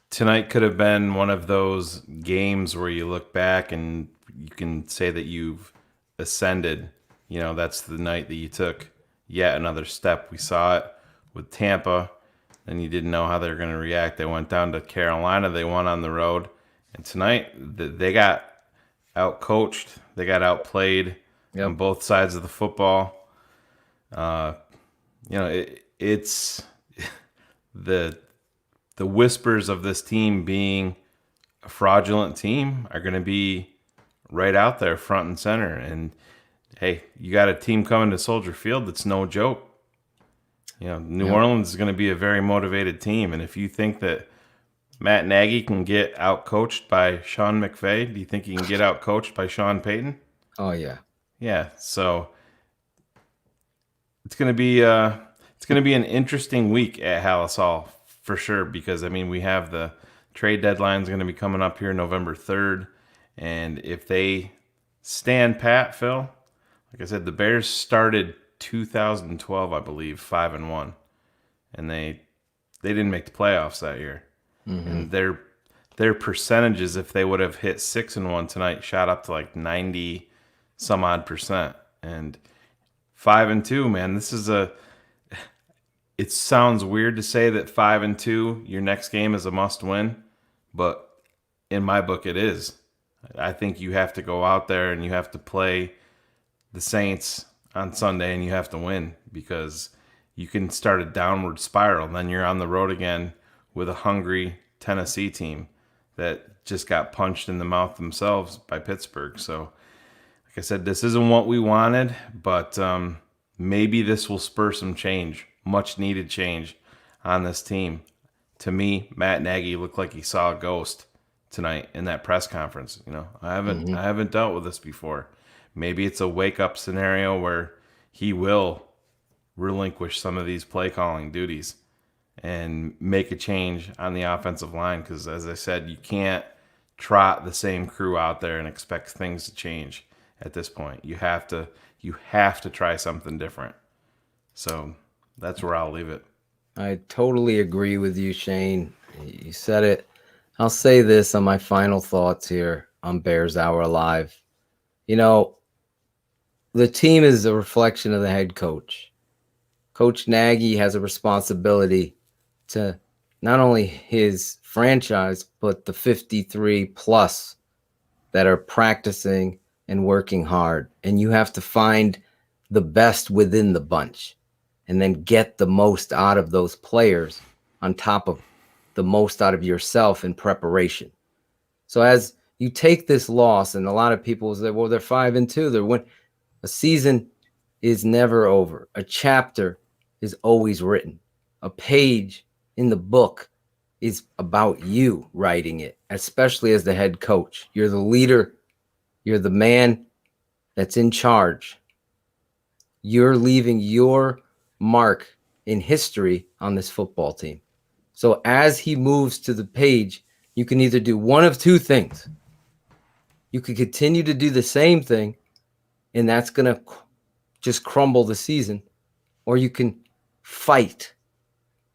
tonight could have been one of those games where you look back and you can say that you've ascended. You know, that's the night that you took yet another step. We saw it with Tampa, and you didn't know how they were going to react. They went down to Carolina. They won on the road. And tonight, they got out-coached. They got outplayed on both sides of the football. You know, it's the whispers of this team being a fraudulent team are going to be right out there front and center. And, hey, you got a team coming to Soldier Field that's no joke. You know, New Orleans is going to be a very motivated team. And if you think that Matt Nagy can get out-coached by Sean McVay, do you think he can get out-coached by Sean Payton?
Oh, yeah.
Yeah, so it's going to be an interesting week at Hallis Hall for sure, because I mean we have the trade deadline is going to be coming up here November 3rd, and if they stand pat, Phil, like I said, the Bears started 2012, I believe, 5-1, and they didn't make the playoffs that year, and their percentages, if they would have hit 6-1 tonight, shot up to like 90 some odd percent, and 5-2, man, this is it sounds weird to say that 5-2, your next game is a must win, but in my book it is. I think you have to go out there and you have to play the Saints on Sunday and you have to win, because you can start a downward spiral. And then you're on the road again with a hungry Tennessee team that just got punched in the mouth themselves by Pittsburgh. So, like I said, this isn't what we wanted, but maybe this will spur some change, much needed change on this team. To me, Matt Nagy looked like he saw a ghost tonight in that press conference. You know, I haven't dealt with this before. Maybe it's a wake up scenario where he will relinquish some of these play calling duties and make a change on the offensive line, because as I said, you can't trot the same crew out there and expect things to change at this point. You have to try something different. So that's where I'll leave it.
I totally agree with you, Shane. You said it. I'll say this on my final thoughts here on Bears Hour Live. You know, the team is a reflection of the head coach. Coach Nagy has a responsibility to not only his franchise, but the 53 plus that are practicing and working hard. And you have to find the best within the bunch and then get the most out of those players on top of the most out of yourself in preparation. So as you take this loss, and a lot of people say, well, they're 5-2, they're win. A season is never over. A chapter is always written. A page in the book is about you writing it, especially as the head coach. You're the leader. You're the man that's in charge. You're leaving your mark in history on this football team. So as he moves to the page, you can either do one of two things. You could continue to do the same thing, and that's going to just crumble the season, or you can fight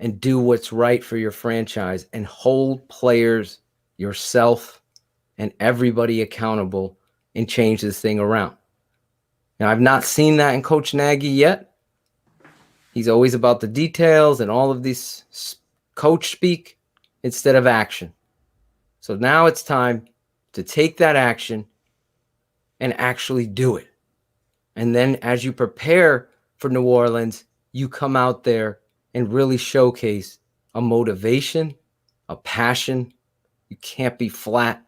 and do what's right for your franchise and hold players, yourself, and everybody accountable and change this thing around. Now, I've not seen that in Coach Nagy yet. He's always about the details and all of this coach speak instead of action. So now it's time to take that action and actually do it. And then as you prepare for New Orleans, you come out there and really showcase a motivation, a passion. You can't be flat.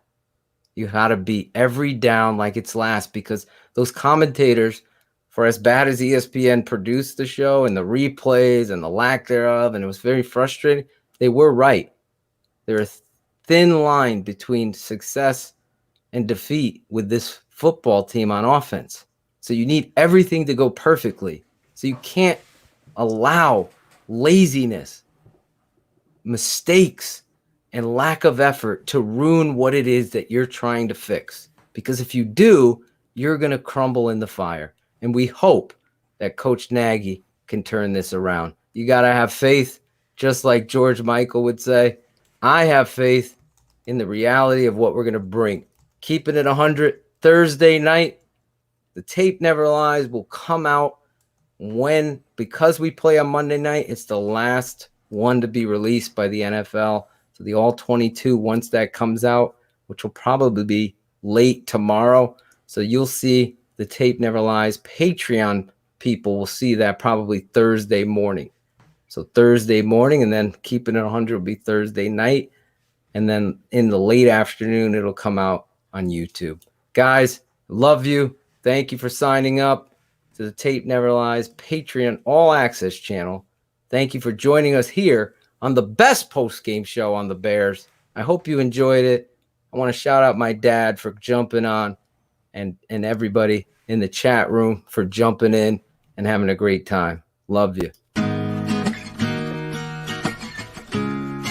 You got to be every down like it's last, because those commentators, for as bad as ESPN produced the show and the replays and the lack thereof, and it was very frustrating, they were right. There's a thin line between success and defeat with this football team on offense. So you need everything to go perfectly. So you can't allow laziness, mistakes, and lack of effort to ruin what it is that you're trying to fix. Because if you do, you're going to crumble in the fire. And we hope that Coach Nagy can turn this around. You got to have faith, just like George Michael would say. I have faith in the reality of what we're going to bring. Keeping it 100 Thursday night. The Tape Never Lies will come out because we play on Monday night, it's the last one to be released by the NFL. So the All 22, once that comes out, which will probably be late tomorrow. So you'll see the Tape Never Lies. Patreon people will see that probably Thursday morning. So Thursday morning, and then Keeping It 100 will be Thursday night. And then in the late afternoon, it'll come out on YouTube. Guys, love you. Thank you for signing up to the Tape Never Lies Patreon All Access channel. Thank you for joining us here on the best post-game show on the Bears. I hope you enjoyed it. I want to shout out my dad for jumping on and everybody in the chat room for jumping in and having a great time. Love you.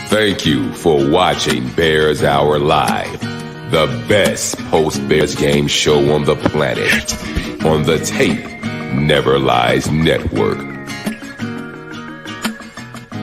Thank you for watching Bears Hour Live, the best post-Bears game show on the planet, on the Tape Never Lies Network.